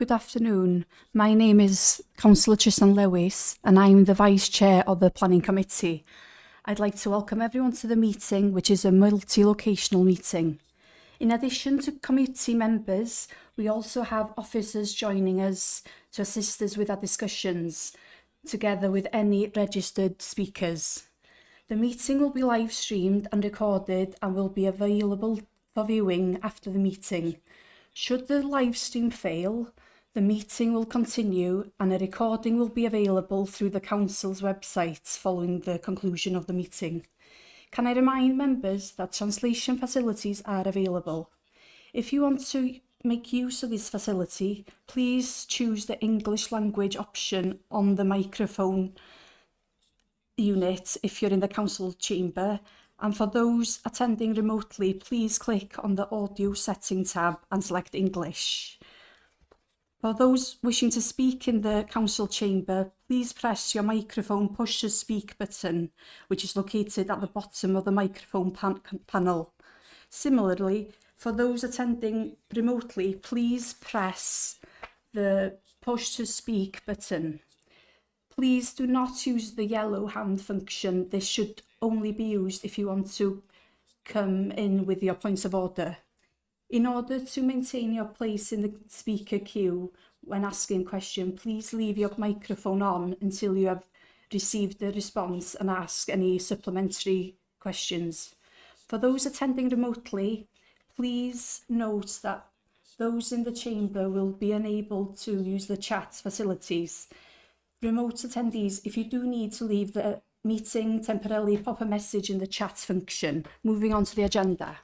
Good afternoon. My name is Councillor Tristan Lewis and I'm the Vice Chair of the Planning Committee. I'd like to welcome everyone to the meeting, which is a multi-locational meeting. In addition to committee members, we also have officers joining us to assist us with our discussions, together with any registered speakers. The meeting will be live streamed and recorded and will be available for viewing after the meeting. Should the live stream fail, the meeting will continue and a recording will be available through the Council's website following the conclusion of the meeting. Can I remind members that translation facilities are available? If you want to make use of this facility, please choose the English language option on the microphone unit if you're in the Council chamber. And for those attending remotely, please click on the audio setting tab and select English. For those wishing to speak in the Council chamber, please press your microphone push to speak button, which is located at the bottom of the microphone panel. Similarly, for those attending remotely, please press the push to speak button. Please do not use the yellow hand function. This should only be used if you want to come in with your points of order. In order to maintain your place in the speaker queue when asking a question, please leave your microphone on until you have received a response and ask any supplementary questions. For those attending remotely, please note that those in the chamber will be unable to use the chat facilities. Remote attendees, if you do need to leave the meeting temporarily, pop a message in the chat function. Moving on to the agenda.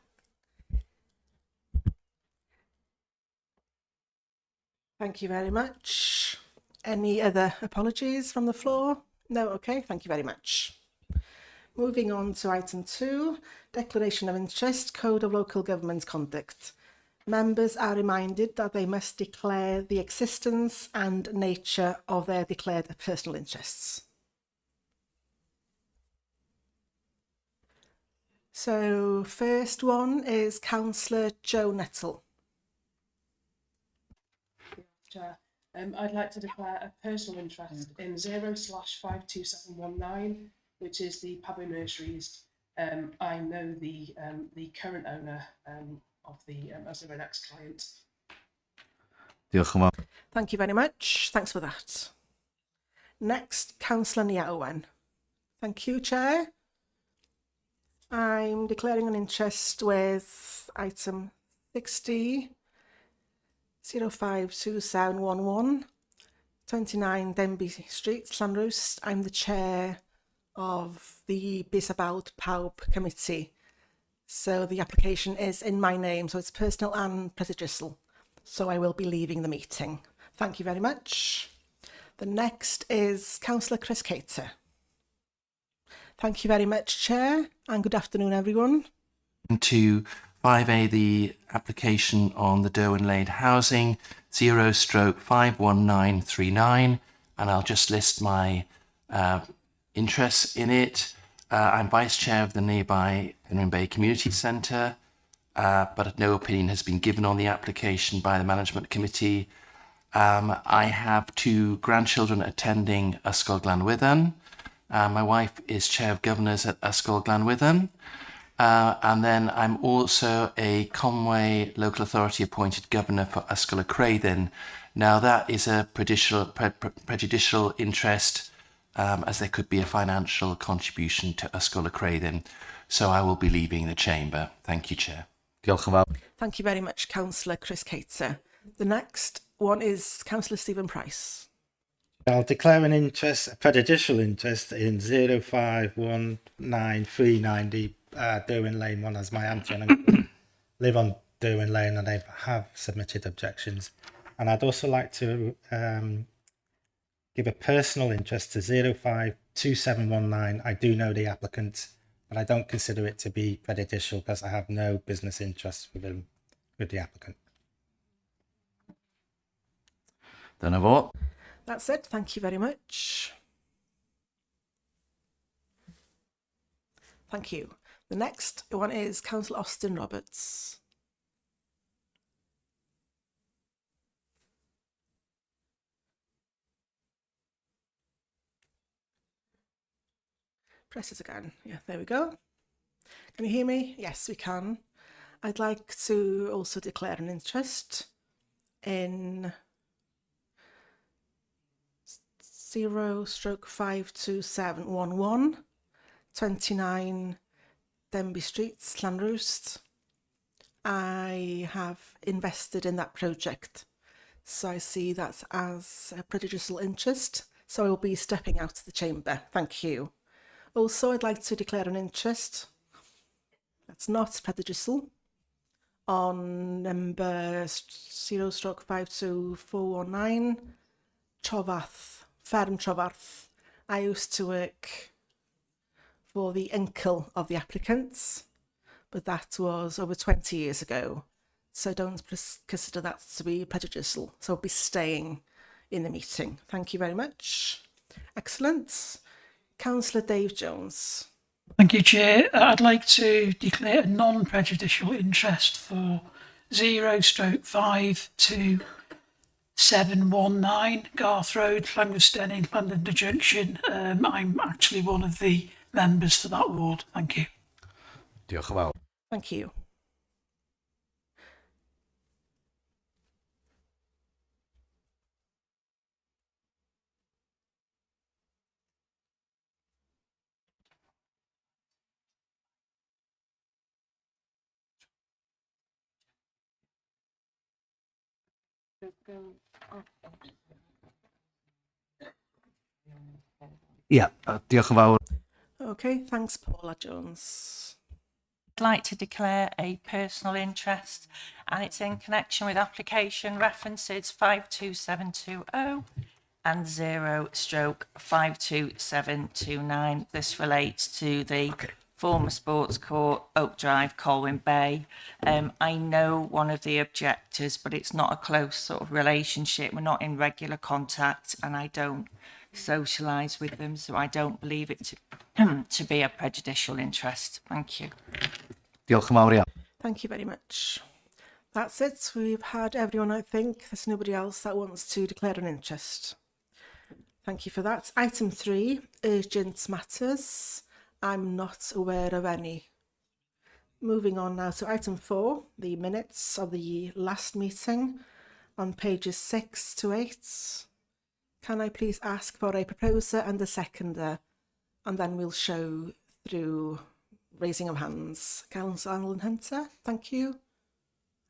Thank you very much. Any other apologies from the floor? No, okay, thank you very much. Moving on to item 2, Declaration of Interest, Code of Local Government Conduct. Members are reminded that they must declare the existence and nature of their declared personal interests. So, first one is Councillor Joe Nettle. Chair. I'd like to declare a personal interest in 0/52719, which is the Pablo Nurseries. I know the current owner of the as their next client. Thank you very much. Thanks for that. Next, Councillor Niaowen. Thank you, Chair. I'm declaring an interest with item 60. 052711, 29 Denby Street, Llanrwst. I'm the chair of the Bys About Pawb committee. So the application is in my name, so it's personal and prejudicial. So I will be leaving the meeting. Thank you very much. The next is Councillor Chris Cater. Thank you very much, Chair, and good afternoon, everyone. To 5A, the application on the Derwent Lane housing 0/51939, and I'll just list my interests in it. I'm vice chair of the nearby Penryn Bay Community Centre, but no opinion has been given on the application by the management committee. I have 2 grandchildren attending Ysgol Glanwyddan. My wife is chair of governors at Ysgol Glanwyddan. And then I'm also a Conway local authority appointed governor for Ysgol y Creidyn. Now that is a prejudicial interest, as there could be a financial contribution to Ysgol y Creidyn. So I will be leaving the chamber. Thank you, Chair. Thank you very much, Councillor Chris Cater. The next one is Councillor Stephen Price. I'll declare an interest, a prejudicial interest in 0519390 Derwent Lane 1 as my auntie, and I live on Derwent Lane and I have submitted objections. And I'd also like to give a personal interest to 052719. I do know the applicant, but I don't consider it to be prejudicial because I have no business interest with the applicant. Then I vote. That's it. Thank you very much. Thank you. The next one is Councillor Austin Roberts. Press it again. Yeah, there we go. Can you hear me? Yes, we can. I'd like to also declare an interest in 0/52711 29 Denby Street, Llanrwst. I have invested in that project, so I see that as a prejudicial interest, so I will be stepping out of the chamber. Thank you. Also, I'd like to declare an interest that's not prejudicial on number 0/52419 Trofath, Fferm Trofath. I used to work for the uncle of the applicants, but that was over 20 years ago. So don't consider that to be prejudicial. So I'll be staying in the meeting. Thank you very much. Excellent. Councillor Dave Jones. Thank you, Chair. I'd like to declare a non-prejudicial interest for 0/52719 Garth Road, Llangwstennin, London Junction. I'm actually one of the members for that ward. Thank you. Diolch yn fawr. Thank you. Ia, diolch yn fawr. Okay, thanks, Paula Jones. I'd like to declare a personal interest, and it's in connection with application references 52720 and 0/52729. This relates to the former sports court, Oak Drive, Colwyn Bay. I know one of the objectors, but it's not a close sort of relationship. We're not in regular contact, and I don't socialise with them, so I don't believe it to be a prejudicial interest. Thank you. Diolch yn fawr iawn. Thank you very much. That's it. We've had everyone, I think. There's nobody else that wants to declare an interest. Thank you for that. Item 3, urgent matters. I'm not aware of any. Moving on now to item 4, the minutes of the last meeting on pages 6 to 8. Can I please ask for a proposer and a seconder, and then we'll show through raising of hands. Councillor Alan Hunter, thank you.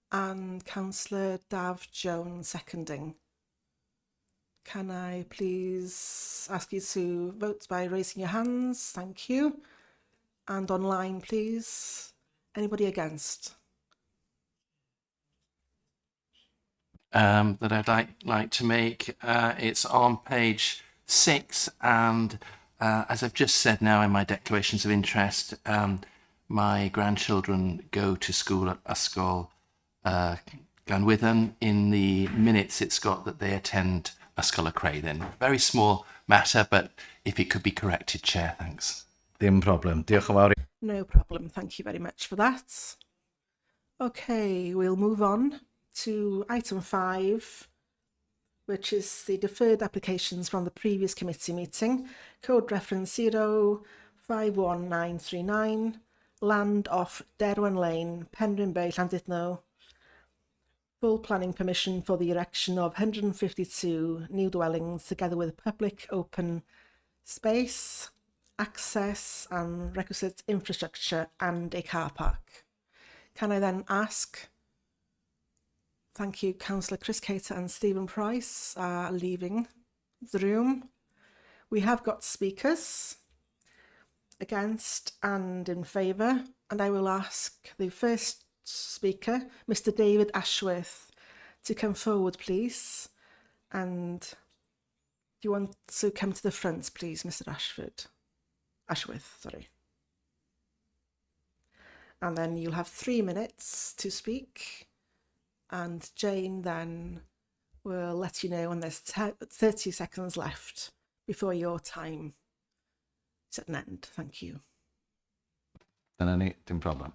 And Councillor Dav Jones seconding. Can I please ask you to vote by raising your hands? Thank you. And online, please. Anybody against? That I'd like to make. It's on page 6, and as I've just said now in my declarations of interest, my grandchildren go to school at Ysgol Glanwydden. In the minutes, it's got that they attend Ysgol y Creuddyn. Very small matter, but if it could be corrected, Chair, thanks. Dim problem. Diolch yn fawr. No problem. Thank you very much for that. Okay, we'll move on to item 5, which is the deferred applications from the previous committee meeting. Code reference 051939, land off Derwen Lane, Penrhyn Bay, Llandudno. Full planning permission for the erection of 152 new dwellings together with public open space, access and requisite infrastructure and a car park. Can I then ask, thank you, Councillor Chris Cater and Stephen Price are leaving the room. We have got speakers against and in favour, and I will ask the first speaker, Mr. David Ashworth, to come forward, please. And do you want to come to the front, please, Mr. Ashworth, sorry. And then you'll have 3 minutes to speak. And Jane then will let you know when there's 30 seconds left before your time is at an end. Thank you. Dyna ni, dim problem.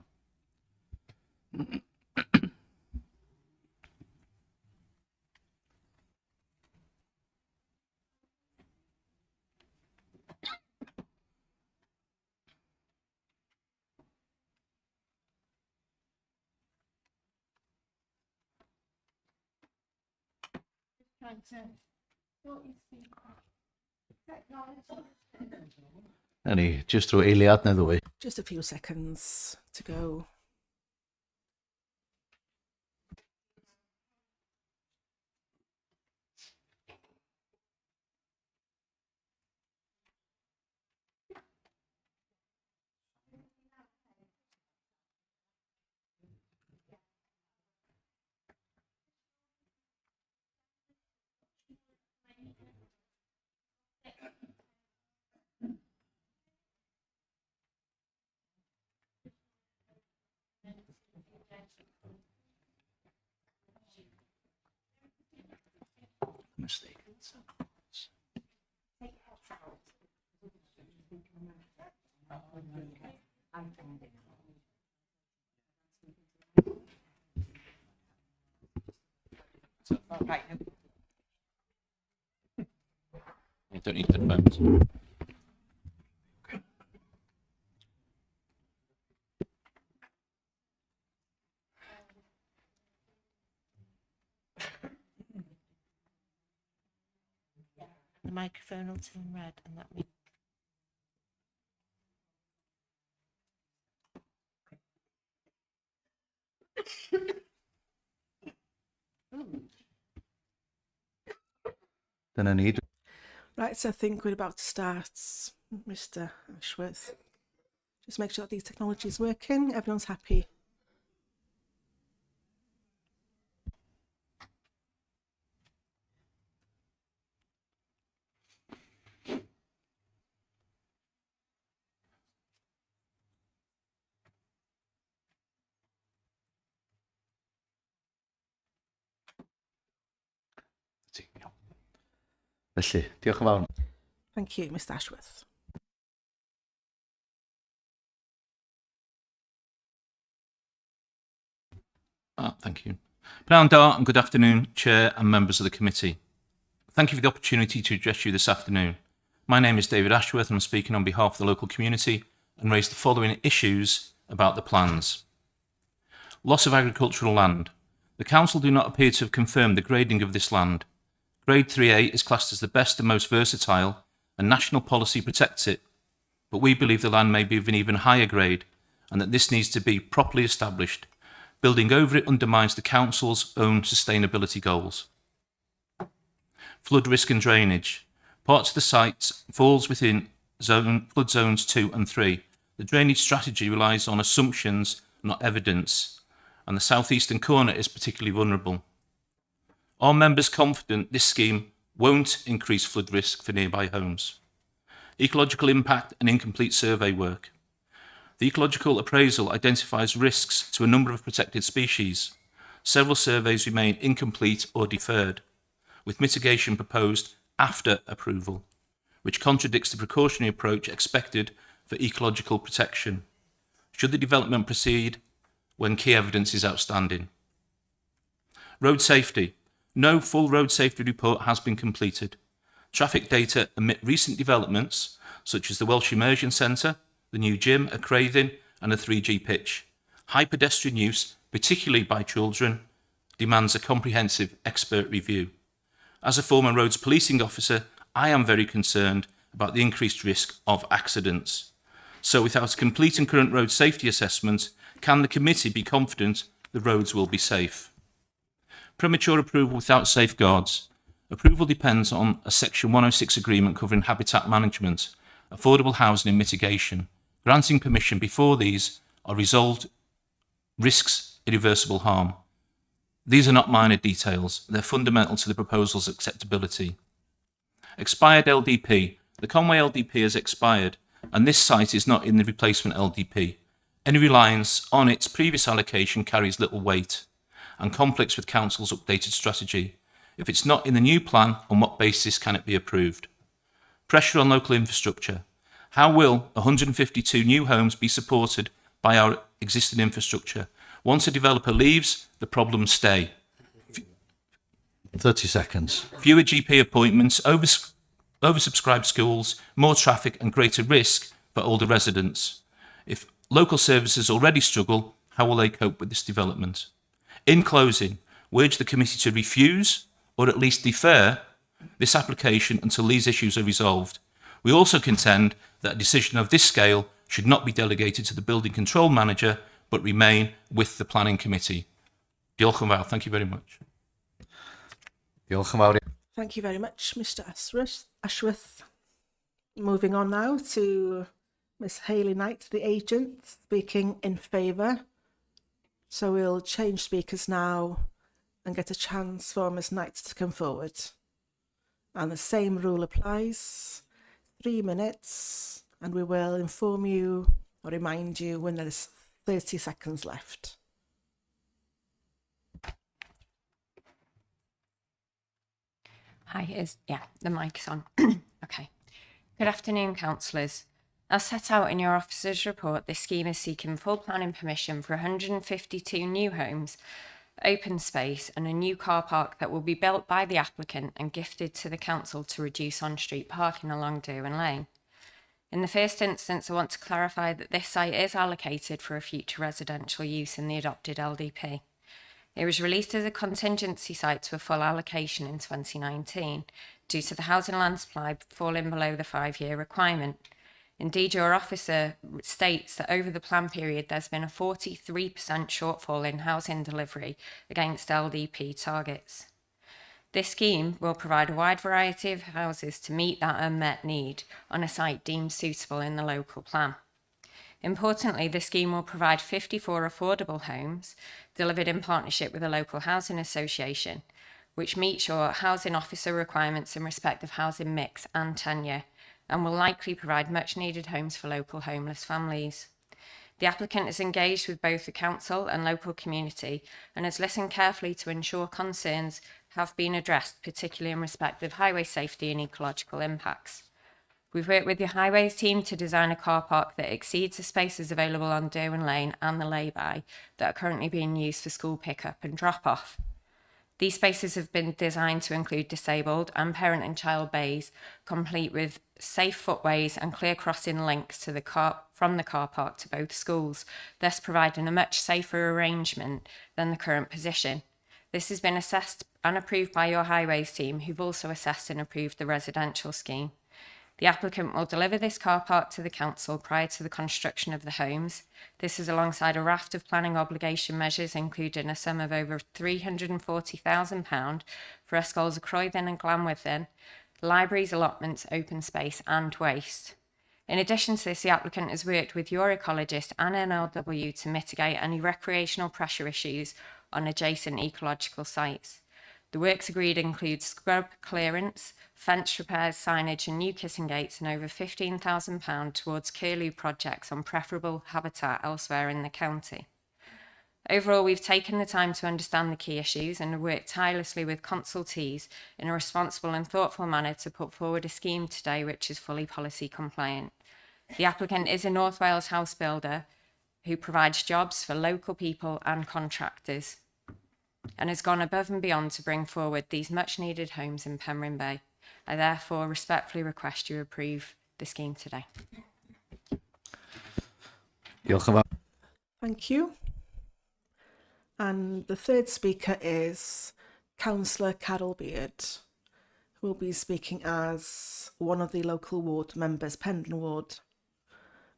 Na ni, jyst drwy eiliad neu ddwy. Just a few seconds to go. Mistake. Right. You don't need headphones. The microphone will turn red, and that means. Dyna ni. Right, so I think we're about to start, Mr. Ashworth. Just make sure that these technology is working. Everyone's happy. Felly, diolch yn fawr. Thank you, Mr. Ashworth. Thank you. Pnawn da and good afternoon, Chair and members of the committee. Thank you for the opportunity to address you this afternoon. My name is David Ashworth and I'm speaking on behalf of the local community and raise the following issues about the plans. Loss of agricultural land. The Council do not appear to have confirmed the grading of this land. Grade 3A is classed as the best and most versatile and national policy protects it, but we believe the land may be of an even higher grade and that this needs to be properly established. Building over it undermines the Council's own sustainability goals. Flood risk and drainage. Parts of the site falls within flood zones 2 and 3. The drainage strategy relies on assumptions, not evidence, and the southeastern corner is particularly vulnerable. Are members confident this scheme won't increase flood risk for nearby homes? Ecological impact and incomplete survey work. The ecological appraisal identifies risks to a number of protected species. Several surveys remain incomplete or deferred, with mitigation proposed after approval, which contradicts the precautionary approach expected for ecological protection. Should the development proceed when key evidence is outstanding? Road safety. No full road safety report has been completed. Traffic data amid recent developments, such as the Welsh Immersion Centre, the new gym at Craven, and a 3G pitch. High pedestrian use, particularly by children, demands a comprehensive expert review. As a former roads policing officer, I am very concerned about the increased risk of accidents. So without a complete and current road safety assessment, can the committee be confident the roads will be safe? Premature approval without safeguards. Approval depends on a Section 106 agreement covering habitat management, affordable housing and mitigation. Granting permission before these are resolved risks irreversible harm. These are not minor details, they're fundamental to the proposal's acceptability. Expired LDP. The Conway LDP has expired, and this site is not in the replacement LDP. Any reliance on its previous allocation carries little weight and conflicts with Council's updated strategy. If it's not in the new plan, on what basis can it be approved? Pressure on local infrastructure. How will 152 new homes be supported by our existing infrastructure? Once a developer leaves, the problems stay. 30 seconds. Fewer GP appointments, oversubscribed schools, more traffic and greater risk for older residents. If local services already struggle, how will they cope with this development? In closing, we urge the committee to refuse or at least defer this application until these issues are resolved. We also contend that a decision of this scale should not be delegated to the Building Control Manager, but remain with the Planning Committee. Diolch yn fawr. Thank you very much. Diolch yn fawr. Thank you very much, Mr. Ashworth. Moving on now to Miss Hayley Knight, the agent, speaking in favour. So we'll change speakers now and get a chance for Miss Knight to come forward. And the same rule applies. 3 minutes, and we will inform you or remind you when there's 30 seconds left. Hi, the mic's on. Okay. Good afternoon, councillors. As set out in your officer's report, this scheme is seeking full planning permission for 152 new homes, open space and a new car park that will be built by the applicant and gifted to the council to reduce on-street parking along Derwent Lane. In the first instance, I want to clarify that this site is allocated for a future residential use in the adopted LDP. It was released as a contingency site to a full allocation in 2019 due to the housing land supply falling below the 5-year requirement. Indeed, your officer states that over the plan period, there's been a 43% shortfall in housing delivery against LDP targets. This scheme will provide a wide variety of houses to meet that unmet need on a site deemed suitable in the local plan. Importantly, the scheme will provide 54 affordable homes delivered in partnership with a local housing association, which meets your housing officer requirements in respect of housing mix and tenure, and will likely provide much needed homes for local homeless families. The applicant is engaged with both the council and local community and has listened carefully to ensure concerns have been addressed, particularly in respect of highway safety and ecological impacts. We've worked with your highways team to design a car park that exceeds the spaces available on Derwent Lane and the lay-by that are currently being used for school pickup and drop-off. These spaces have been designed to include disabled and parent and child bays, complete with safe footways and clear crossing links to from the car park to both schools, thus providing a much safer arrangement than the current position. This has been assessed and approved by your highways team, who've also assessed and approved the residential scheme. The applicant will deliver this car park to the council prior to the construction of the homes. This is alongside a raft of planning obligation measures, including a sum of over £340,000 for Yscols of Croydon and Glanwithin, libraries, allotments, open space and waste. In addition to this, the applicant has worked with your ecologist and NLW to mitigate any recreational pressure issues on adjacent ecological sites. The works agreed include scrub clearance, fence repairs, signage and new kissing gates, and over £15,000 towards curlew projects on preferable habitat elsewhere in the county. Overall, we've taken the time to understand the key issues and have worked tirelessly with consultees in a responsible and thoughtful manner to put forward a scheme today which is fully policy compliant. The applicant is a North Wales house builder who provides jobs for local people and contractors, and has gone above and beyond to bring forward these much needed homes in Penryn Bay. I therefore respectfully request you approve the scheme today. Diolch yn fawr. Thank you. And the third speaker is Councillor Carol Beard, who will be speaking as one of the local ward members, Pendon Ward.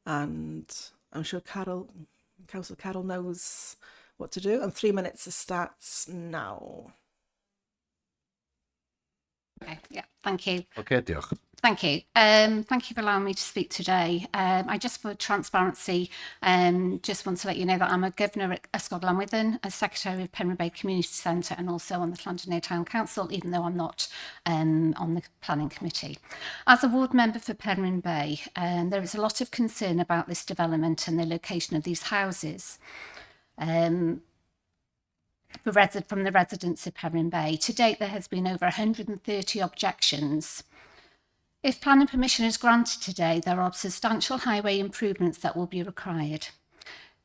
And I'm sure Councillor Carol knows what to do, and 3 minutes starts now. Okay, yeah, thank you. Okay, diolch. Thank you. Thank you for allowing me to speak today. I just, for transparency, just want to let you know that I'm a governor at Ysgol Glanwithin, a secretary of Penryn Bay Community Centre, and also on the Llandudno Town Council, even though I'm not on the planning committee. As a ward member for Penryn Bay, there is a lot of concern about this development and the location of these houses. From the residents of Penryn Bay. To date, there has been over 130 objections. If planning permission is granted today, there are substantial highway improvements that will be required,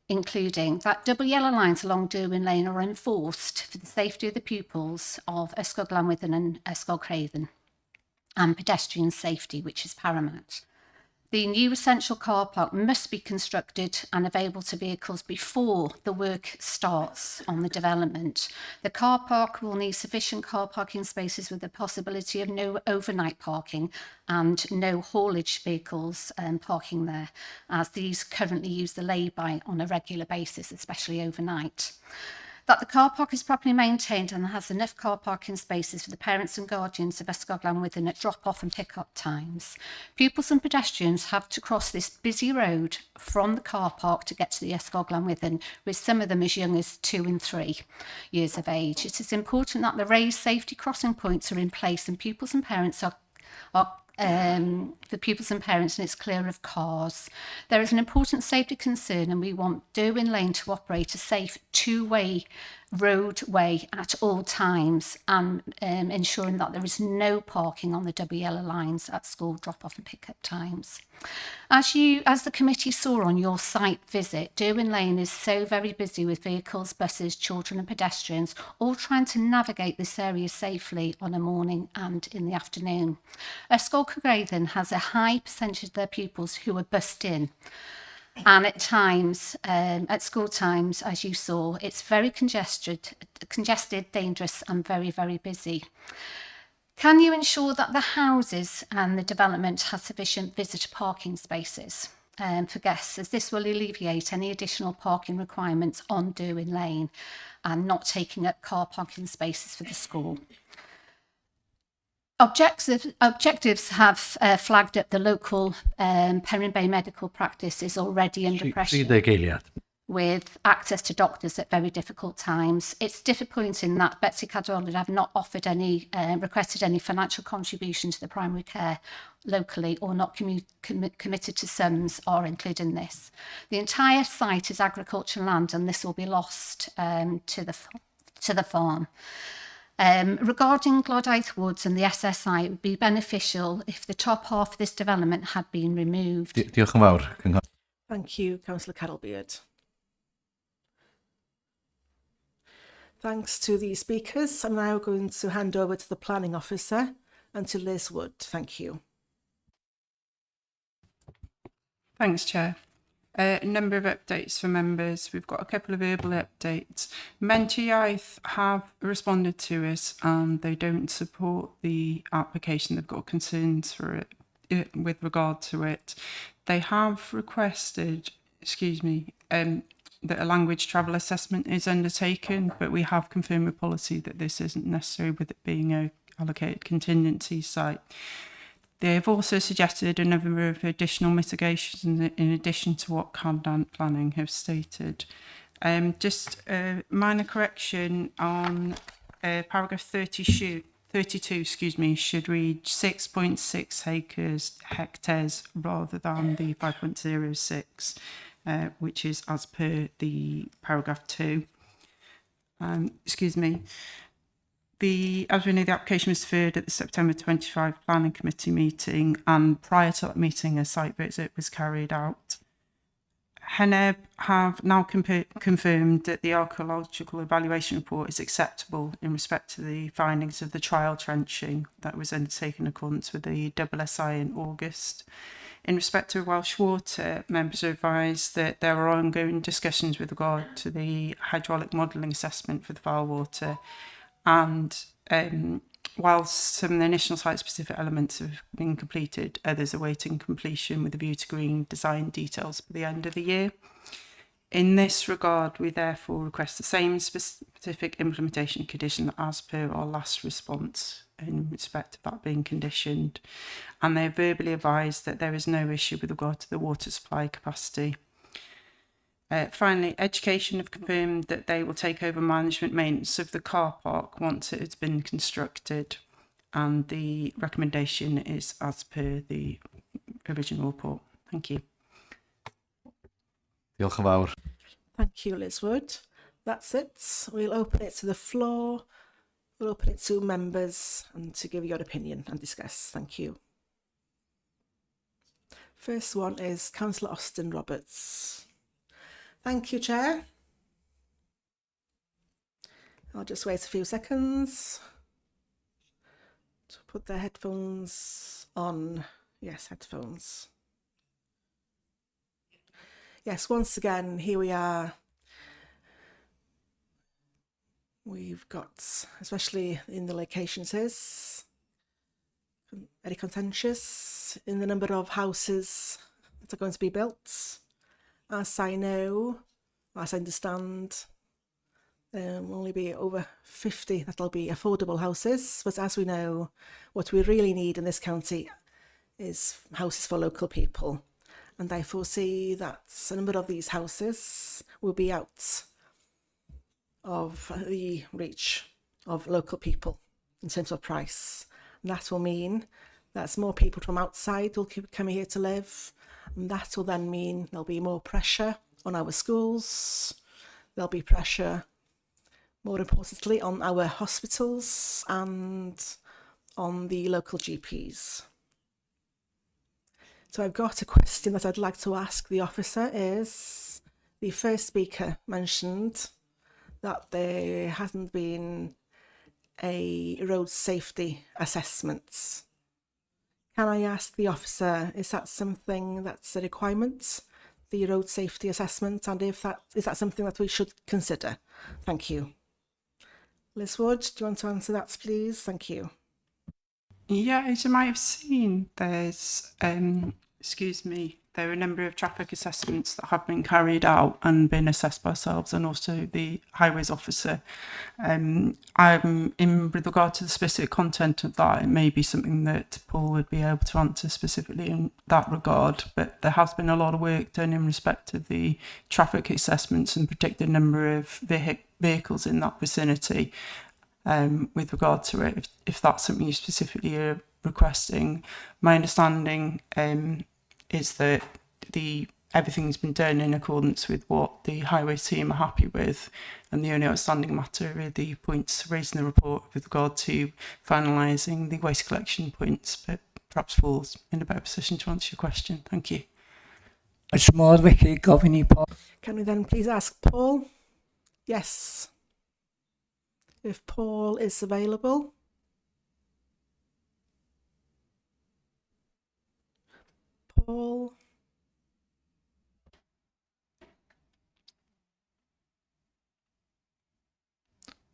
including that double yellow lines along Derwent Lane are enforced for the safety of the pupils of Ysgol Glanwithin and Ysgol Craven, and pedestrian safety, which is paramount. The new essential car park must be constructed and available to vehicles before the work starts on the development. The car park will need sufficient car parking spaces with the possibility of no overnight parking and no haulage vehicles parking there, as these currently use the lay-by on a regular basis, especially overnight. That the car park is properly maintained and has enough car parking spaces for the parents and guardians of Escoglan within at drop-off and pick-up times. Pupils and pedestrians have to cross this busy road from the car park to get to the Escoglan within, with some of them as young as 2 and 3 years of age. It is important that the raised safety crossing points are in place and pupils and parents are for pupils and parents, and it's clear of cars. There is an important safety concern, and we want Derwin Lane to operate a safe two-way roadway at all times, and ensuring that there is no parking on the double yellow lines at school drop-off and pick-up times. As the committee saw on your site visit, Derwin Lane is so very busy with vehicles, buses, children and pedestrians, all trying to navigate this area safely on a morning and in the afternoon. Ysgol Cygreithen has a high percentage of their pupils who are bussed in. And at times, at school times, as you saw, it's very congested, dangerous and very, very busy. Can you ensure that the houses and the development has sufficient visitor parking spaces for guests, as this will alleviate any additional parking requirements on Derwin Lane and not taking up car parking spaces for the school? Objectives have flagged up the local Penrhyn Bay medical practice is already under pressure with access to doctors at very difficult times. It's disappointing that Betsy Cadwallader have not offered any, requested any financial contribution to the primary care locally, or not committed to sums are included in this. The entire site is agricultural land, and this will be lost to the farm. Regarding Glodaith Woods and the SSI, it would be beneficial if the top half of this development had been removed. Diolch yn fawr. Thank you, Councillor Carol-Beard. Thanks to the speakers. I'm now going to hand over to the Planning Officer and to Liz Wood. Thank you. Thanks, Chair. A number of updates for members. We've got a couple of verbal updates. Mentor Iaith have responded to us and they don't support the application. They've got concerns for it with regard to it. They have requested, that a language travel assessment is undertaken, but we have confirmed with policy that this isn't necessary with it being a allocated contingency site. They have also suggested a number of additional mitigations in addition to what Content Planning have stated. Just a minor correction on paragraph 32, should read 6.6 hectares rather than the 5.06, which is as per the paragraph 2. As we know, the application was deferred at the September 25 Planning Committee meeting, and prior to that meeting, a site visit was carried out. HENEB have now confirmed that the archaeological evaluation report is acceptable in respect to the findings of the trial trenching that was undertaken in accordance with the SSI in August. In respect to Welsh Water, members are advised that there are ongoing discussions with regard to the hydraulic modelling assessment for the foul water. And whilst some of the initial site-specific elements have been completed, others are waiting completion with a view to agreeing design details by the end of the year. In this regard, we therefore request the same specific implementation condition as per our last response in respect of that being conditioned. And they verbally advised that there is no issue with regard to the water supply capacity. Finally, Education have confirmed that they will take over management maintenance of the car park once it has been constructed, and the recommendation is as per the original report. Thank you. Diolch yn fawr. Thank you, Liz Wood. That's it. We'll open it to the floor. We'll open it to members and to give your opinion and discuss. Thank you. First one is Councillor Austin Roberts. Thank you, Chair. I'll just wait a few seconds to put their headphones on. Yes, headphones. Yes, once again, here we are. We've got, especially in the locations, is very contentious in the number of houses that are going to be built. As I know, as I understand, there will only be over 50 that'll be affordable houses. But as we know, what we really need in this county is houses for local people. And I foresee that a number of these houses will be out of the reach of local people in terms of price. And that will mean that more people from outside will keep coming here to live. And that will then mean there'll be more pressure on our schools. There'll be pressure, more importantly, on our hospitals and on the local GPs. So I've got a question that I'd like to ask the officer. Is the first speaker mentioned that there hasn't been a road safety assessment? Can I ask the officer, is that something that's a requirement, the road safety assessment, and if that is that something that we should consider? Thank you. Liz Wood, do you want to answer that, please? Thank you. Yeah, as you might have seen, there's there are a number of traffic assessments that have been carried out and been assessed by ourselves and also the highways officer. In with regard to the specific content of that, it may be something that Paul would be able to answer specifically in that regard, but there has been a lot of work done in respect of the traffic assessments and predicted number of vehicles in that vicinity. With regard to it, if that's something you specifically are requesting, my understanding is that everything's been done in accordance with what the highway team are happy with, and the only outstanding matter are the points raised in the report with regard to finalising the waste collection points. But perhaps Paul's in a better position to answer your question. Thank you. Can we then please ask Paul? Yes. If Paul is available. Paul.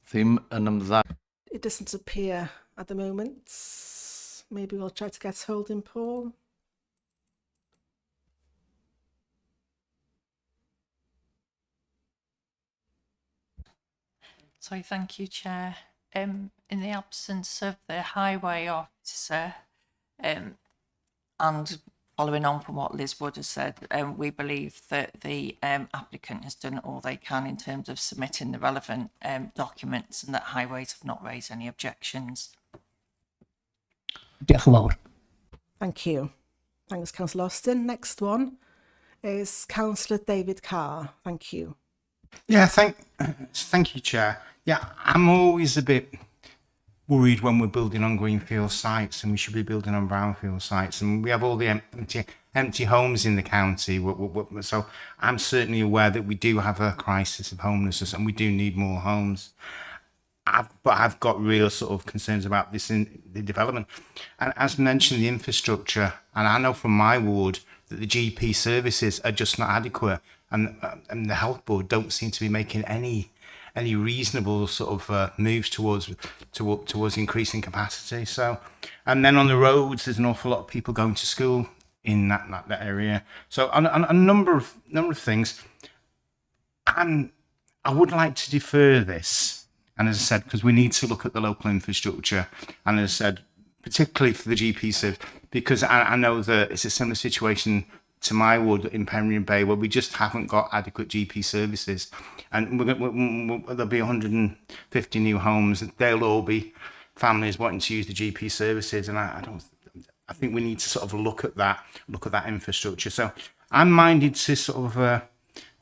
Ddim yn ymdda. It doesn't appear at the moment. Maybe we'll try to get hold in Paul. So thank you, Chair. In the absence of the highway officer, and following on from what Liz Wood has said, we believe that the applicant has done all they can in terms of submitting the relevant documents, and that highways have not raised any objections. Thank you. Thanks, Councillor Austin. Next one is Councillor David Carr. Thank you. Yeah, thank you, Chair. Yeah, I'm always a bit worried when we're building on greenfield sites, and we should be building on brownfield sites, and we have all the empty homes in the county. So I'm certainly aware that we do have a crisis of homelessness, and we do need more homes. But I've got real sort of concerns about this in the development, and as mentioned, the infrastructure. And I know from my ward that the GP services are just not adequate, and the health board don't seem to be making any reasonable sort of moves towards increasing capacity. So, and then on the roads, there's an awful lot of people going to school in that area. So on a number of things, I would like to defer this. And as I said, because we need to look at the local infrastructure, and as I said, particularly for the GP service, because I know that it's a similar situation to my ward in Penryn Bay, where we just haven't got adequate GP services, and there'll be 150 new homes. They'll all be families wanting to use the GP services, and I think we need to sort of look at that infrastructure. So I'm minded to sort of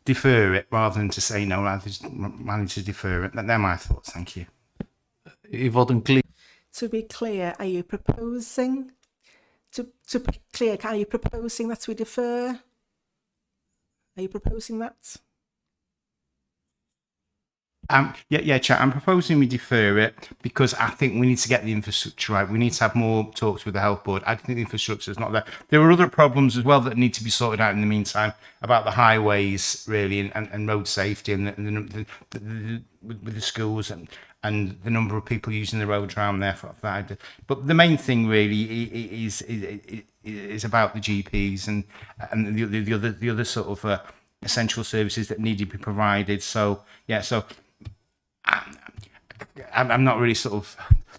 defer it rather than to say no. Rather minded to defer it. They're my thoughts. Thank you. To be clear, are you proposing? To be clear, are you proposing that we defer? Are you proposing that? Yeah, Chair. I'm proposing we defer it because I think we need to get the infrastructure right. We need to have more talks with the health board. I think the infrastructure is not there. There are other problems as well that need to be sorted out in the meantime about the highways, really, and road safety and with the schools and the number of people using the roads around there for that. But the main thing really is about the GPs and the other sort of essential services that need to be provided. So yeah, so. I'm not really sort of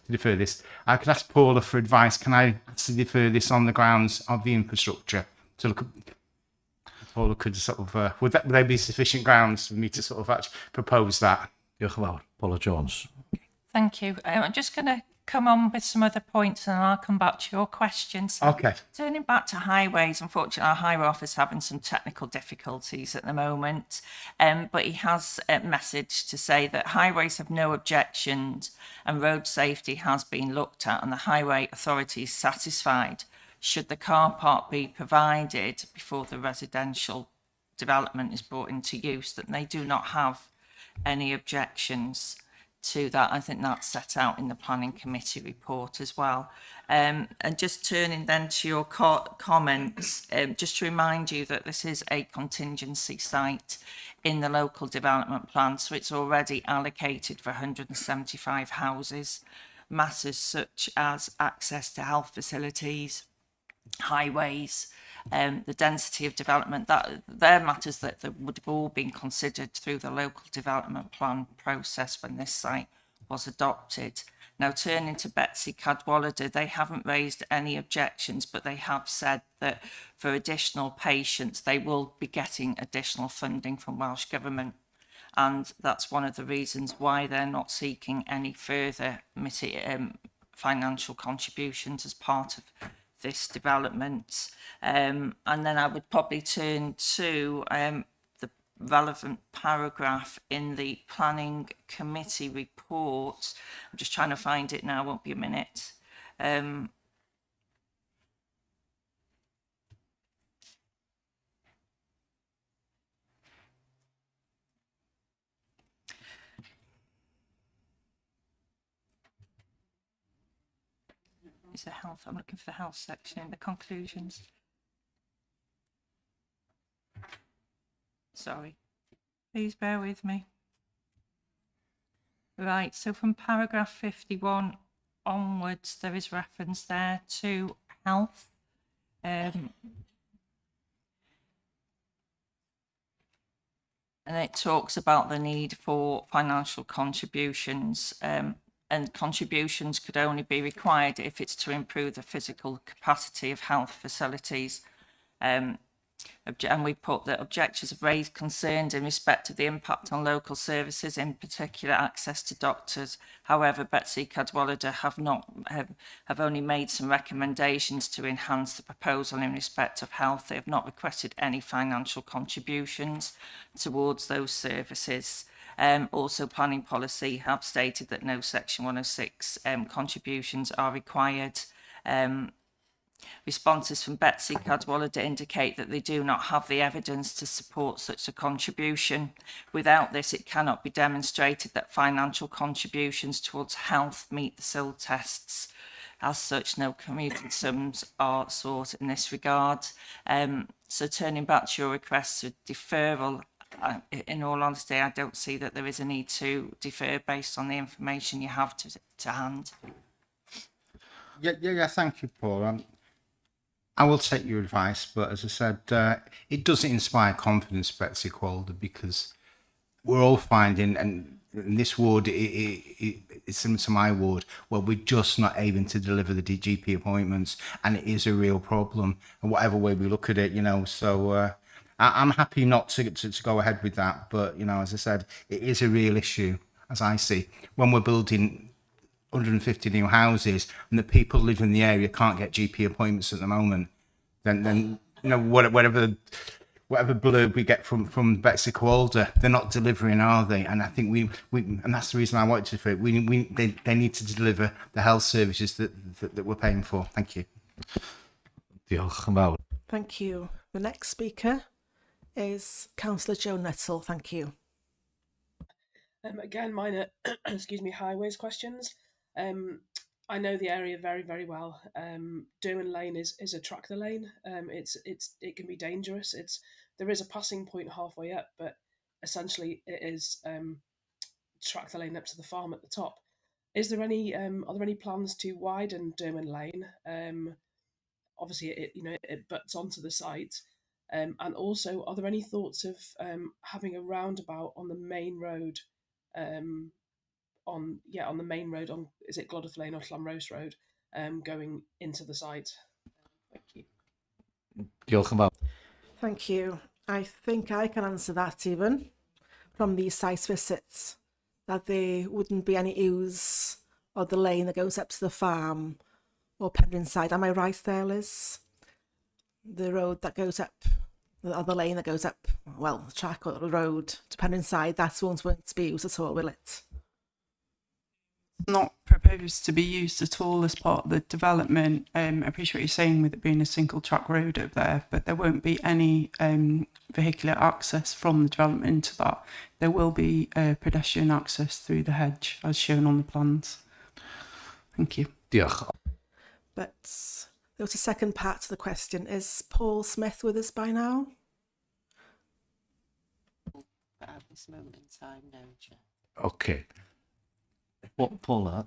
to defer this. I could ask Paula for advice. Can I actually defer this on the grounds of the infrastructure? So look, Paula could sort of would there be sufficient grounds for me to sort of actually propose that? Diolch yn fawr. Paula Jones. Thank you. I'm just going to come on with some other points and I'll come back to your questions. Okay. Turning back to highways, unfortunately, our highway office is having some technical difficulties at the moment, but he has a message to say that highways have no objections and road safety has been looked at and the highway authority is satisfied. Should the car park be provided before the residential development is brought into use, that they do not have any objections to that. I think that's set out in the planning committee report as well. And just turning then to your comments, just to remind you that this is a contingency site in the local development plan, so it's already allocated for 175 houses. Matters such as access to health facilities, highways, the density of development, that they're matters that would have all been considered through the local development plan process when this site was adopted. Now, turning to Betsy Cadwallader, they haven't raised any objections, but they have said that for additional patients, they will be getting additional funding from Welsh Government. And that's one of the reasons why they're not seeking any further financial contributions as part of this development. And then I would probably turn to the relevant paragraph in the planning committee report. I'm just trying to find it now, won't be a minute. Is the health? I'm looking for the health section in the conclusions. Sorry, please bear with me. Right, so from paragraph 51 onwards, there is reference there to health. And it talks about the need for financial contributions. And contributions could only be required if it's to improve the physical capacity of health facilities. And we put that objectors have raised concerns in respect of the impact on local services, in particular access to doctors. However, Betsy Cadwallader have only made some recommendations to enhance the proposal in respect of health. They have not requested any financial contributions towards those services. Also, planning policy have stated that no section 106 contributions are required. Responses from Betsy Cadwallader indicate that they do not have the evidence to support such a contribution. Without this, it cannot be demonstrated that financial contributions towards health meet the SIL tests. As such, no commuted sums are sought in this regard. So turning back to your request for deferral, in all honesty, I don't see that there is a need to defer based on the information you have to hand. Yeah, thank you, Paul. I will take your advice, but as I said, it doesn't inspire confidence, Betsy Cadwallader, because we're all finding, and in this ward, it's similar to my ward, where we're just not able to deliver the GP appointments, and it is a real problem, and whatever way we look at it, so I'm happy not to go ahead with that, but, as I said, it is a real issue, as I see, when we're building 150 new houses and the people who live in the area can't get GP appointments at the moment, then whatever blurb we get from Betsy Cadwallader, they're not delivering, are they? And I think we and that's the reason I wanted to say they need to deliver the health services that we're paying for. Thank you. Diolch yn fawr. Thank you. The next speaker is Councillor Joe Nettle. Thank you. Again, mine are excuse me, highways questions. I know the area very, very well. Derwent Lane is a tractor lane. It can be dangerous. There is a passing point halfway up, but essentially it is tractor lane up to the farm at the top. Is there any are there any plans to widen Derwent Lane? Obviously, it butts onto the site. And also, are there any thoughts of having a roundabout on the main road? On the main road, on is it Glodworth Lane or Llanrose Road, going into the site? Thank you. Diolch yn fawr. Thank you. I think I can answer that even from these site visits, that there wouldn't be any use of the lane that goes up to the farm or Penryn side. Am I right there, Liz? The road that goes up, or the lane that goes up, well, the track or the road to Penryn side, that won't be used at all, will it? Not proposed to be used at all as part of the development. I appreciate what you're saying with it being a single track road up there, but there won't be any vehicular access from the development into that. There will be pedestrian access through the hedge as shown on the plans. Thank you. Diolch. But there was a second part to the question. Is Paul Smith with us by now? At this moment in time, no, Chair. Okay. Paula?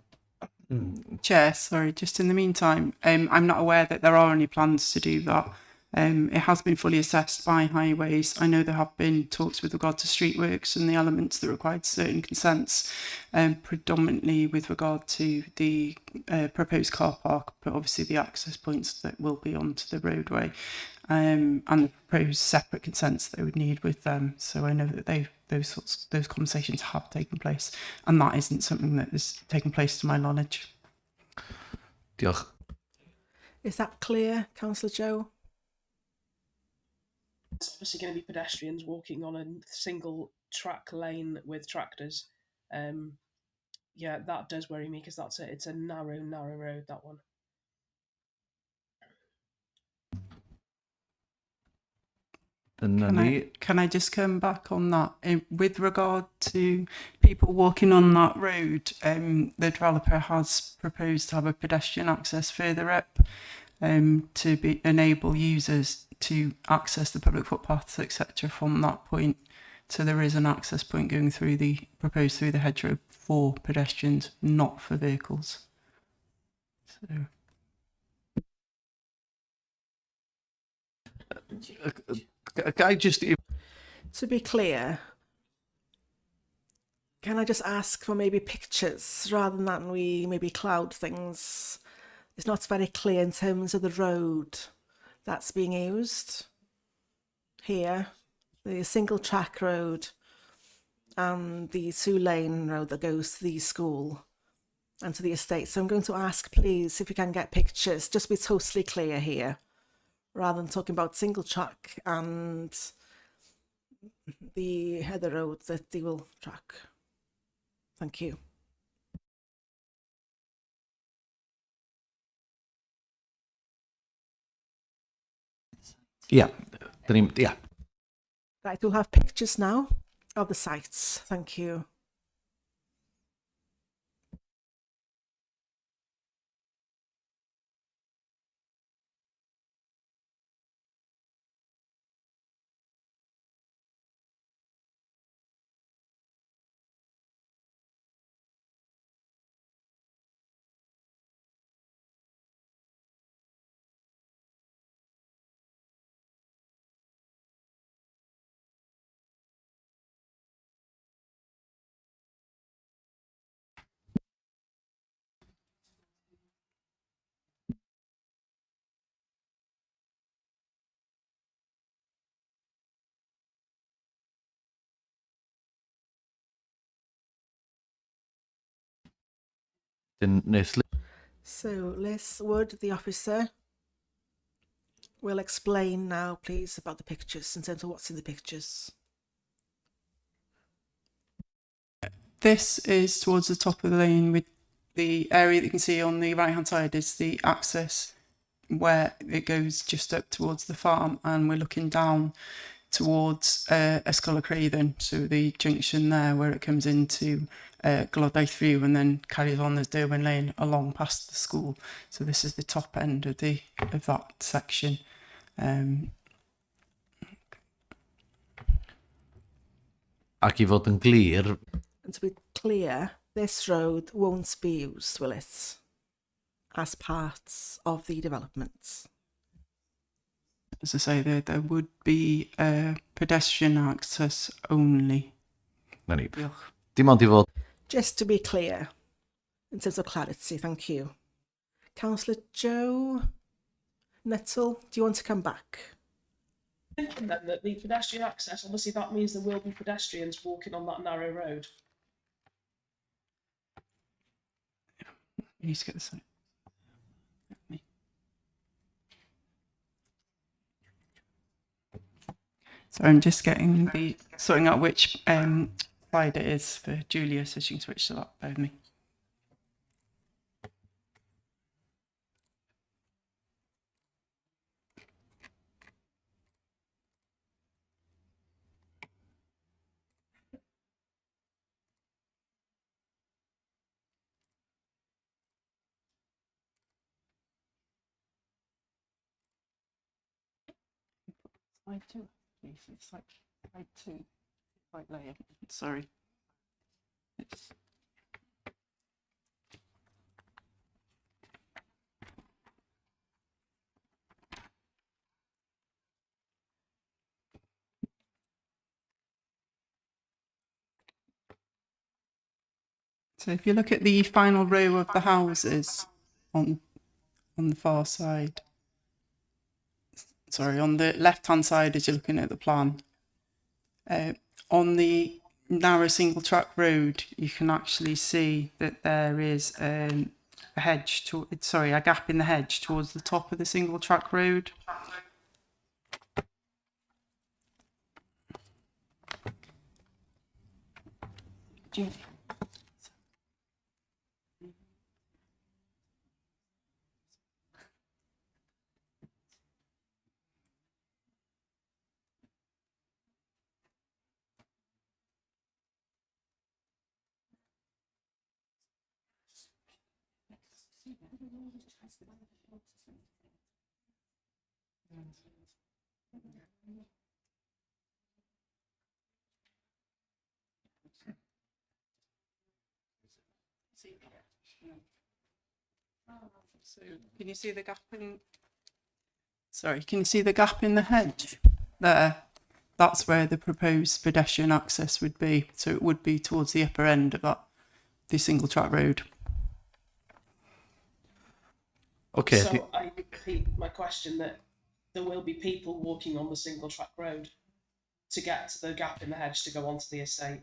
Chair, sorry, just in the meantime, I'm not aware that there are any plans to do that. It has been fully assessed by Highways. I know there have been talks with regard to streetworks and the elements that required certain consents, predominantly with regard to the proposed car park, but obviously the access points that will be onto the roadway, and the proposed separate consents they would need with them. So I know that those conversations have taken place, and that isn't something that has taken place to my knowledge. Diolch. Is that clear, Councillor Joe? It's obviously going to be pedestrians walking on a single track lane with tractors. Yeah, that does worry me because it's a narrow road, that one. Can I just come back on that? With regard to people walking on that road, the developer has proposed to have a pedestrian access further up to enable users to access the public footpaths, etc. from that point. So there is an access point going proposed through the hedgerow for pedestrians, not for vehicles. So. I just... To be clear, can I just ask for maybe pictures rather than we maybe cloud things? It's not very clear in terms of the road that's being used here, the single track road and the 2-lane road that goes to the school and to the estate. So I'm going to ask, please, if you can get pictures, just be totally clear here, rather than talking about single track and the other road, the dual track. Thank you. Yeah. Right, we'll have pictures now of the sites. Thank you. So Liz Wood, the officer, will explain now, please, about the pictures in terms of what's in the pictures. This is towards the top of the lane, with the area that you can see on the right hand side is the access where it goes just up towards the farm, and we're looking down towards Ysgol y Craven, so the junction there where it comes into Glodaith View and then carries on as Derwin Lane along past the school. So this is the top end of that section. Ac I fod yn glir, And to be clear, this road won't be used, will it, as part of the development? As I say, there would be pedestrian access only. na ni, Diolch. dim ond I fod, Just to be clear, in terms of clarity, thank you. Councillor Joe Nettle, do you want to come back? Thinking then that the pedestrian access, obviously that means there will be pedestrians walking on that narrow road. You need to get this on. So I'm just sorting out which slide it is for Julia, so she can switch to that. Bear with me. Slide 2, please. It's like slide 2. Right layer. Sorry. It's so if you look at the final row of the houses on the far side, sorry, on the left-hand side as you're looking at the plan, on the narrow single-track road, you can actually see that there is a gap in the hedge towards the top of the single-track road. So can you see the gap in? Sorry, can you see the gap in the hedge there? That's where the proposed pedestrian access would be. So it would be towards the upper end of the single track road. okay, So I repeat my question that there will be people walking on the single track road to get to the gap in the hedge to go onto the estate.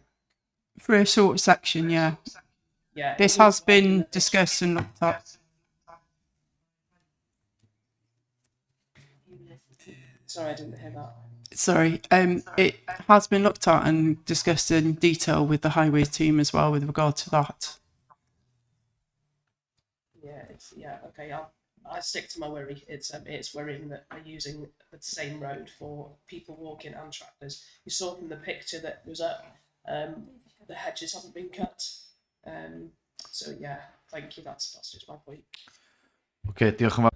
For a short section, yeah. Yeah. This has been discussed and looked at. Sorry, I didn't hear that. Sorry, it has been looked at and discussed in detail with the highways team as well with regard to that. Yeah, okay. I stick to my worry. It's worrying that they're using the same road for people walking and tractors. You saw from the picture that was up, the hedges haven't been cut. So yeah, thank you. That's just my point. okay, diolch yn fawr.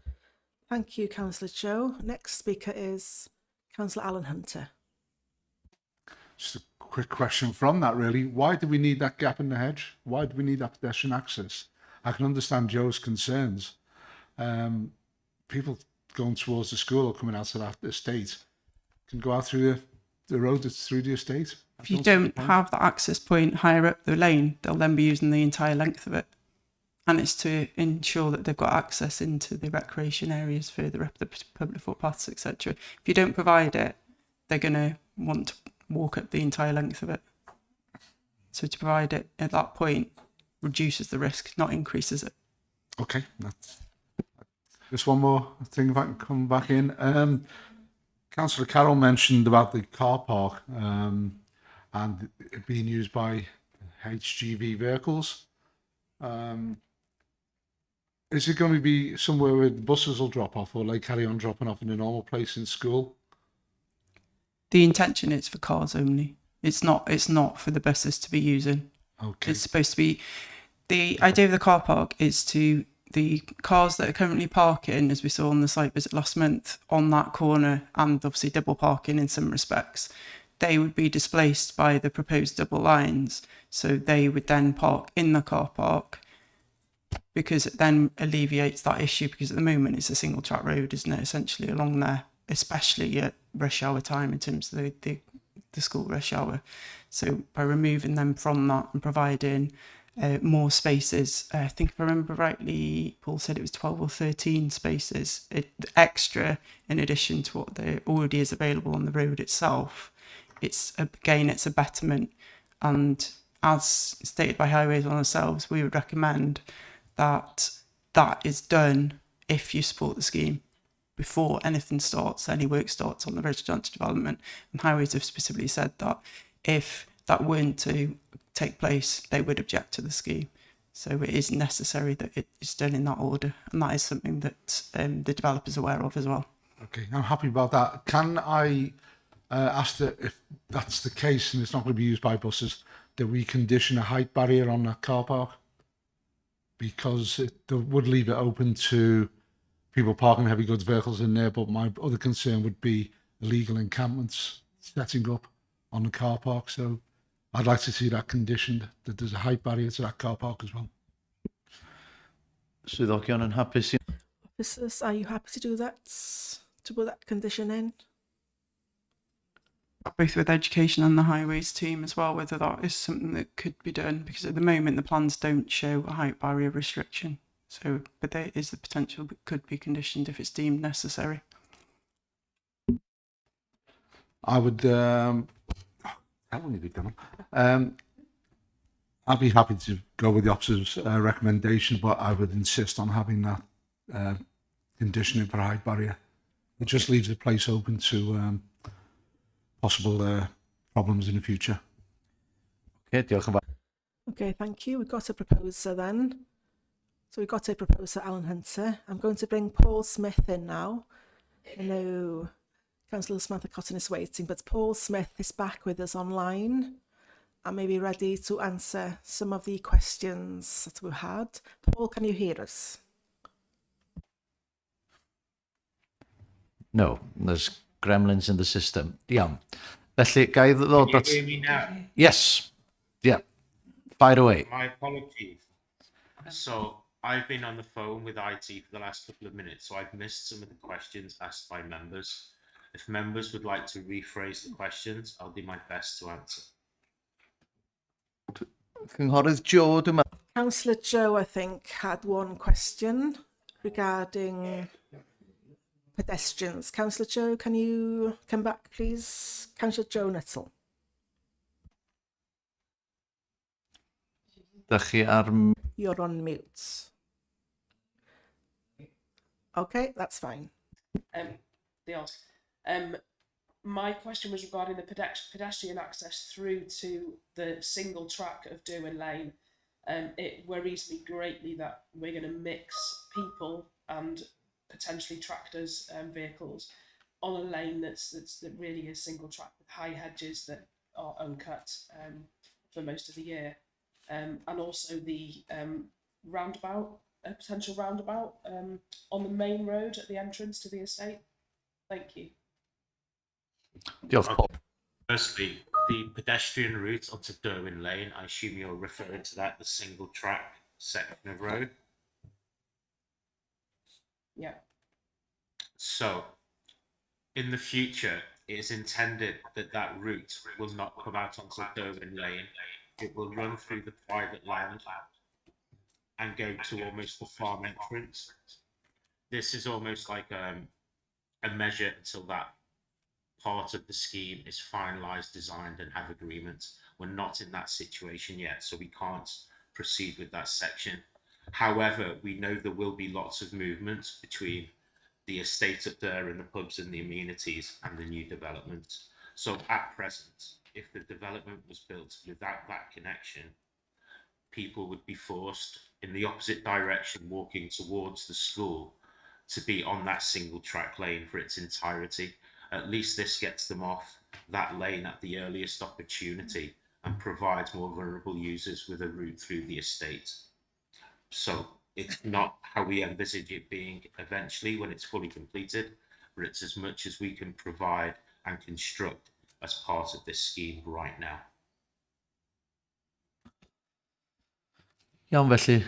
Thank you, Councillor Joe. Next speaker is Councillor Alan Hunter. Just a quick question from that, really. Why do we need that gap in the hedge? Why do we need that pedestrian access? I can understand Joe's concerns. People going towards the school or coming out of that estate can go out through the road that's through the estate. If you don't have that access point higher up the lane, they'll then be using the entire length of it. And it's to ensure that they've got access into the recreation areas further up the public footpaths, etc. If you don't provide it, they're going to want to walk up the entire length of it. So to provide it at that point reduces the risk, not increases it. Okay, that's just one more thing if I can come back in. Councillor Carroll mentioned about the car park and it being used by HGV vehicles. Is it going to be somewhere where the buses will drop off, or they carry on dropping off in a normal place in school? The intention is for cars only. It's not for the buses to be using. Okay. It's supposed to be, the idea of the car park is to the cars that are currently parking, as we saw on the site visit last month, on that corner, and obviously double parking in some respects, they would be displaced by the proposed double lines. So they would then park in the car park, because it then alleviates that issue, because at the moment it's a single track road, isn't it, essentially along there, especially at rush hour time in terms of the school rush hour. So by removing them from that and providing more spaces, I think if I remember rightly, Paul said it was 12 or 13 spaces extra in addition to what there already is available on the road itself. It's a betterment, and as stated by Highways on ourselves, we would recommend that that is done if you support the scheme before anything starts, any work starts on the residential development. And Highways have specifically said that if that weren't to take place, they would object to the scheme. So it is necessary that it is done in that order, and that is something that the developer's aware of as well. Okay, I'm happy about that. Can I ask that if that's the case and it's not going to be used by buses, that we condition a height barrier on that car park? Because it would leave it open to people parking heavy goods vehicles in there, but my other concern would be illegal encampments setting up on the car park. So I'd like to see that conditioned, that there's a height barrier to that car park as well. Swyddogion yn hapus i... Officers, are you happy to do that? To put that condition in? Both with education and the highways team as well, whether that is something that could be done, because at the moment the plans don't show a height barrier restriction. So, but there is the potential that could be conditioned if it's deemed necessary. I would, how long have you done? I'd be happy to go with the officer's recommendation, but I would insist on having that conditioning for a height barrier. It just leaves the place open to possible problems in the future. Okay, diolch yn fawr. Okay, thank you. We've got a proposer then. So we've got a proposer, Alan Hunter. I'm going to bring Paul Smith in now. I know Councillor Samantha Cotton is waiting, but Paul Smith is back with us online and may be ready to answer some of the questions that we've had. Paul, can you hear us? No, there's gremlins in the system. Iawn. Felly, gai ddod Can you hear me now? Yes. Yeah. Fire away. My apologies. So I've been on the phone with IT for the last couple of minutes, so I've missed some of the questions asked by members. If members would like to rephrase the questions, I'll do my best to answer. Cynghorydd Joe, dwi'n meddwl. Councillor Joe, I think, had one question regarding pedestrians. Councillor Joe, can you come back, please? Councillor Joe Nuttall. Dach chi ar... You're on mute. Okay, that's fine. My question was regarding the pedestrian access through to the single track of Derwin Lane. It worries me greatly that we're going to mix people and potentially tractors and vehicles on a lane that really is single track with high hedges that are uncut for most of the year, and also the roundabout, a potential roundabout on the main road at the entrance to the estate. Thank you. Diolch, Paul. Firstly, the pedestrian route onto Derwin Lane, I assume you're referring to that, the single track section of road? Yeah. So, in the future, it is intended that that route will not come out onto Derwin Lane. It will run through the private land and go to almost the farm entrance. This is almost like a measure until that part of the scheme is finalised, designed and have agreements. We're not in that situation yet, so we can't proceed with that section. However, we know there will be lots of movement between the estate up there and the pubs and the amenities and the new development. So at present, if the development was built without that connection, people would be forced in the opposite direction, walking towards the school, to be on that single track lane for its entirety. At least this gets them off that lane at the earliest opportunity and provides more vulnerable users with a route through the estate. So it's not how we envisage it being eventually when it's fully completed, but it's as much as we can provide and construct as part of this scheme right now. Iawn, felly.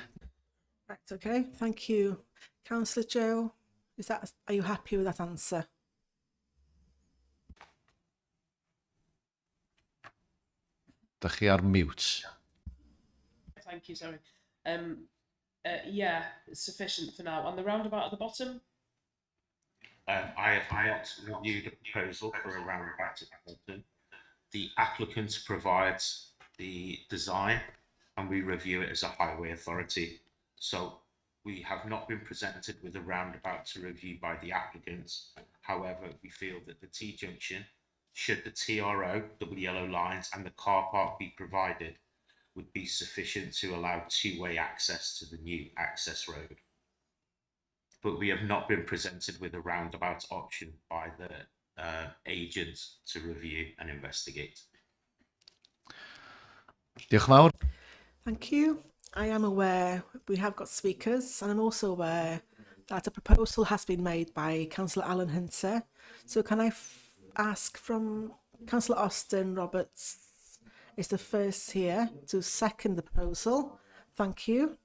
Right, okay, thank you. Councillor Joe, are you happy with that answer? Da chi ar mute. Thank you, sorry. Yeah, it's sufficient for now. On the roundabout at the bottom? I have not reviewed a proposal for a roundabout at the bottom. The applicant provides the design and we review it as a highway authority. So we have not been presented with a roundabout to review by the applicants. However, we feel that the T-junction, should the TRO, double yellow lines, and the car park be provided, would be sufficient to allow two-way access to the new access road. But we have not been presented with a roundabout option by the agent to review and investigate. Diolch yn fawr. Thank you. I am aware we have got speakers, and I'm also aware that a proposal has been made by Councillor Alan Hunter. So can I ask from Councillor Austin Roberts is the first here to second the proposal. Thank you.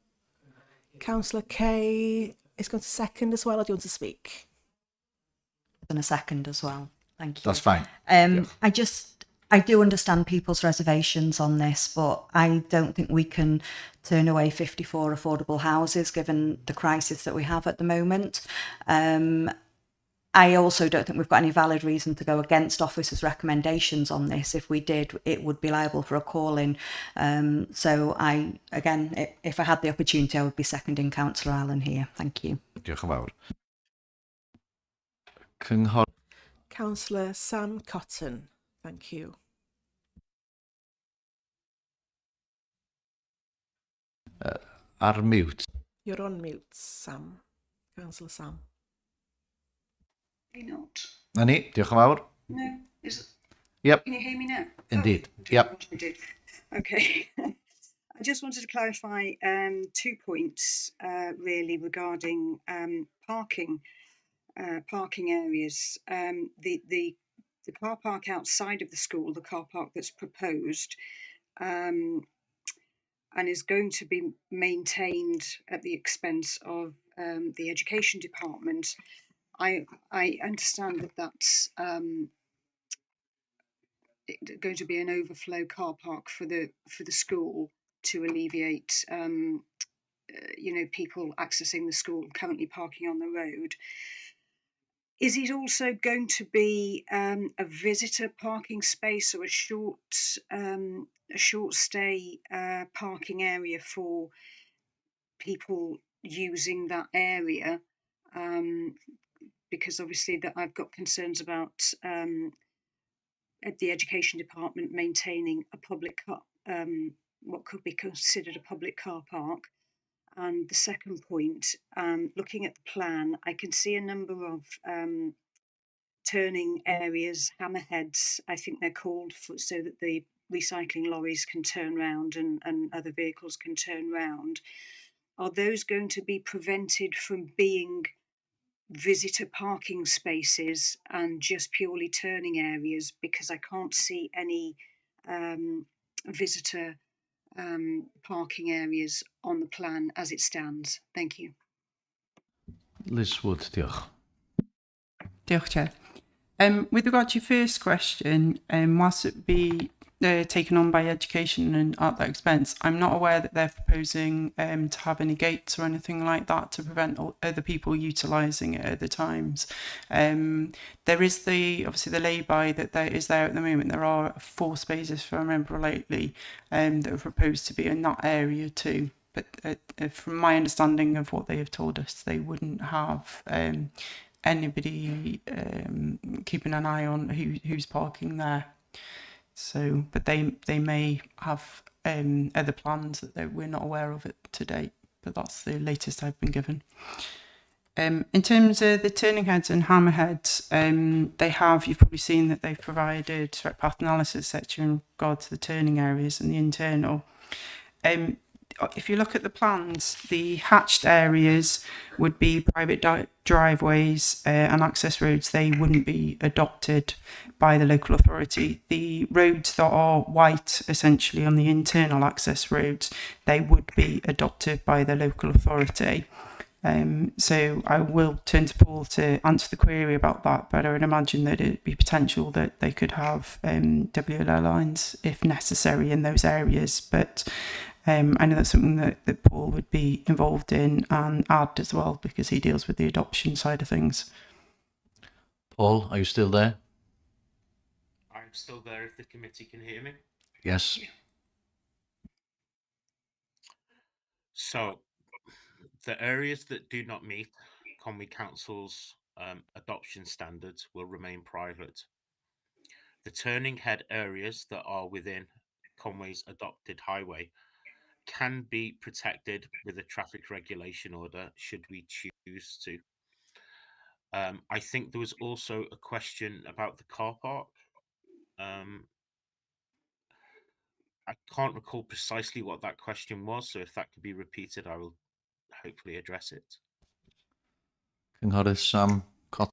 Councillor Kay is going to second as well, or do you want to speak? In a second as well. Thank you. That's fine. I do understand people's reservations on this, but I don't think we can turn away 54 affordable houses given the crisis that we have at the moment. I also don't think we've got any valid reason to go against officers' recommendations on this. If we did, it would be liable for a call-in. So if I had the opportunity, I would be seconding Councillor Allen here. Thank you. Diolch yn fawr. Cynghor... Councillor Sam Cotton. Thank you. Ar mute. You're on mute, Sam. Councillor Sam. Not. Na ni, diolch yn fawr. No, is it? Yep. Can you hear me now? Indeed. Oh, Yep. I did. Okay. I just wanted to clarify 2 points really regarding parking areas. The car park outside of the school, the car park that's proposed, and is going to be maintained at the expense of the education department. I understand that that's going to be an overflow car park for the school to alleviate people accessing the school currently parking on the road. Is it also going to be a visitor parking space or a short stay parking area for people using that area? Because obviously that I've got concerns about the education department maintaining a public what could be considered a public car park. And the second point, looking at the plan, I can see a number of turning areas, hammerheads, I think they're called, so that the recycling lorries can turn round and other vehicles can turn round. Are those going to be prevented from being visitor parking spaces and just purely turning areas? Because I can't see any visitor parking areas on the plan as it stands. Thank you. Liz Wood, diolch. Diolch, Chair. With regard to your first question, whilst it be taken on by education and at that expense, I'm not aware that they're proposing to have any gates or anything like that to prevent other people utilising it at other times. There is obviously the lay-by that is there at the moment. There are 4 spaces, if I remember lately, that are proposed to be in that area too. But from my understanding of what they have told us, they wouldn't have anybody keeping an eye on who's parking there. So, but they may have other plans that we're not aware of it to date. But that's the latest I've been given. In terms of the turning heads and hammerheads, you've probably seen that they've provided direct path analysis section in regard to the turning areas and the internal. If you look at the plans, the hatched areas would be private driveways and access roads. They wouldn't be adopted by the local authority. The roads that are white, essentially on the internal access roads, they would be adopted by the local authority. So I will turn to Paul to answer the query about that, but I would imagine that it'd be potential that they could have WLL lines if necessary in those areas. But I know that's something that Paul would be involved in and add as well, because he deals with the adoption side of things. Paul, are you still there? I'm still there if the committee can hear me. Yes. So, the areas that do not meet Conwy Council's adoption standards will remain private. The turning head areas that are within Conway's adopted highway can be protected with a traffic regulation order should we choose to. I think there was also a question about the car park. I can't recall precisely what that question was, so if that could be repeated, I will hopefully address it. Cynghorydd Sam Cott.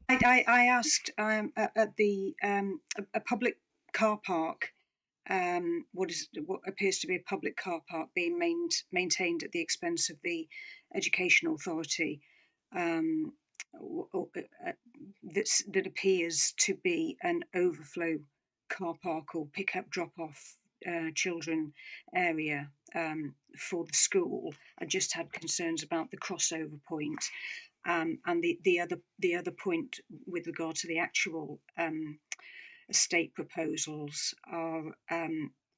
I asked at the a public car park, what appears to be a public car park being maintained at the expense of the education authority. That appears to be an overflow car park or pick up drop off children area for the school. I just had concerns about the crossover point. And the other point with regard to the actual estate proposals are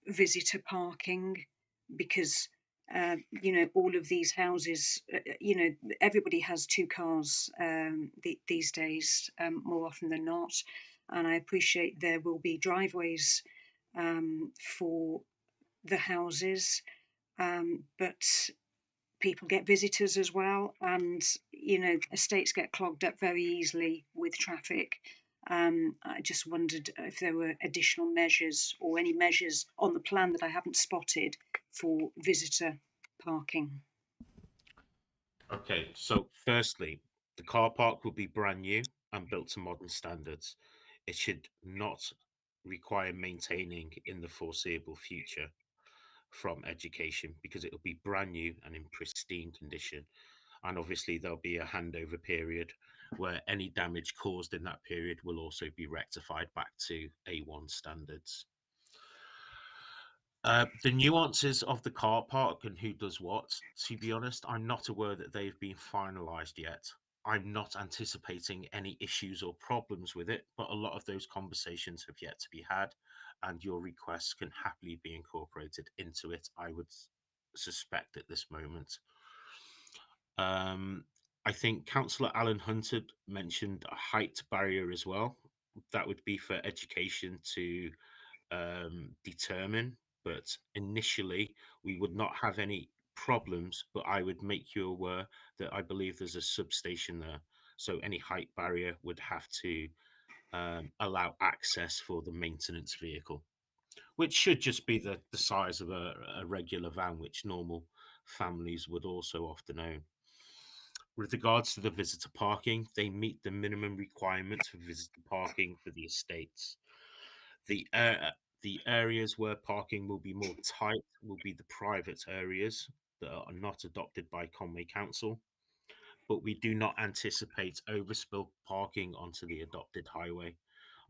visitor parking, because all of these houses, everybody has two cars these days, more often than not, and I appreciate there will be driveways for the houses, but people get visitors as well, and estates get clogged up very easily with traffic. I just wondered if there were additional measures or any measures on the plan that I haven't spotted for visitor parking. Okay, so firstly, the car park will be brand new and built to modern standards. It should not require maintaining in the foreseeable future from education, because it will be brand new and in pristine condition. And obviously there'll be a handover period where any damage caused in that period will also be rectified back to A1 standards. The nuances of the car park and who does what, to be honest, I'm not aware that they've been finalised yet. I'm not anticipating any issues or problems with it, but a lot of those conversations have yet to be had, and your requests can happily be incorporated into it, I would suspect at this moment. I think Councillor Alan Hunter mentioned a height barrier as well. That would be for education to determine, but initially we would not have any problems, but I would make you aware that I believe there's a substation there, so any height barrier would have to allow access for the maintenance vehicle, which should just be the size of a regular van, which normal families would also often own. With regards to the visitor parking, they meet the minimum requirements for visitor parking for the estates. The areas where parking will be more tight will be the private areas that are not adopted by Conway Council, but we do not anticipate overspill parking onto the adopted highway.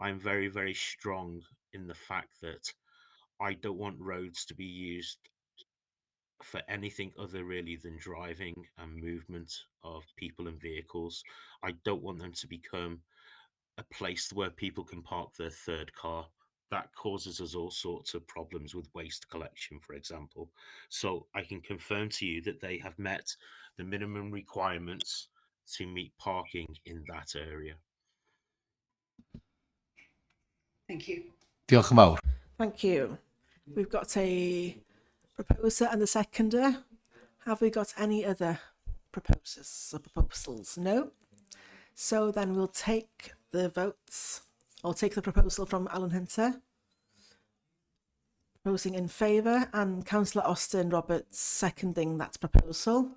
I'm very, very strong in the fact that I don't want roads to be used for anything other really than driving and movement of people and vehicles. I don't want them to become a place where people can park their third car. That causes us all sorts of problems with waste collection, for example. So I can confirm to you that they have met the minimum requirements to meet parking in that area. Thank you. Diolch yn fawr. Thank you. We've got a proposer and a seconder. Have we got any other proposals? No. So then we'll take the votes. I'll take the proposal from Alan Hunter. Proposing in favour, and Councillor Austin Roberts seconding that proposal.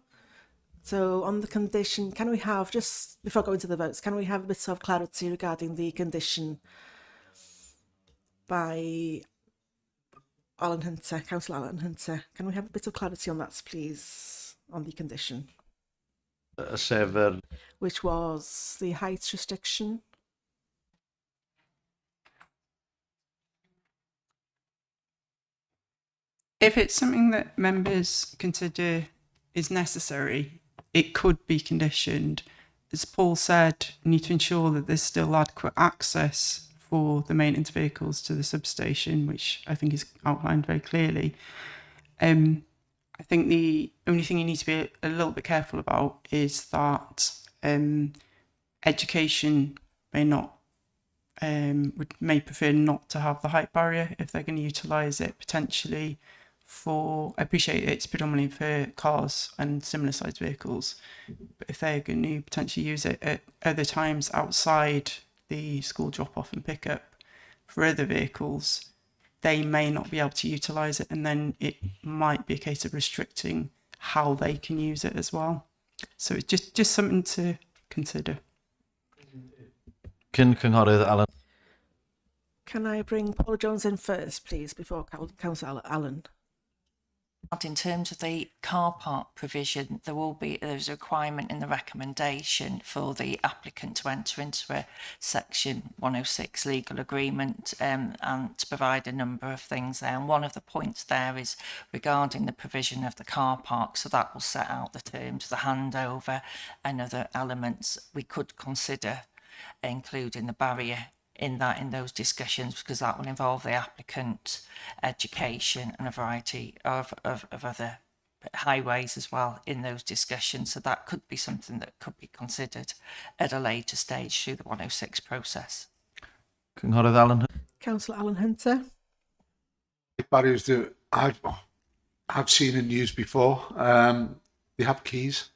So on the condition, can we have, just before going to the votes, can we have a bit of clarity regarding the condition by Alan Hunter, Councillor Alan Hunter? Can we have a bit of clarity on that, please, on the condition? Which was the height restriction. If it's something that members consider is necessary, it could be conditioned. As Paul said, you need to ensure that there's still adequate access for the maintenance vehicles to the substation, which I think is outlined very clearly. I think the only thing you need to be a little bit careful about is that education may prefer not to have the height barrier if they're going to utilise it potentially for, I appreciate it's predominantly for cars and similar sized vehicles, but if they're going to potentially use it at other times outside the school drop off and pick up for other vehicles, they may not be able to utilise it, and then it might be a case of restricting how they can use it as well. So it's just something to consider. Cynghorydd Alan. Can I bring Paul Jones in first, please, before Councillor Allen? In terms of the car park provision, there's a requirement in the recommendation for the applicant to enter into a Section 106 legal agreement and to provide a number of things there. And one of the points there is regarding the provision of the car park. So that will set out the terms of the handover and other elements we could consider, including the barrier in those discussions, because that will involve the applicant, education and a variety of other highways as well in those discussions. So that could be something that could be considered at a later stage through the 106 process. Cynghorydd Alan. Councillor Alan Hunter. Barriers that I've seen and used before, they have keys.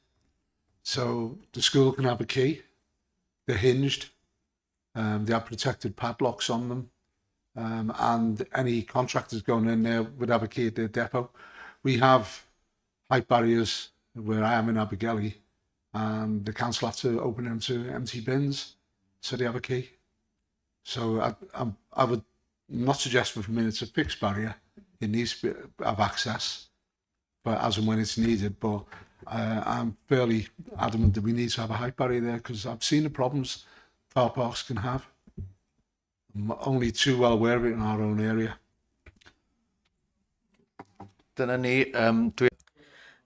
So the school can have a key. They're hinged. They have protected padlocks on them, and any contractors going in there would have a key at their depot. We have height barriers where I am in Abergele, and the council have to open them to empty bins, so they have a key. So I would not suggest for a minute it's a fixed barrier. It needs to have access, but as and when it's needed. But I'm fairly adamant that we need to have a height barrier there, because I've seen the problems car parks can have. I'm only too well aware of it in our own area.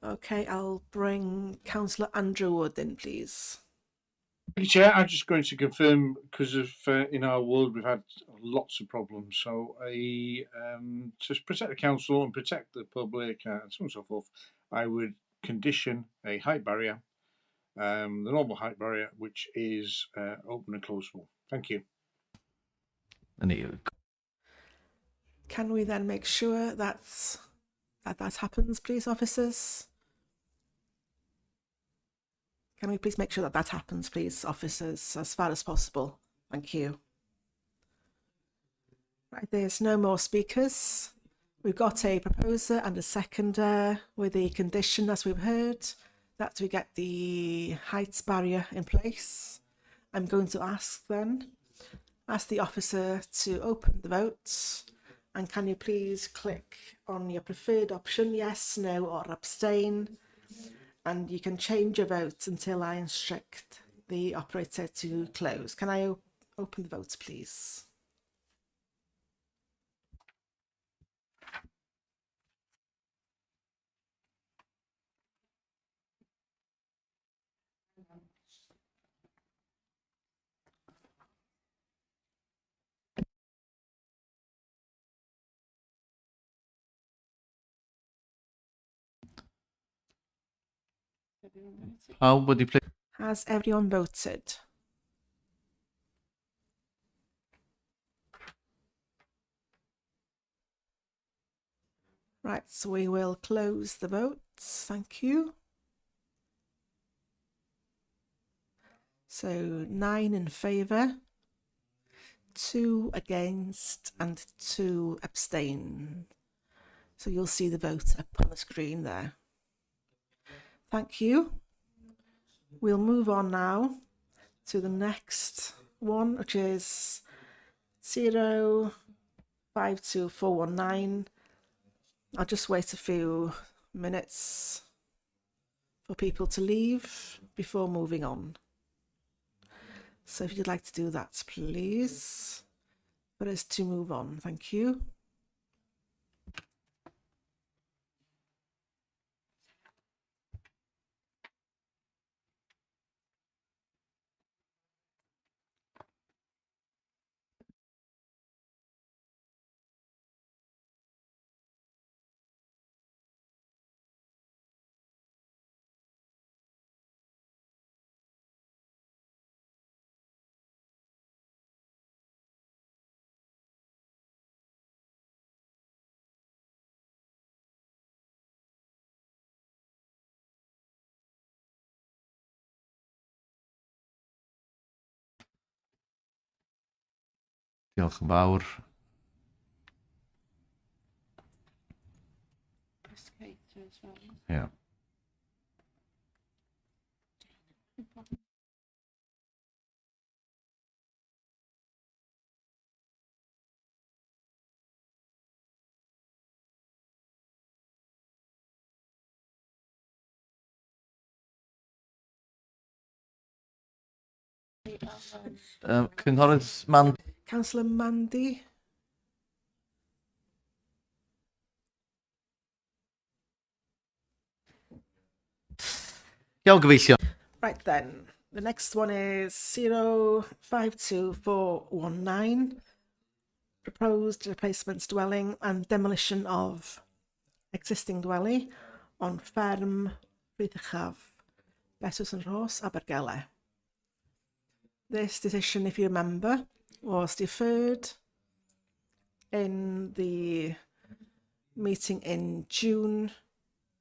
Okay, I'll bring Councillor Andrew Wood in, please. Thank you, Chair. I'm just going to confirm, because of in our world we've had lots of problems. So to protect the council and protect the public and so on and so forth, I would condition a height barrier, the normal height barrier, which is open and closable. Thank you. Can we then make sure that happens, please, officers? Can we please make sure that happens, please, officers, as far as possible? Thank you. Right, there's no more speakers. We've got a proposer and a seconder with the condition, as we've heard, that we get the heights barrier in place. I'm going to ask the officer to open the vote, and can you please click on your preferred option, yes, no or abstain, and you can change your vote until I instruct the operator to close. Can I open the votes, please? How would you play? Has everyone voted? Right, so we will close the votes. Thank you. So 9 in favour, 2 against and 2 abstain. So you'll see the vote up on the screen there. Thank you. We'll move on now to the next one, which is 052419. I'll just wait a few minutes for people to leave before moving on. So if you'd like to do that, please, for us to move on. Thank you. Diolch yn fawr. Yeah. Cynghorydd Man. Councillor Mandy. Iawn, gyfeillion. Right then, the next one is 052419. Proposed replacements dwelling and demolition of existing dwelling on Fferm Rhyddchaf, Betws and Rhos, Abergele. This decision, if you remember, was deferred in the meeting in June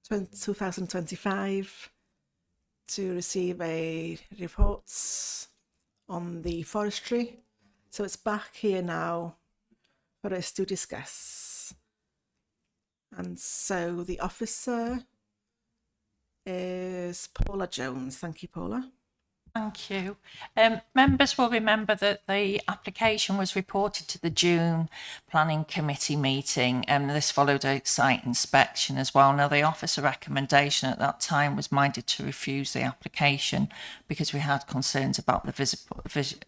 2025 to receive a reports on the forestry. So it's back here now for us to discuss. And so the officer is Paula Jones. Thank you, Paula. Thank you. Members will remember that the application was reported to the June Planning Committee meeting, and this followed a site inspection as well. Now, the officer recommendation at that time was minded to refuse the application because we had concerns about the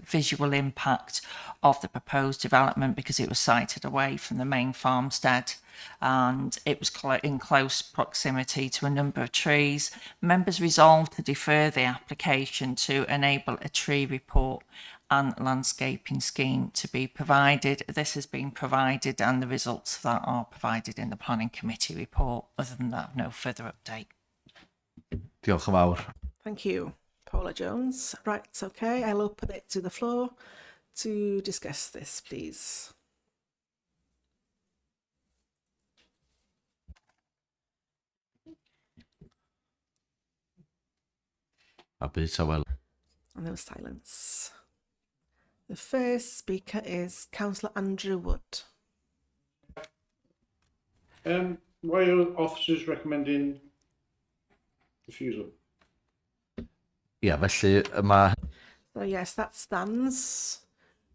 visual impact of the proposed development because it was sited away from the main farmstead and it was in close proximity to a number of trees. Members resolved to defer the application to enable a tree report and landscaping scheme to be provided. This has been provided and the results of that are provided in the Planning Committee report. Other than that, no further update. Diolch yn fawr. Thank you, Paula Jones. Right, okay, I'll open it to the floor to discuss this, please. A byd Tawel. And there was silence. The first speaker is Councillor Andrew Wood. Why are officers recommending refusal? Ia, felly yma... So yes, that stands,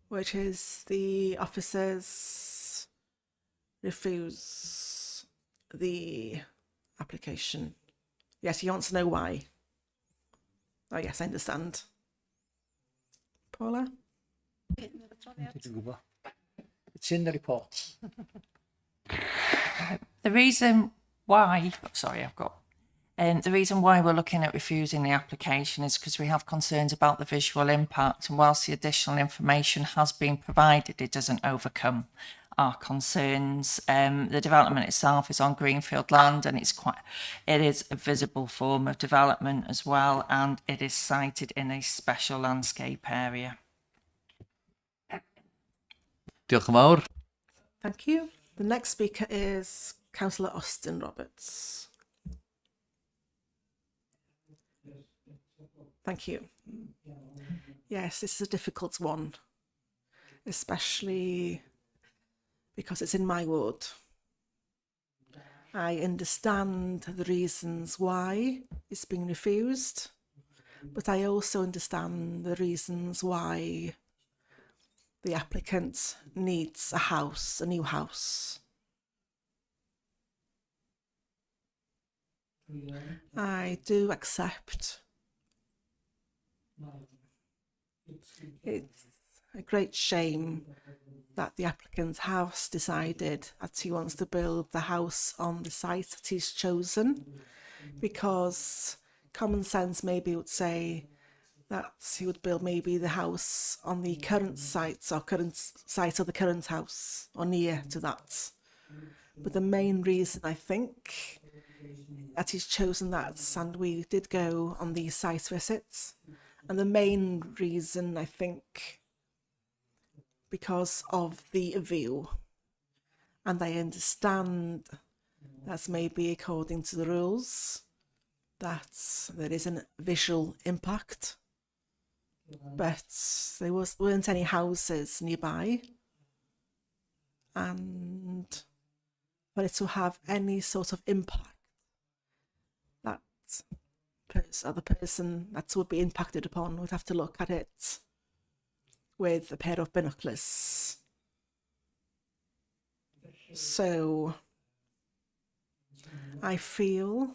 which is the officers refuse the application. Yes, he wants to know why. Oh yes, I understand. Paula? It's in the report. The reason why, the reason why we're looking at refusing the application is because we have concerns about the visual impact, and whilst the additional information has been provided, it doesn't overcome our concerns. The development itself is on greenfield land and it is a visible form of development as well, and it is sited in a special landscape area. Diolch yn fawr. Thank you. The next speaker is Councillor Austin Roberts. Thank you. Yes, this is a difficult one, especially because it's in my ward. I understand the reasons why it's being refused, but I also understand the reasons why the applicant needs a house, a new house. I do accept it's a great shame that the applicant has decided that he wants to build the house on the site that he's chosen, because common sense maybe would say that he would build maybe the house on the current site or current site of the current house or near to that. But the main reason I think that he's chosen that, and we did go on the site visits, and the main reason I think because of the view, and I understand that's maybe according to the rules that there is a visual impact, but there weren't any houses nearby, and for it to have any sort of impact, that the person that would be impacted upon would have to look at it with a pair of binoculars. So I feel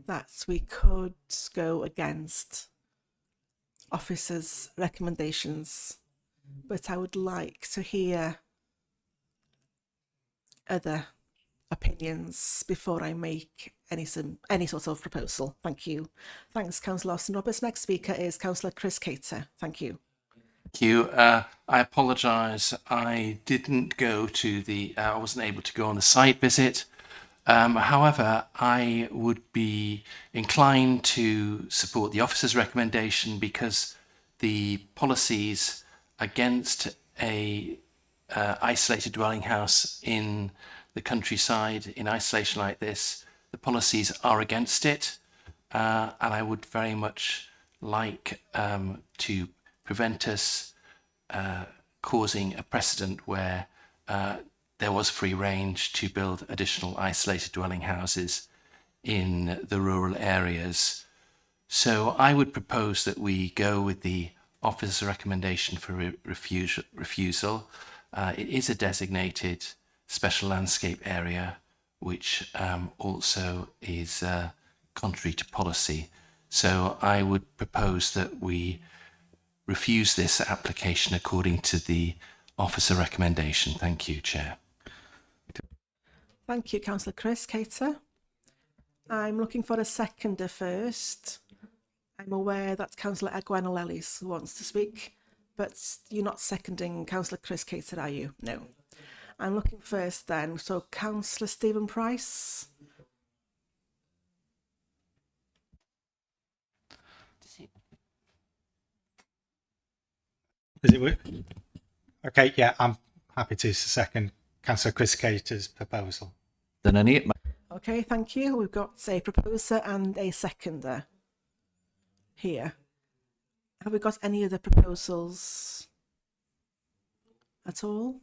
that we could go against officers' recommendations, but I would like to hear other opinions before I make any sort of proposal. Thank you. Thanks, Councillor Austin Roberts. Next speaker is Councillor Chris Cater. Thank you. Thank you. I apologise. I didn't go to I wasn't able to go on the site visit. However, I would be inclined to support the officer's recommendation because the policies against a isolated dwelling house in the countryside, in isolation like this, the policies are against it, and I would very much like to prevent us causing a precedent where there was free range to build additional isolated dwelling houses in the rural areas. So I would propose that we go with the officer's recommendation for refusal. It is a designated special landscape area, which also is contrary to policy. So I would propose that we refuse this application according to the officer recommendation. Thank you, Chair. Thank you, Councillor Chris Cater. I'm looking for a seconder first. I'm aware that Councillor Egwenol Ellis wants to speak, but you're not seconding Councillor Chris Cater, are you? No. I'm looking first then. So Councillor Stephen Price. Does it work? Okay, yeah, I'm happy to second Councillor Chris Cater's proposal. Then any. Okay, thank you. We've got a proposer and a seconder here. Have we got any other proposals at all?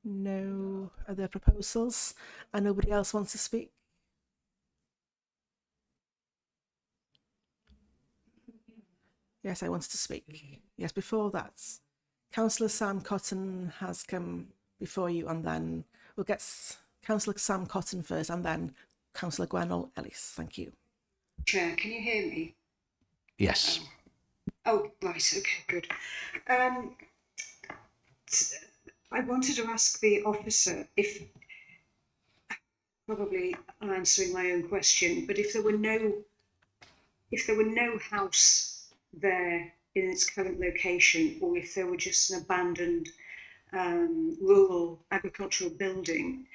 No other proposals, and nobody else wants to speak? Yes, I want to speak. Yes, before that, Councillor Sam Cotton has come before you, and then we'll get Councillor Sam Cotton first, and then Councillor Gwenol Ellis. Thank you. Chair, can you hear me? Yes. Oh, right, okay, good. I wanted to ask the officer if, probably answering my own question, but if there were no house there in its current location, or if there were just an abandoned rural agricultural building,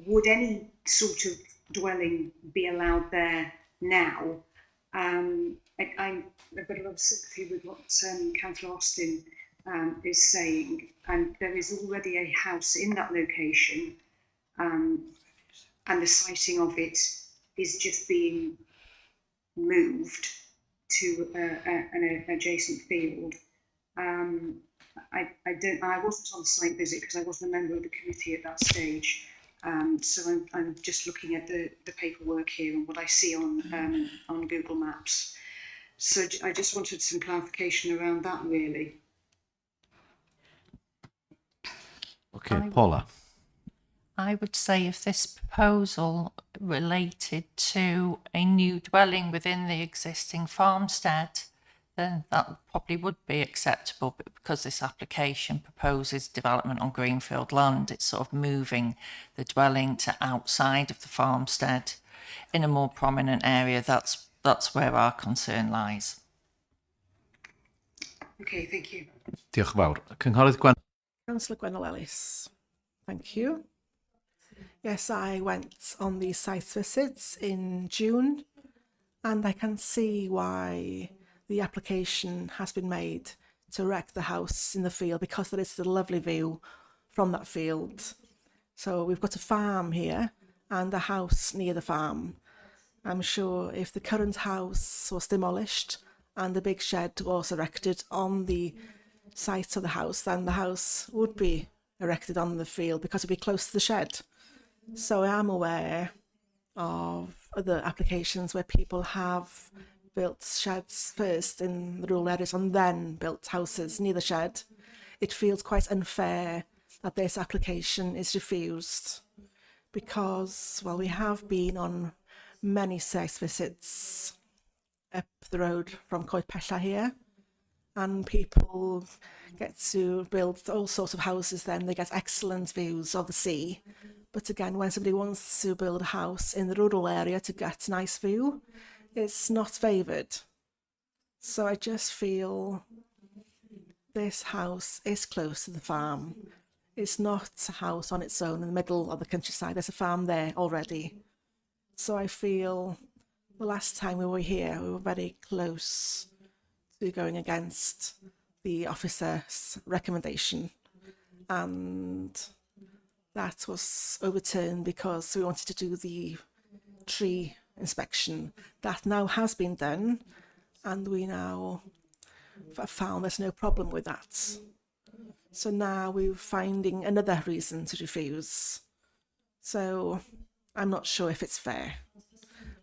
would any sort of dwelling be allowed there now? I've got a lot of sympathy with what Councillor Austin is saying, and there is already a house in that location, and the siting of it is just being moved to an adjacent field. I wasn't on the site visit because I wasn't a member of the committee at that stage. So I'm just looking at the paperwork here and what I see on Google Maps. So I just wanted some clarification around that, really. Okay, Paula. I would say if this proposal related to a new dwelling within the existing farmstead, then that probably would be acceptable. But because this application proposes development on greenfield land, it's sort of moving the dwelling to outside of the farmstead in a more prominent area. That's where our concern lies. Okay, thank you. Diolch yn fawr. Cynghorydd Gwen. Councillor Gwynol Ellis. Thank you. Yes, I went on these site visits in June, and I can see why the application has been made to erect the house in the field, because there is a lovely view from that field. So we've got a farm here and a house near the farm. I'm sure if the current house was demolished and the big shed was erected on the site of the house, then the house would be erected on the field because it'd be close to the shed. So I am aware of other applications where people have built sheds first in the rural areas and then built houses near the shed. It feels quite unfair that this application is refused because, well, we have been on many site visits up the road from Coed Pella here, and people get to build all sorts of houses then. They get excellent views of the sea. But again, when somebody wants to build a house in the rural area to get a nice view, it's not favoured. So I just feel this house is close to the farm. It's not a house on its own in the middle of the countryside. There's a farm there already. So I feel the last time we were here, we were very close to going against the officer's recommendation. And that was overturned because we wanted to do the tree inspection. That now has been done, and we now have found there's no problem with that. So now we're finding another reason to refuse. So I'm not sure if it's fair,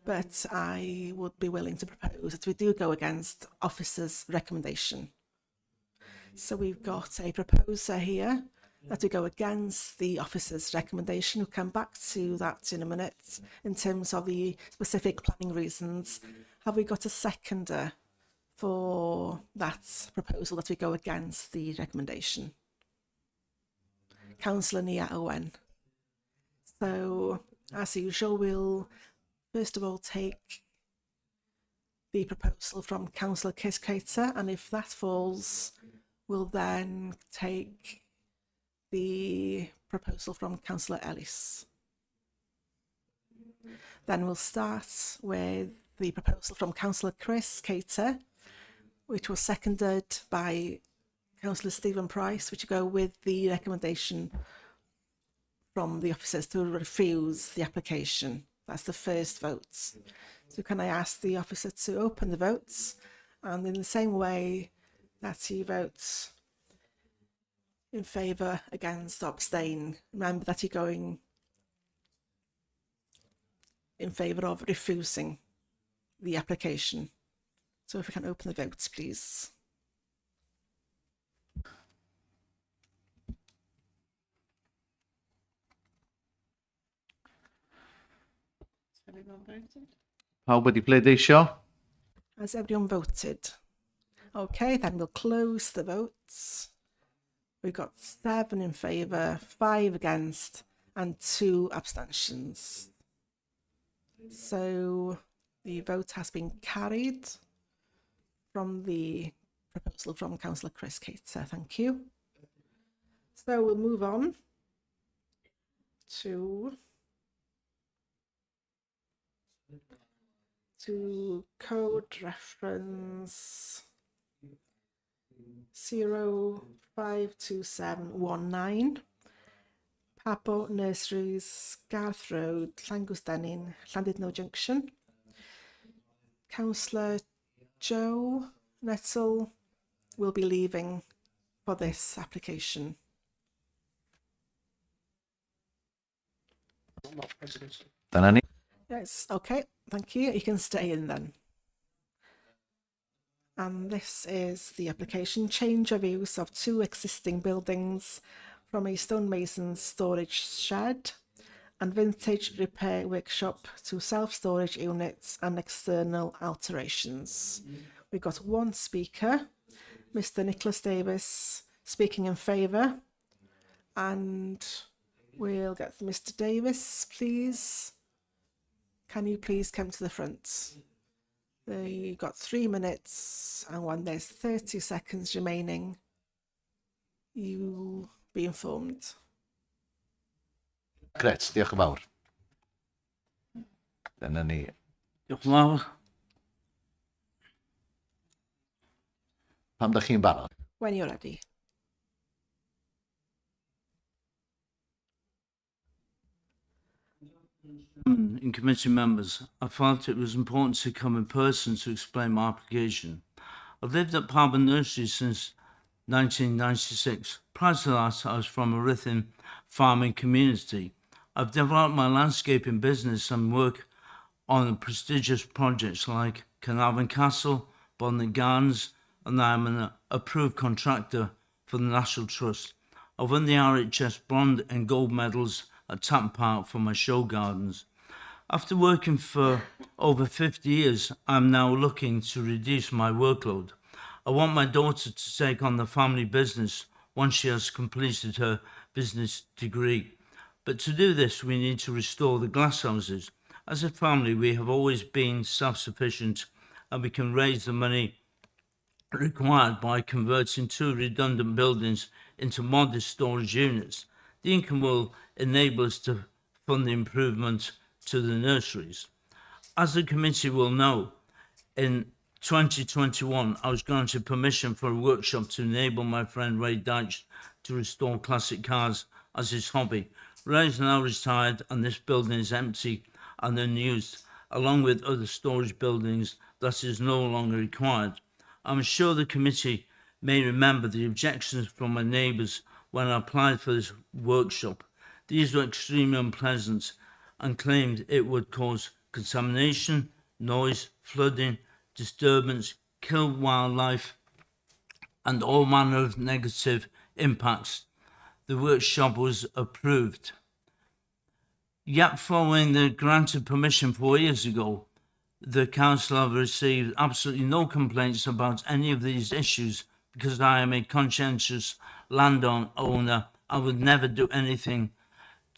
but I would be willing to propose that we do go against officer's recommendation. So we've got a proposer here that we go against the officer's recommendation. We'll come back to that in a minute in terms of the specific planning reasons. Have we got a seconder for that proposal that we go against the recommendation? Councillor Nia Owen. So, as usual, we'll first of all take the proposal from Councillor Kiskater, and if that falls, we'll then take the proposal from Councillor Ellis. Then we'll start with the proposal from Councillor Chris Cater, which was seconded by Councillor Stephen Price, which go with the recommendation from the officers to refuse the application. That's the first vote. So can I ask the officer to open the votes, and in the same way that he votes in favour, against, or abstain, remember that you're going in favour of refusing the application. So if we can open the votes, please. Pawb wedi pleidleisio? Has everyone voted? Okay, then we'll close the votes. We've got 7 in favour, 5 against, and 2 abstentions. So the vote has been carried from the proposal from Councillor Chris Cater. Thank you. So we'll move on to code reference 052719, Papo Nurseries, Garth Road, Llangwsdenin, Llandudno Junction. Councillor Joe Nettle will be leaving for this application. Dyna ni. Yes, okay, thank you. You can stay in then. And this is the application: change of use of 2 existing buildings from a stonemason's storage shed and vintage repair workshop to self-storage units and external alterations. We've got one speaker, Mr. Nicholas Davis, speaking in favour, and we'll get Mr. Davis, please. Can you please come to the front? You've got 3 minutes, and when there's 30 seconds remaining, you'll be informed. Gret, diolch yn fawr. Dyna ni. Diolch yn fawr. Pam da chi'n barod? When you're ready. In committee members, I felt it was important to come in person to explain my application. I've lived at Palmer Nursery since 1996. Prior to that, I was from a Ruthin farming community. I've developed my landscaping business and work on prestigious projects like Carnarvon Castle, Bodmin Gardens, and I'm an approved contractor for the National Trust. I've won the RHS bronze and gold medals at Tatton Park for my show gardens. After working for over 50 years, I'm now looking to reduce my workload. I want my daughter to take on the family business once she has completed her business degree. But to do this, we need to restore the glasshouses. As a family, we have always been self-sufficient, and we can raise the money required by converting 2 redundant buildings into modest storage units. The income will enable us to fund the improvement to the nurseries. As the committee will know, in 2021, I was granted permission for a workshop to enable my friend Ray Dyche to restore classic cars as his hobby. Ray is now retired and this building is empty and unused, along with other storage buildings that is no longer required. I'm sure the committee may remember the objections from my neighbours when I applied for this workshop. These were extremely unpleasant and claimed it would cause contamination, noise, flooding, disturbance, kill wildlife, and all manner of negative impacts. The workshop was approved. Yet following the granted permission 4 years ago, the council have received absolutely no complaints about any of these issues because I am a conscientious landowner. I would never do anything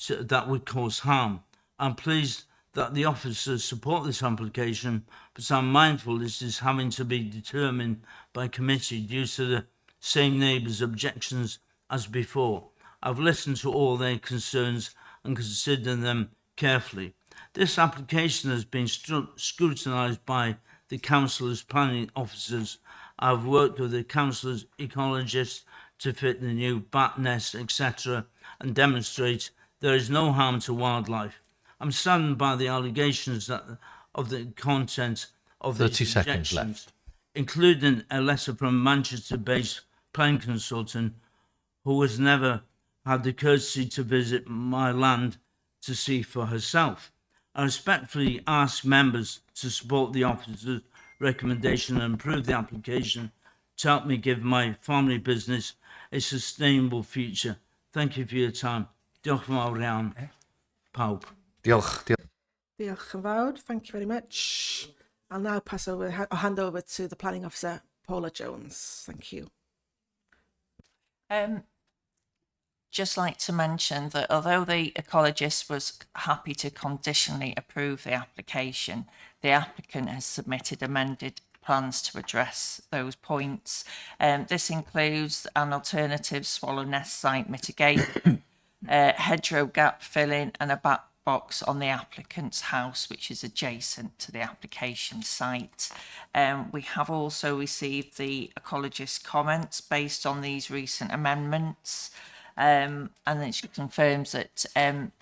that would cause harm. I'm pleased that the officers support this application, but I'm mindful this is having to be determined by committee due to the same neighbours' objections as before. I've listened to all their concerns and considered them carefully. This application has been scrutinised by the councillors' planning officers. I've worked with the councillors' ecologists to fit the new bat nest, etc., and demonstrate there is no harm to wildlife. I'm saddened by the allegations of the content of the 30 seconds left, including a letter from a Manchester-based planning consultant who has never had the courtesy to visit my land to see for herself. I respectfully ask members to support the officer's recommendation and approve the application to help me give my family business a sustainable future. Thank you for your time. Diolch yn fawr iawn, pawb. Diolch. Diolch yn fawr. Thank you very much. I'll now hand over to the planning officer, Paula Jones. Thank you. Just like to mention that although the ecologist was happy to conditionally approve the application, the applicant has submitted amended plans to address those points. This includes an alternative swallow nest site mitigation, hedgerow gap filling and a back box on the applicant's house, which is adjacent to the application site. We have also received the ecologist's comments based on these recent amendments. And then she confirms that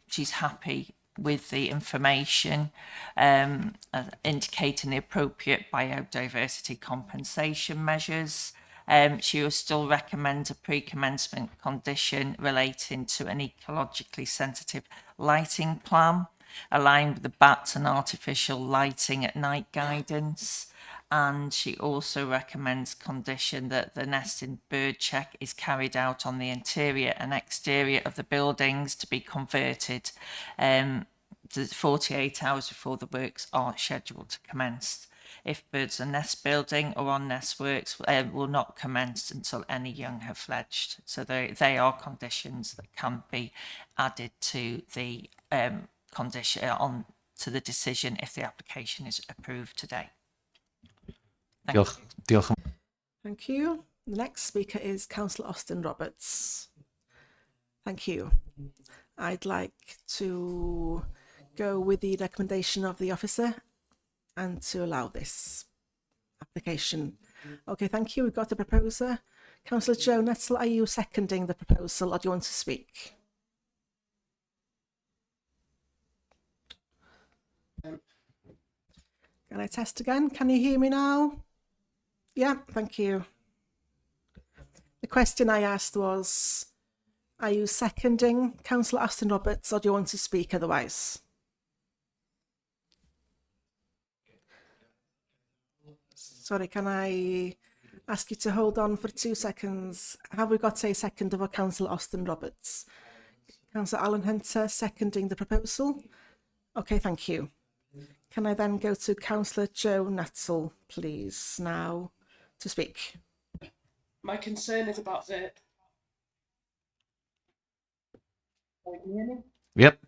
she's happy with the information indicating the appropriate biodiversity compensation measures. She will still recommend a pre-commencement condition relating to an ecologically sensitive lighting plan, aligned with the bats and artificial lighting at night guidance. And she also recommends condition that the nesting bird check is carried out on the interior and exterior of the buildings to be converted 48 hours before the works are scheduled to commence. If birds are nest building or on nest works, will not commence until any young have fledged. So they are conditions that can be added to the condition on to the decision if the application is approved today. Diolch. Diolch. Thank you. The next speaker is Councillor Austin Roberts. Thank you. I'd like to go with the recommendation of the officer and to allow this application. Okay, thank you. We've got a proposer. Councillor Joe Nettle, are you seconding the proposal or do you want to speak? Can I test again? Can you hear me now? Yeah, thank you. The question I asked was, are you seconding Councillor Austin Roberts or do you want to speak otherwise? Sorry, can I ask you to hold on for 2 seconds? Have we got a second of Councillor Austin Roberts? Councillor Alan Hunter seconding the proposal? Okay, thank you. Can I then go to Councillor Joe Nuttall, please, now to speak? My concern is about the... Can you hear me? Yep.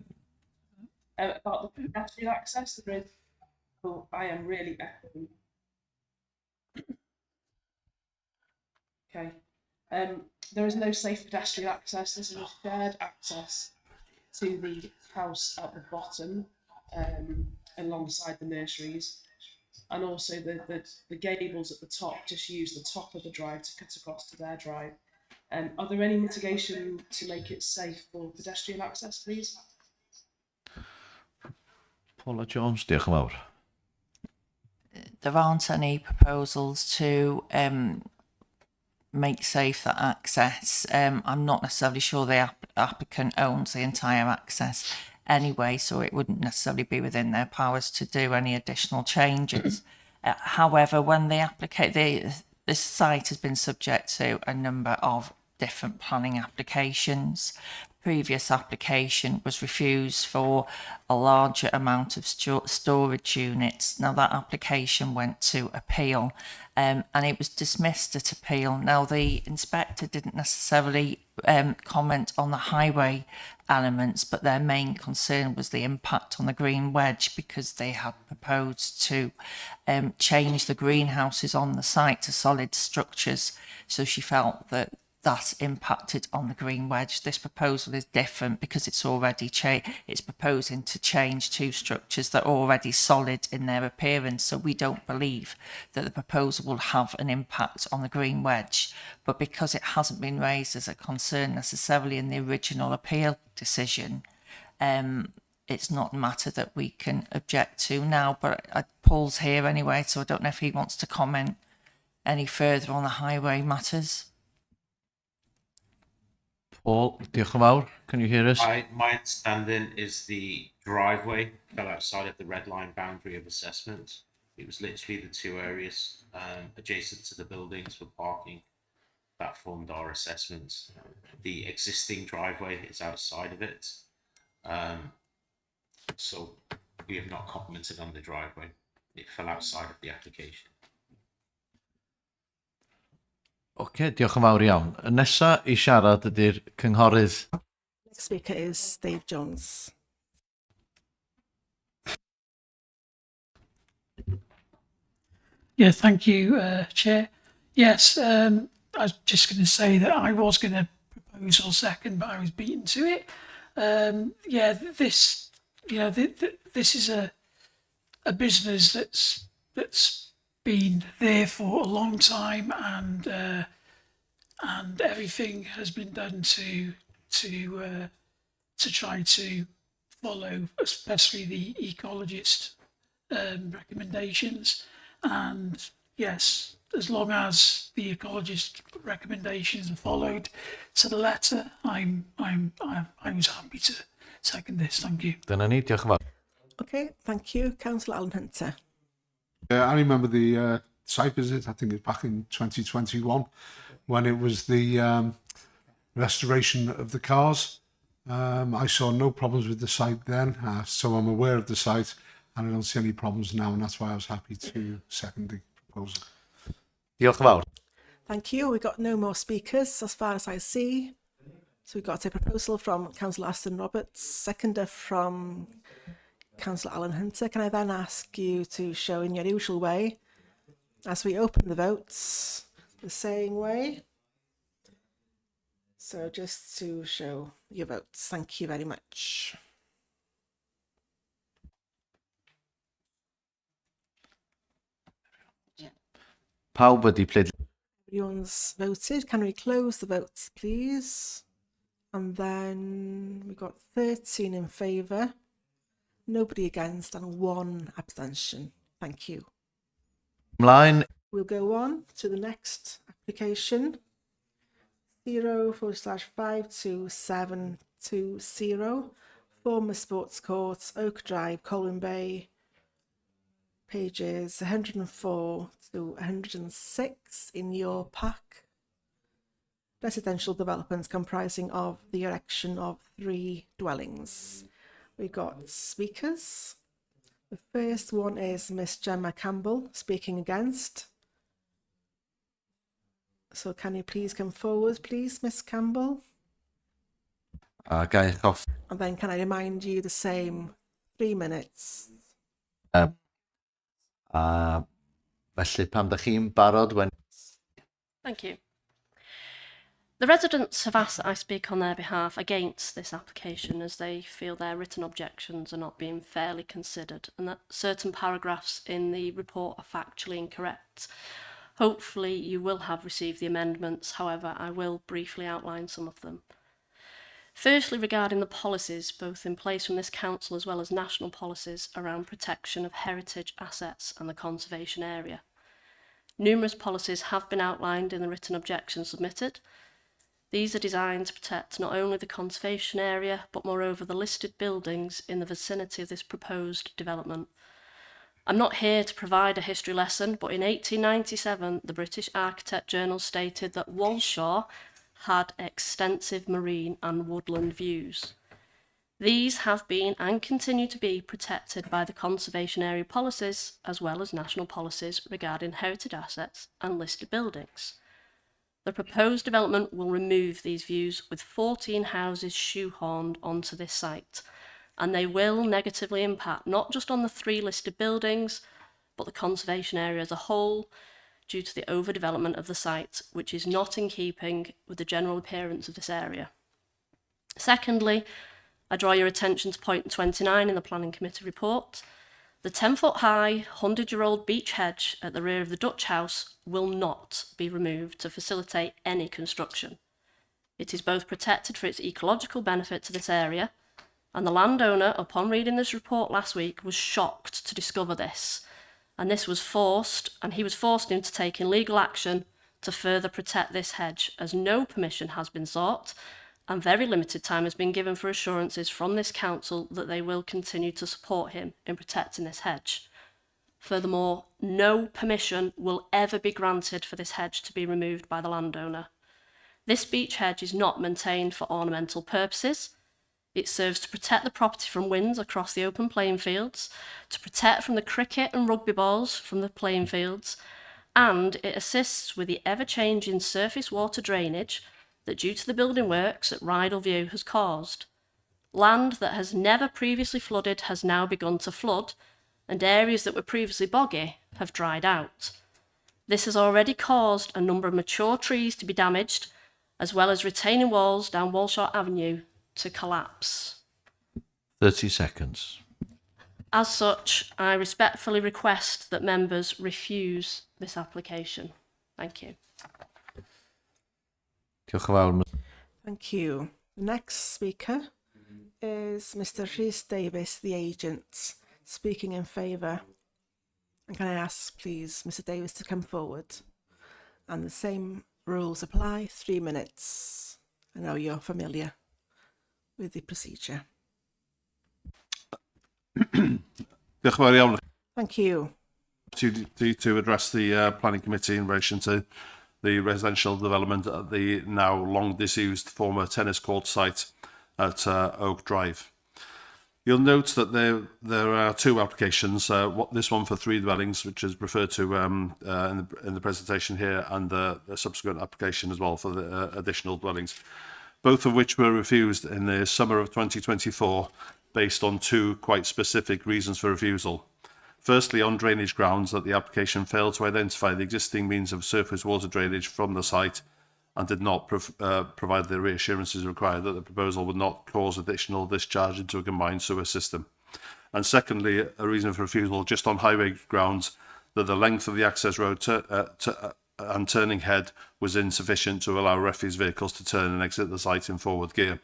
About the pedestrian access, there is... Oh, I am really echoing. Okay. There is no safe pedestrian access. This is a shared access to the house at the bottom, alongside the nurseries, and also the gables at the top just use the top of the drive to cut across to their drive. Are there any mitigation to make it safe for pedestrian access, please? Paula Jones, diolch yn fawr. There aren't any proposals to make safe that access. I'm not necessarily sure the applicant owns the entire access anyway, so it wouldn't necessarily be within their powers to do any additional changes. However, when this site has been subject to a number of different planning applications. Previous application was refused for a larger amount of storage units. Now that application went to appeal, and it was dismissed at appeal. Now the inspector didn't necessarily comment on the highway elements, but their main concern was the impact on the green wedge, because they had proposed to change the greenhouses on the site to solid structures. So she felt that impacted on the green wedge. This proposal is different because it's already it's proposing to change two structures that are already solid in their appearance. So we don't believe that the proposal will have an impact on the green wedge. But because it hasn't been raised as a concern necessarily in the original appeal decision, it's not a matter that we can object to now. But Paul's here anyway, so I don't know if he wants to comment any further on the highway matters. Paul, diolch yn fawr. Can you hear us? My understanding is the driveway fell outside of the red line boundary of assessment. It was literally the two areas adjacent to the buildings for parking that formed our assessment. The existing driveway is outside of it. So we have not commented on the driveway. It fell outside of the application. Ocê, diolch yn fawr iawn. Y nesa I siarad ydy'r cynghorydd. Next speaker is Dave Jones. Yeah, thank you, Chair. Yes, I was just going to say that I was going to propose or second, but I was beaten to it. Yeah, this is a business that's been there for a long time, and everything has been done to try to follow, especially the ecologist recommendations. And yes, as long as the ecologist recommendations are followed to the letter, I was happy to second this. Thank you. Dyna ni, diolch yn fawr. Okay, thank you. Councillor Alan Hunter. I remember the site visit, I think it was back in 2021, when it was the restoration of the cars. I saw no problems with the site then, so I'm aware of the site and I don't see any problems now, and that's why I was happy to second the proposal. Diolch yn fawr. Thank you. We've got no more speakers as far as I see. So we've got a proposal from Councillor Aston Roberts, seconder from Councillor Alan Hunter. Can I then ask you to show in your usual way, as we open the votes, the same way? So just to show your votes. Thank you very much. Pawb wedi pleidleisio. Everyone's voted. Can we close the votes, please? And then we've got 13 in favour, nobody against, and 1 abstention. Thank you. Ymlaen. We'll go on to the next application. 0/52720, former sports court, Oak Drive, Colwyn Bay, pages 104 to 106 in your pack. Residential developments comprising of the erection of 3 dwellings. We've got speakers. The first one is Miss Gemma Campbell speaking against. So can you please come forward, please, Miss Campbell? Gael off. And then can I remind you the same, 3 minutes. Felly pam da chi'n barod when... Thank you. The residents have asked that I speak on their behalf against this application, as they feel their written objections are not being fairly considered and that certain paragraphs in the report are factually incorrect. Hopefully you will have received the amendments, however I will briefly outline some of them. Firstly, regarding the policies both in place from this council as well as national policies around protection of heritage assets and the conservation area. Numerous policies have been outlined in the written objections submitted. These are designed to protect not only the conservation area, but moreover the listed buildings in the vicinity of this proposed development. I'm not here to provide a history lesson, but in 1897, the British Architect Journal stated that Walshaw had extensive marine and woodland views. These have been and continue to be protected by the conservation area policies, as well as national policies regarding heritage assets and listed buildings. The proposed development will remove these views with 14 houses shoehorned onto this site, and they will negatively impact not just on the 3 listed buildings, but the conservation area as a whole, due to the overdevelopment of the site, which is not in keeping with the general appearance of this area. Secondly, I draw your attention to point 29 in the Planning Committee report. The 10-foot high, 100-year-old beech hedge at the rear of the Dutch house will not be removed to facilitate any construction. It is both protected for its ecological benefit to this area, and the landowner, upon reading this report last week, was shocked to discover this. And he was forced into taking legal action to further protect this hedge, as no permission has been sought and very limited time has been given for assurances from this council that they will continue to support him in protecting this hedge. Furthermore, no permission will ever be granted for this hedge to be removed by the landowner. This beech hedge is not maintained for ornamental purposes. It serves to protect the property from winds across the open playing fields, to protect from the cricket and rugby balls from the playing fields, and it assists with the ever-changing surface water drainage that, due to the building works at Rydal View, has caused. Land that has never previously flooded has now begun to flood, and areas that were previously boggy have dried out. This has already caused a number of mature trees to be damaged, as well as retaining walls down Walshaw Avenue to collapse. 30 seconds. As such, I respectfully request that members refuse this application. Thank you. Diolch yn fawr. Thank you. The next speaker is Mr. Rhys Davis, the agent, speaking in favour. And can I ask, please, Mr. Davis to come forward? And the same rules apply, 3 minutes. I know you're familiar with the procedure. Diolch yn fawr iawn. Thank you. To address the planning committee in relation to the residential development at the now long disused former tennis court site at Oak Drive. You'll note that there are two applications. This one for 3 dwellings, which is referred to in the presentation here, and the subsequent application as well for the additional dwellings, both of which were refused in the summer of 2024 based on 2 quite specific reasons for refusal. Firstly, on drainage grounds, that the application failed to identify the existing means of surface water drainage from the site and did not provide the reassurances required that the proposal would not cause additional discharge into a combined sewer system. And secondly, a reason for refusal just on highway grounds, that the length of the access road and turning head was insufficient to allow refuse vehicles to turn and exit the site in forward gear.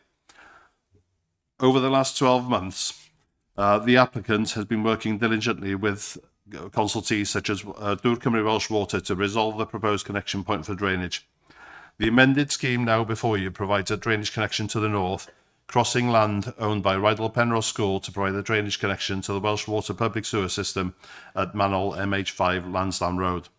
Over the last 12 months, the applicant has been working diligently with consultees such as Dŵr Cymru Welsh Water to resolve the proposed connection point for drainage. The amended scheme now before you provides a drainage connection to the north, crossing land owned by Rydal Penrose School to provide a drainage connection to the Welsh Water public sewer system at Manol MH5 Lansdowne Road.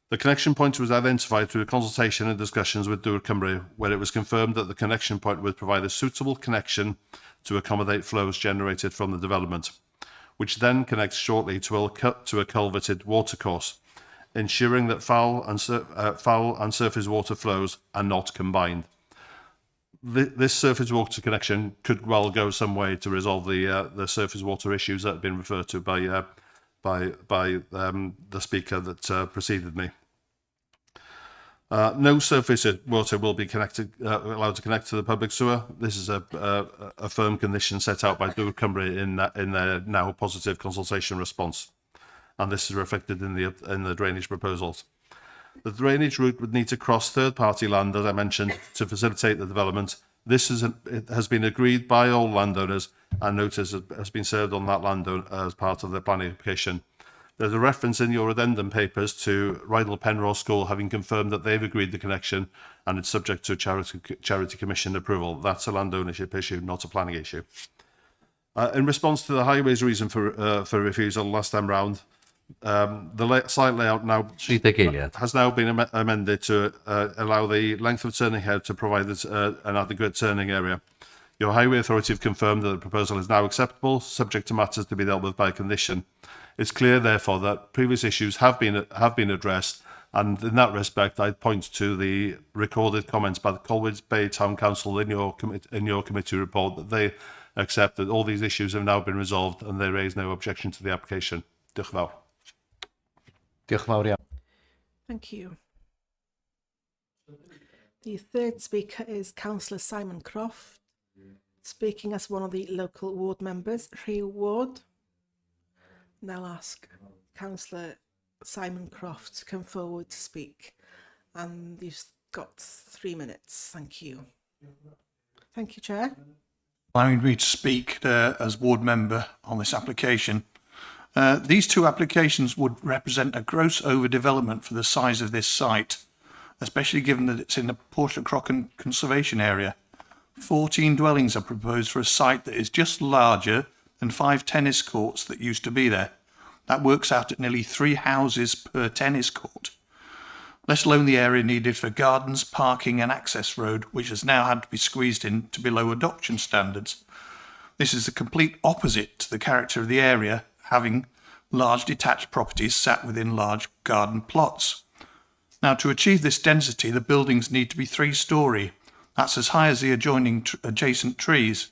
The connection point was identified through consultation and discussions with Dŵr Cymru, where it was confirmed that the connection point would provide a suitable connection to accommodate flows generated from the development, which then connects shortly to a culverted watercourse, ensuring that foul and surface water flows are not combined. This surface water connection could well go some way to resolve the surface water issues that have been referred to by the speaker that preceded me. No surface water will be allowed to connect to the public sewer. This is a firm condition set out by Dŵr Cymru in their now positive consultation response, and this is reflected in the drainage proposals. The drainage route would need to cross third-party land, as I mentioned, to facilitate the development. This has been agreed by all landowners, and notice has been served on that land as part of the planning application. There's a reference in your addendum papers to Rydal Penrose School having confirmed that they've agreed the connection and it's subject to Charity Commission approval. That's a land ownership issue, not a planning issue. In response to the highways reason for refusal last time round, the site layout now has now been amended to allow the length of turning head to provide an adequate turning area. Your Highway Authority have confirmed that the proposal is now acceptable, subject to matters to be dealt with by condition. It's clear, therefore, that previous issues have been addressed, and in that respect, I'd point to the recorded comments by the Colwyn Bay Town Council in your committee report that they accept that all these issues have now been resolved and they raise no objection to the application. Diolch yn fawr. Diolch yn fawr iawn. Thank you. The third speaker is Councillor Simon Croft, speaking as one of the local ward members, Rhyw Ward. And I'll ask Councillor Simon Croft to come forward to speak. And you've got 3 minutes. Thank you. Thank you, Chair. Allowing me to speak as ward member on this application. These 2 applications would represent a gross overdevelopment for the size of this site, especially given that it's in the Portrait Crocken Conservation Area. 14 dwellings are proposed for a site that is just larger than 5 tennis courts that used to be there. That works out at nearly 3 houses per tennis court, let alone the area needed for gardens, parking and access road, which has now had to be squeezed in to below adoption standards. This is the complete opposite to the character of the area, having large detached properties sat within large garden plots. Now, to achieve this density, the buildings need to be 3-storey. That's as high as the adjacent trees.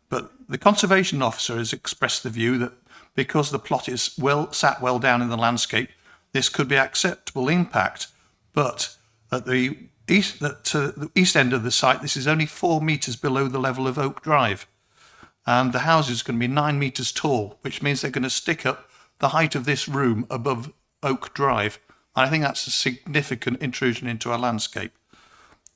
But the conservation officer has expressed the view that because the plot is sat well down in the landscape, this could be acceptable impact. But at the east end of the site, this is only 4 metres below the level of Oak Drive. And the house is going to be 9 metres tall, which means they're going to stick up the height of this room above Oak Drive. And I think that's a significant intrusion into our landscape.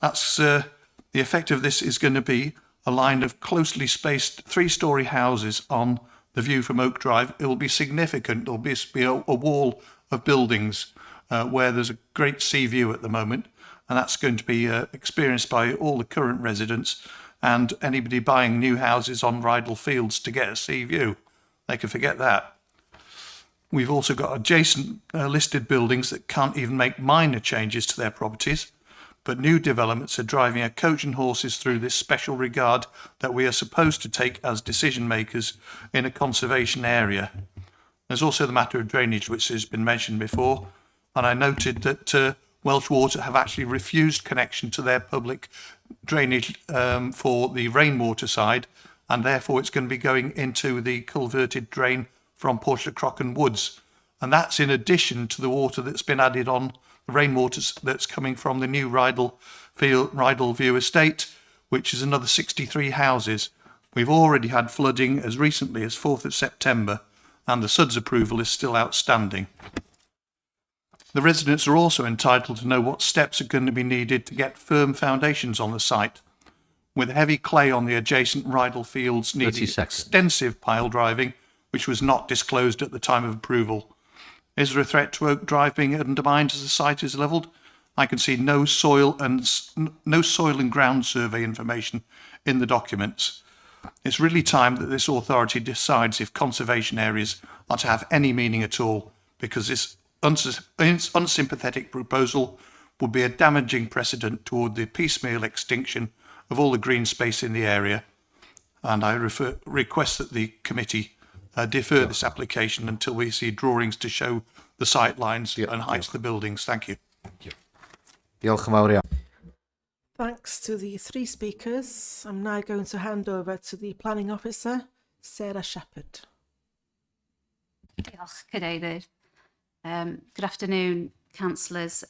The effect of this is going to be a line of closely spaced 3-storey houses on the view from Oak Drive, it will be significant. There'll be a wall of buildings where there's a great sea view at the moment, and that's going to be experienced by all the current residents and anybody buying new houses on Rydal Fields to get a sea view. They can forget that. We've also got adjacent listed buildings that can't even make minor changes to their properties, but new developments are driving a coach and horses through this special regard that we are supposed to take as decision makers in a conservation area. There's also the matter of drainage, which has been mentioned before, and I noted that Welsh Water have actually refused connection to their public drainage for the rainwater side, and therefore it's going to be going into the culverted drain from Portrait Crocken Woods, and that's in addition to the water that's been added on the rainwater that's coming from the new Rydal View estate, which is another 63 houses. We've already had flooding as recently as 4th of September, and the SUDS approval is still outstanding. The residents are also entitled to know what steps are going to be needed to get firm foundations on the site. With heavy clay on the adjacent Rydal Fields needing extensive pile driving, which was not disclosed at the time of approval. Is there a threat to Oak Drive being undermined as the site is levelled? I can see no soil and ground survey information in the documents. It's really time that this authority decides if conservation areas are to have any meaning at all, because this unsympathetic proposal would be a damaging precedent toward the piecemeal extinction of all the green space in the area. And I request that the committee defer this application until we see drawings to show the sight lines and heights of the buildings. Thank you. Diolch yn fawr iawn. Thanks to the three speakers. I'm now going to hand over to the Planning Officer, Sarah Shepherd. Diolch, Cadeirydd. Good afternoon, councillors.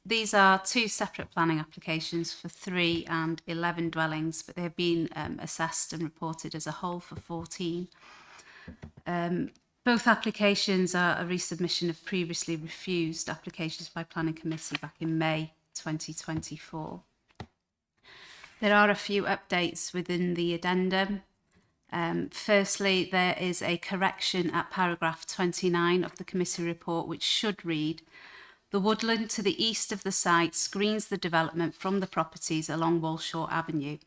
These are two separate planning applications for 3 and 11 dwellings, but they have been assessed and reported as a whole for 14. Both applications are a resubmission of previously refused applications by Planning Committee back in May 2024. There are a few updates within the addendum. Firstly, there is a correction at paragraph 29 of the committee report, which should read: the woodland to the east of the site screens the development from the properties along Walshaw Avenue.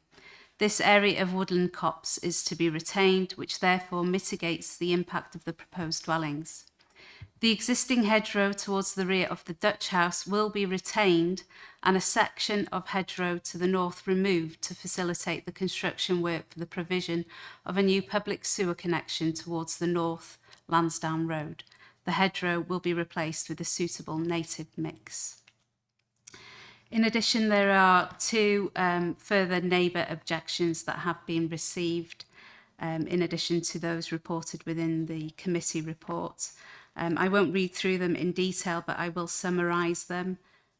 This area of woodland copse is to be retained, which therefore mitigates the impact of the proposed dwellings. The existing hedgerow towards the rear of the Dutch house will be retained and a section of hedgerow to the north removed to facilitate the construction work for the provision of a new public sewer connection towards the north Lansdowne Road. The hedgerow will be replaced with a suitable native mix. In addition, there are 2 further neighbour objections that have been received, in addition to those reported within the committee report. I won't read through them in detail, but I will summarise them.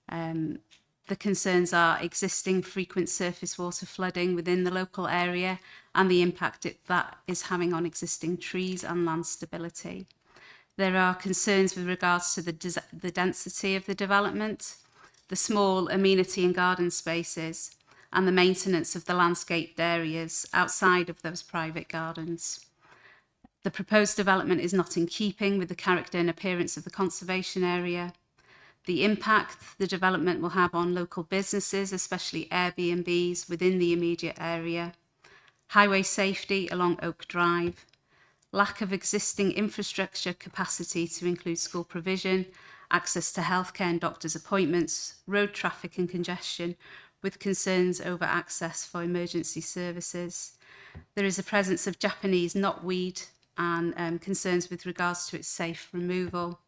The concerns are existing frequent surface water flooding within the local area and the impact that is having on existing trees and land stability. There are concerns with regards to the density of the development, the small amenity and garden spaces, and the maintenance of the landscaped areas outside of those private gardens. The proposed development is not in keeping with the character and appearance of the conservation area. The impact the development will have on local businesses, especially Airbnbs within the immediate area. Highway safety along Oak Drive. Lack of existing infrastructure capacity to include school provision, access to healthcare and doctors' appointments, road traffic and congestion, with concerns over access for emergency services. There is a presence of Japanese knotweed and concerns with regards to its safe removal.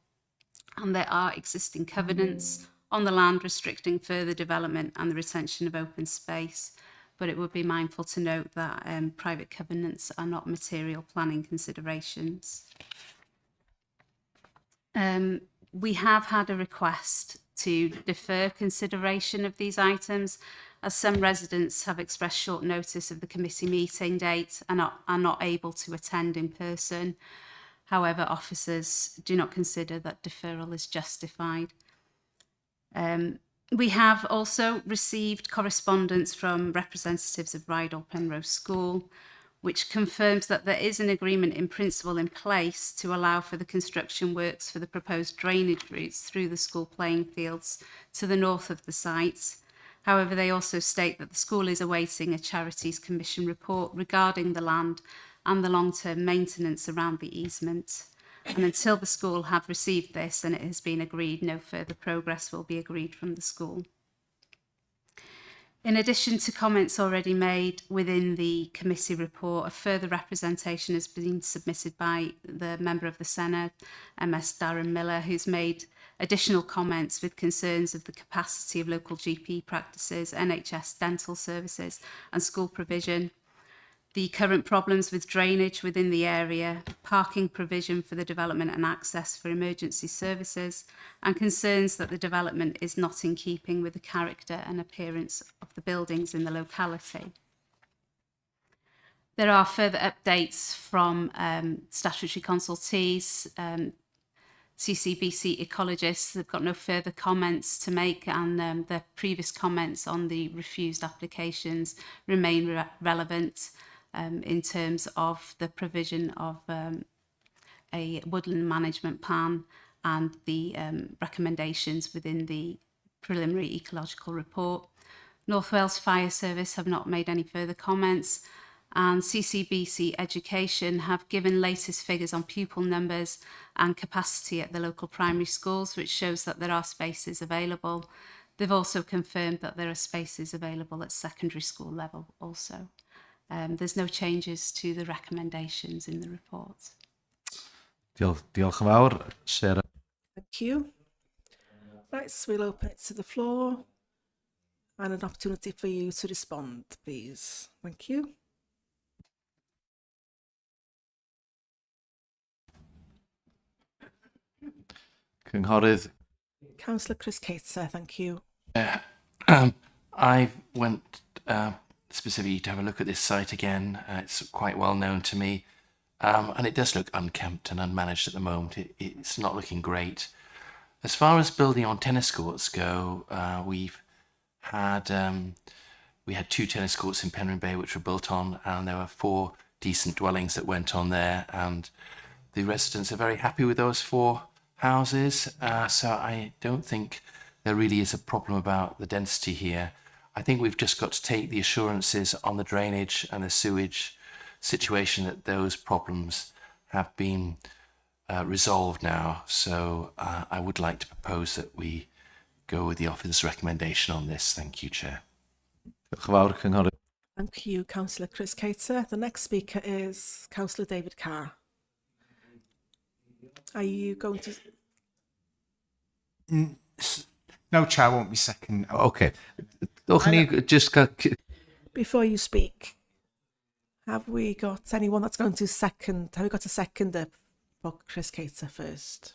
And there are existing covenants on the land restricting further development and the retention of open space. But it would be mindful to note that private covenants are not material planning considerations. We have had a request to defer consideration of these items, as some residents have expressed short notice of the committee meeting date and are not able to attend in person. However, officers do not consider that deferral is justified. We have also received correspondence from representatives of Rydal Penrose School, which confirms that there is an agreement in principle in place to allow for the construction works for the proposed drainage routes through the school playing fields to the north of the site. However, they also state that the school is awaiting a Charities Commission report regarding the land and the long-term maintenance around the easement. And until the school have received this and it has been agreed, no further progress will be agreed from the school. In addition to comments already made within the committee report, a further representation has been submitted by the member of the Senate, MS Darren Miller, who's made additional comments with concerns of the capacity of local GP practices, NHS dental services and school provision, the current problems with drainage within the area, parking provision for the development and access for emergency services, and concerns that the development is not in keeping with the character and appearance of the buildings in the locality. There are further updates from statutory consultees, CCBC ecologists. They've got no further comments to make, and their previous comments on the refused applications remain relevant. In terms of the provision of a woodland management plan and the recommendations within the preliminary ecological report. North Wales Fire Service have not made any further comments, and CCBC Education have given latest figures on pupil numbers and capacity at the local primary schools, which shows that there are spaces available. They've also confirmed that there are spaces available at secondary school level also. There's no changes to the recommendations in the report. Diolch yn fawr, Sarah. Thank you. Right, so we'll open it to the floor and an opportunity for you to respond, please. Thank you. Cynghorydd. Councillor Chris Cater, thank you. I went specifically to have a look at this site again. It's quite well known to me, and it does look unkempt and unmanaged at the moment. It's not looking great. As far as building on tennis courts go, we had 2 tennis courts in Penryn Bay which were built on, and there were 4 decent dwellings that went on there, and the residents are very happy with those 4 houses. So I don't think there really is a problem about the density here. I think we've just got to take the assurances on the drainage and the sewage situation that those problems have been resolved now. So I would like to propose that we go with the officer's recommendation on this. Thank you, Chair. Thank you, Councillor Chris Cater. The next speaker is Councillor David Carr. Are you going to... No, Chair, I won't be second. Okay. Just Before you speak, have we got anyone that's going to second? Have we got a seconder for Chris Cater first?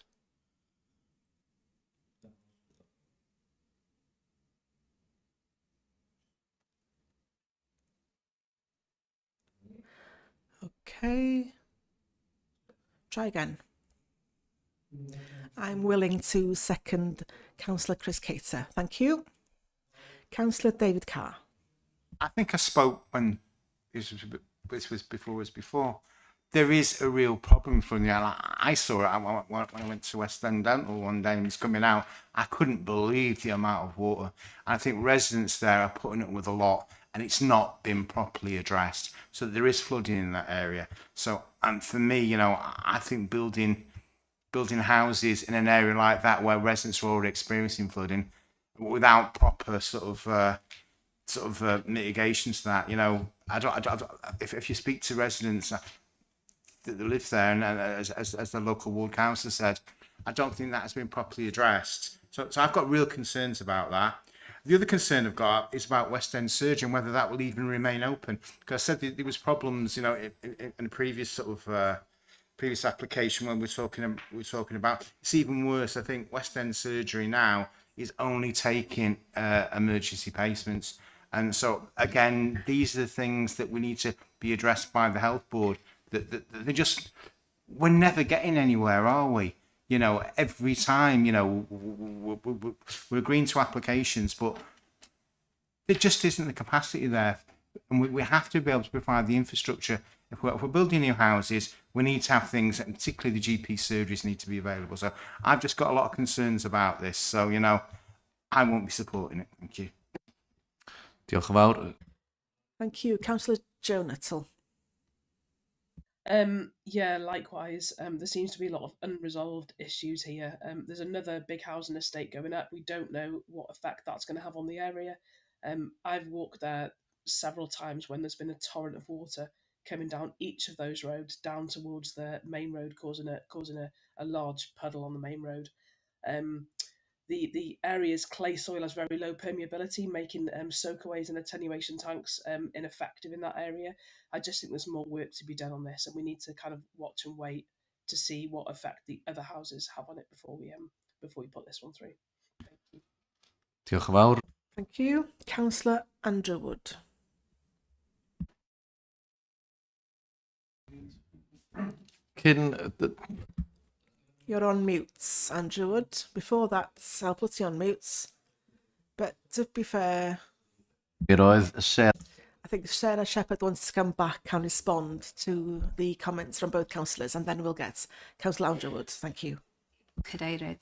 Okay. Try again. I'm willing to second Councillor Chris Cater. Thank you. Councillor David Carr. I think I spoke when this was before. There is a real problem for me. I saw it when I went to West End Dental one day and it was coming out. I couldn't believe the amount of water. And I think residents there are putting up with a lot, and it's not been properly addressed. So there is flooding in that area. So, and for me, I think building houses in an area like that where residents are already experiencing flooding without proper sort of mitigations to that, I don't. If you speak to residents that live there, and as the local ward councillor said, I don't think that has been properly addressed. So I've got real concerns about that. The other concern I've got is about West End Surgery and whether that will even remain open. Because I said there was problems, in a previous previous application when we're talking about. It's even worse. I think West End Surgery now is only taking emergency patients, and so again, these are the things that we need to be addressed by the health board. That we're never getting anywhere, are we? You know, every time, you know, we're agreeing to applications, but there just isn't the capacity there. And we have to be able to provide the infrastructure. If we're building new houses, we need to have things, and particularly the GP surgeries need to be available. So I've just got a lot of concerns about this. So, you know, I won't be supporting it. Thank you. Diolch yn fawr. Thank you. Councillor Joe Nuttall. Yeah, likewise. There seems to be a lot of unresolved issues here. There's another big housing estate going up. We don't know what effect that's going to have on the area. I've walked there several times when there's been a torrent of water coming down each of those roads down towards the main road, causing a large puddle on the main road. The area's clay soil has very low permeability, making soakaways and attenuation tanks ineffective in that area. I just think there's more work to be done on this, and we need to kind of watch and wait to see what effect the other houses have on it before we put this one through. Thank you. Diolch yn fawr. Thank you. Councillor Underwood. You're on mute, Andrew Wood. Before that, I'll put you on mute. But to be fair, I think Sarah Shepherd wants to come back and respond to the comments from both councillors, and then we'll get Councillor Andrew Wood. Thank you. Cadeirydd.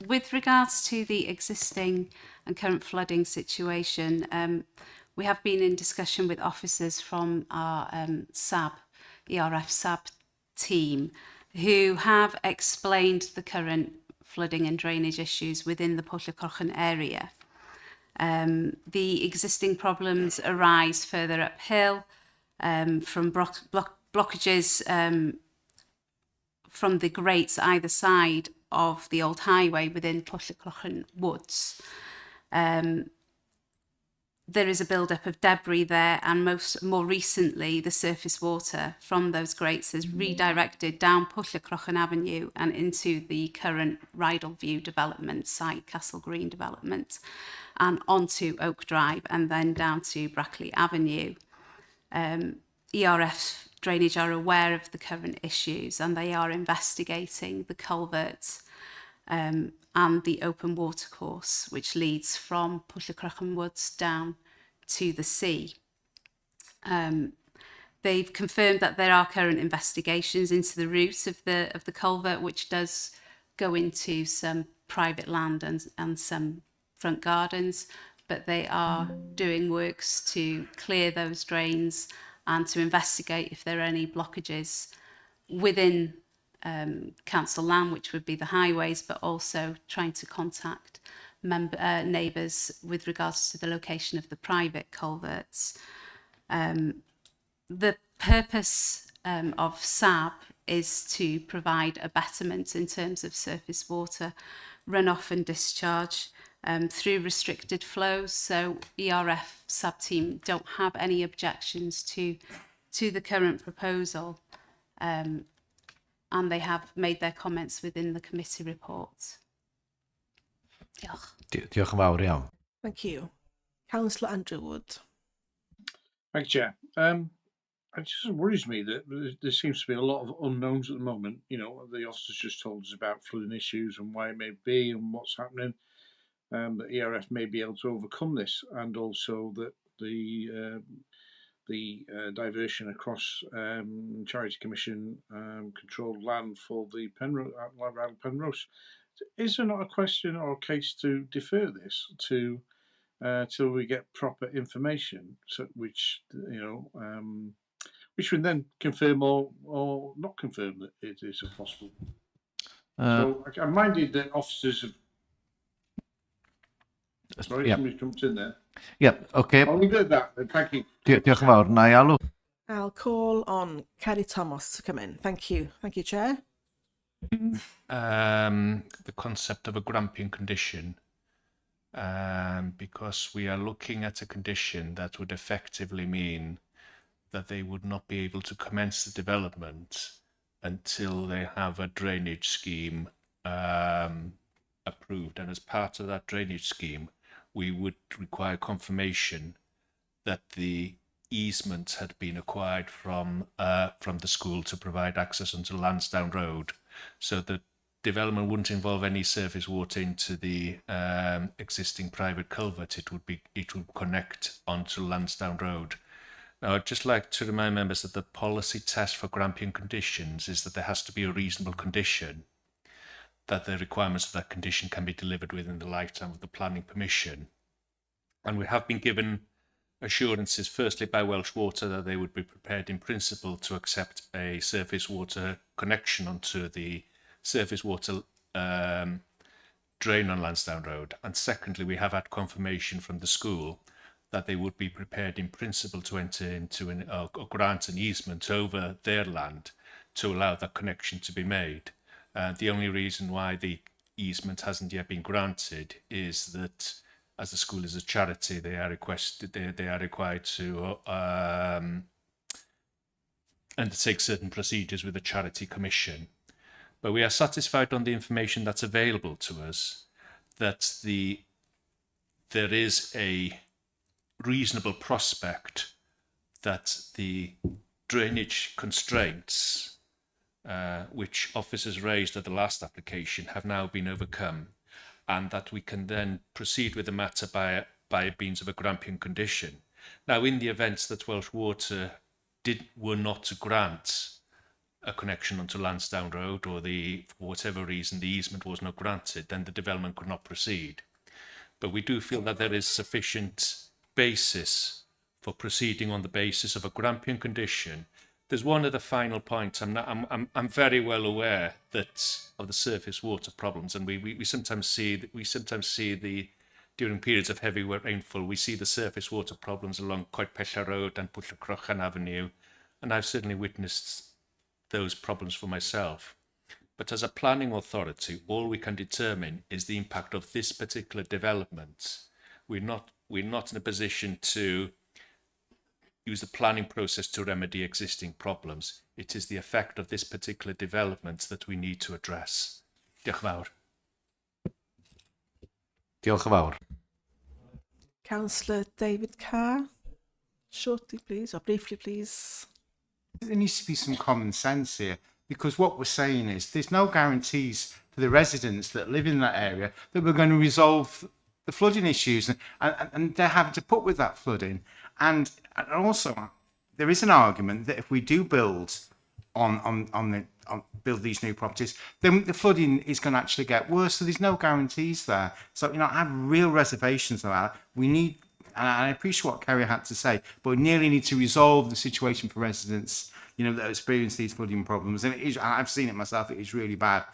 With regards to the existing and current flooding situation, we have been in discussion with officers from our ERF SAB team, who have explained the current flooding and drainage issues within the Pwll y Crochan area. The existing problems arise further uphill from blockages from the grates either side of the old highway within Pwll y Crochan Woods. There is a build-up of debris there, and more recently, the surface water from those grates is redirected down Pwll y Crochan Avenue and into the current Rydal View development site, Castle Green development, and onto Oak Drive, and then down to Brackley Avenue. ERF Drainage are aware of the current issues, and they are investigating the culverts and the open watercourse, which leads from Pwll y Crochan Woods down to the sea. They've confirmed that there are current investigations into the route of the culvert, which does go into some private land and some front gardens, but they are doing works to clear those drains and to investigate if there are any blockages within council land, which would be the highways, but also trying to contact neighbours with regards to the location of the private culverts. The purpose of SAB is to provide a betterment in terms of surface water runoff and discharge through restricted flows. So ERF SAB team don't have any objections to the current proposal. And they have made their comments within the committee report. Diolch. Diolch yn fawr iawn. Thank you. Councillor Andrew Wood. Thank you, Chair. It just worries me that there seems to be a lot of unknowns at the moment. You know, the officers just told us about flooding issues and why it may be and what's happening. That ERF may be able to overcome this, and also that the diversion across Charity Commission controlled land for the Penrose. Is there not a question or a case to defer this to till we get proper information, which would then confirm or not confirm that it is possible? So I'm minded that officers have. Sorry, somebody jumped in there. Yep, okay. I'll leave it at that. Thank you. Diolch yn fawr. Na i alw. I'll call on Kerry Thomas to come in. Thank you. Thank you, Chair. The concept of a gramping condition, because we are looking at a condition that would effectively mean that they would not be able to commence the development until they have a drainage scheme approved. And as part of that drainage scheme, we would require confirmation that the easement had been acquired from the school to provide access onto Lansdowne Road, so that development wouldn't involve any surface water into the existing private culvert. It would connect onto Lansdowne Road. Now, I'd just like to remind members that the policy test for Grampian conditions is that there has to be a reasonable condition, that the requirements of that condition can be delivered within the lifetime of the planning permission. And we have been given assurances, firstly by Welsh Water, that they would be prepared in principle to accept a surface water connection onto the surface water drain on Lansdowne Road. And secondly, we have had confirmation from the school that they would be prepared in principle to enter into or grant an easement over their land to allow that connection to be made. The only reason why the easement hasn't yet been granted is that, as the school is a charity, they are required to undertake certain procedures with the Charity Commission. But we are satisfied on the information that's available to us that there is a reasonable prospect that the drainage constraints which officers raised at the last application have now been overcome, and that we can then proceed with the matter by means of a Grampian condition. Now, in the event that Welsh Water were not to grant a connection onto Lansdowne Road, or for whatever reason the easement was not granted, then the development could not proceed. But we do feel that there is sufficient basis for proceeding on the basis of a Grampian condition. There's one other final point. I'm very well aware of the surface water problems, and we sometimes see during periods of heavy rainfall, we see the surface water problems along Coedpella Road and Pwllcrochan Avenue, and I've certainly witnessed those problems for myself. But as a planning authority, all we can determine is the impact of this particular development. We're not in a position to use the planning process to remedy existing problems. It is the effect of this particular development that we need to address. Diolch yn fawr. Diolch yn fawr. Councillor David Carr, shortly please, or briefly please. There needs to be some common sense here, because what we're saying is there's no guarantees for the residents that live in that area that we're going to resolve the flooding issues, and they're having to put with that flooding. And also, there is an argument that if we do build build these new properties, then the flooding is going to actually get worse. So there's no guarantees there. So, I have real reservations about it. We need, and I appreciate what Kerry had to say, but we nearly need to resolve the situation for residents, that experience these flooding problems. And I've seen it myself. It is really bad.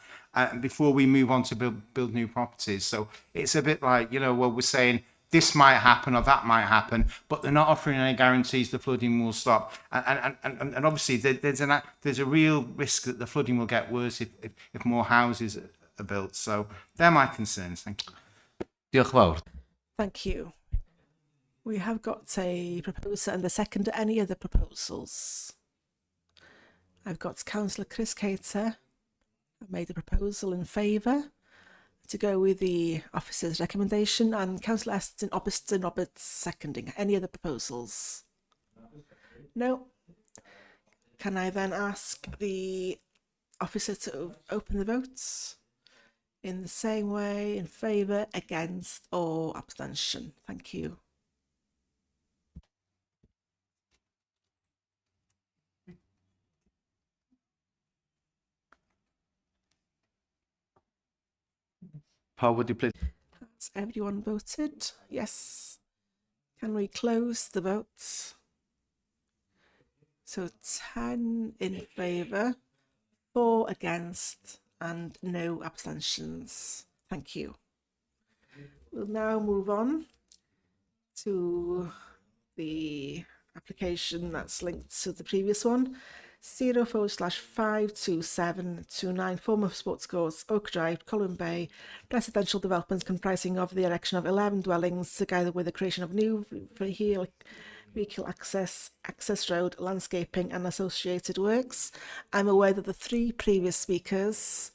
Before we move on to build new properties. So it's a bit like, we're saying this might happen or that might happen, but they're not offering any guarantees the flooding will stop. And obviously there's a real risk that the flooding will get worse if more houses are built. So they're my concerns. Thank you. Diolch yn fawr. Thank you. We have got a proposer and a second to any other proposals. I've got Councillor Chris Cater. I've made a proposal in favour to go with the officer's recommendation, and Councillor Austin Roberts seconding. Any other proposals? No. Can I then ask the officer to open the votes in the same way, in favour, against or abstention? Thank you. Paul, would you please? Has everyone voted? Yes. Can we close the votes? So 10 in favour, 4 against, and no abstentions. Thank you. We'll now move on to the application that's linked to the previous one. 0/52729 former sports courts, Oak Drive, Colwyn Bay, residential developments comprising of the erection of 11 dwellings together with the creation of new vehicle access road, landscaping and associated works. I'm aware that the 3 previous speakers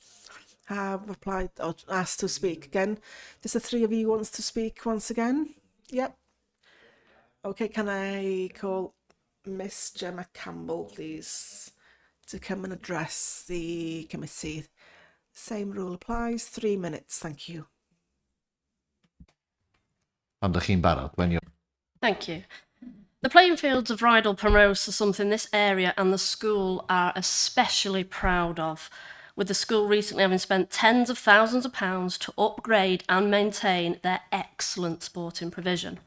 have applied or asked to speak again. Does the 3 of you want to speak once again? Yep. Okay, can I call Miss Gemma Campbell, please, to come and address the committee Same rule applies, 3 minutes, thank you. Pan dych chi'n barod, when you're... Thank you. The playing fields of Rydal Penrose are something this area and the school are especially proud of, with the school recently having spent tens of thousands of pounds to upgrade and maintain their excellent sporting provision.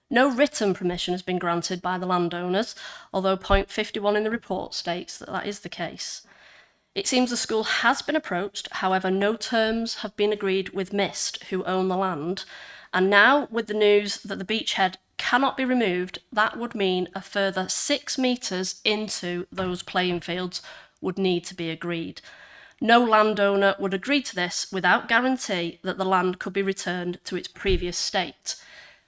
No written permission has been granted by the landowners, although point 51 in the report states that that is the case. It seems the school has been approached, however, no terms have been agreed with Mist, who own the land, and now with the news that the beachhead cannot be removed, that would mean a further 6 metres into those playing fields would need to be agreed. No landowner would agree to this without guarantee that the land could be returned to its previous state.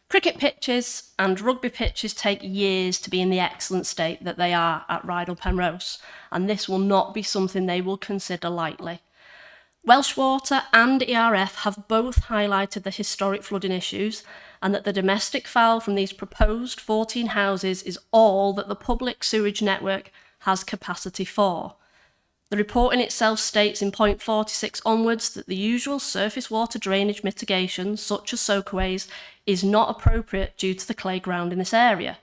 Cricket pitches and rugby pitches take years to be in the excellent state that they are at Rydal Penrose, and this will not be something they will consider lightly. Welsh Water and ERF have both highlighted the historic flooding issues and that the domestic foul from these proposed 14 houses is all that the public sewage network has capacity for. The report in itself states in point 46 onwards that the usual surface water drainage mitigation, such as soakaways, is not appropriate due to the clay ground in this area.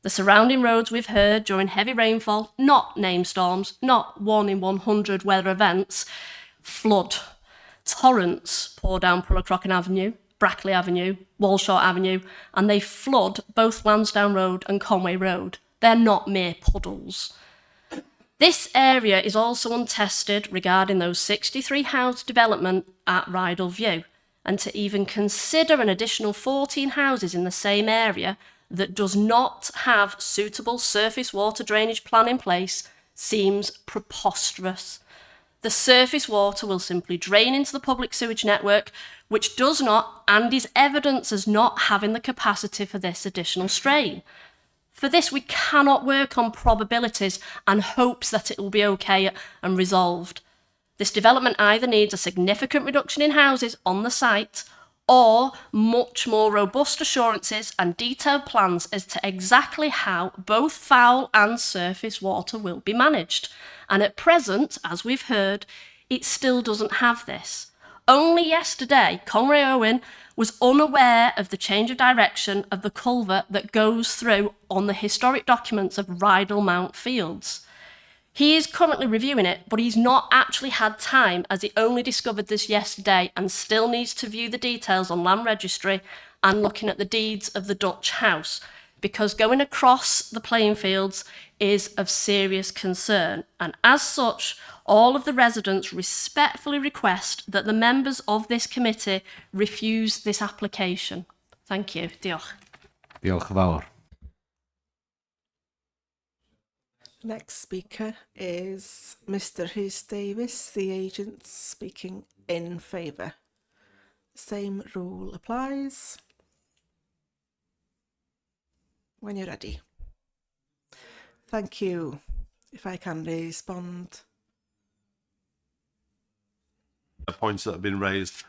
The surrounding roads we've heard during heavy rainfall, not named storms, not 1 in 100 weather events, flood. Torrents pour down Pullacrocken Avenue, Brackley Avenue, Walshaw Avenue, and they flood both Lansdowne Road and Conway Road. They're not mere puddles. This area is also untested regarding those 63 house development at Rydal View, and to even consider an additional 14 houses in the same area that does not have suitable surface water drainage plan in place seems preposterous. The surface water will simply drain into the public sewage network, which does not and is evidenced as not having the capacity for this additional strain. For this, we cannot work on probabilities and hopes that it will be okay and resolved. This development either needs a significant reduction in houses on the site or much more robust assurances and detailed plans as to exactly how both foul and surface water will be managed. And at present, as we've heard, it still doesn't have this. Only yesterday, Conway Owen was unaware of the change of direction of the culvert that goes through on the historic documents of Rydal Mount Fields. He is currently reviewing it, but he's not actually had time as he only discovered this yesterday and still needs to view the details on land registry and looking at the deeds of the Dutch house, because going across the playing fields is of serious concern, and as such, all of the residents respectfully request that the members of this committee refuse this application. Thank you. Diolch. Diolch yn fawr. Next speaker is Mr. Rhys Davis, the agent, speaking in favour. Same rule applies. When you're ready. Thank you. If I can respond. Points that have been raised.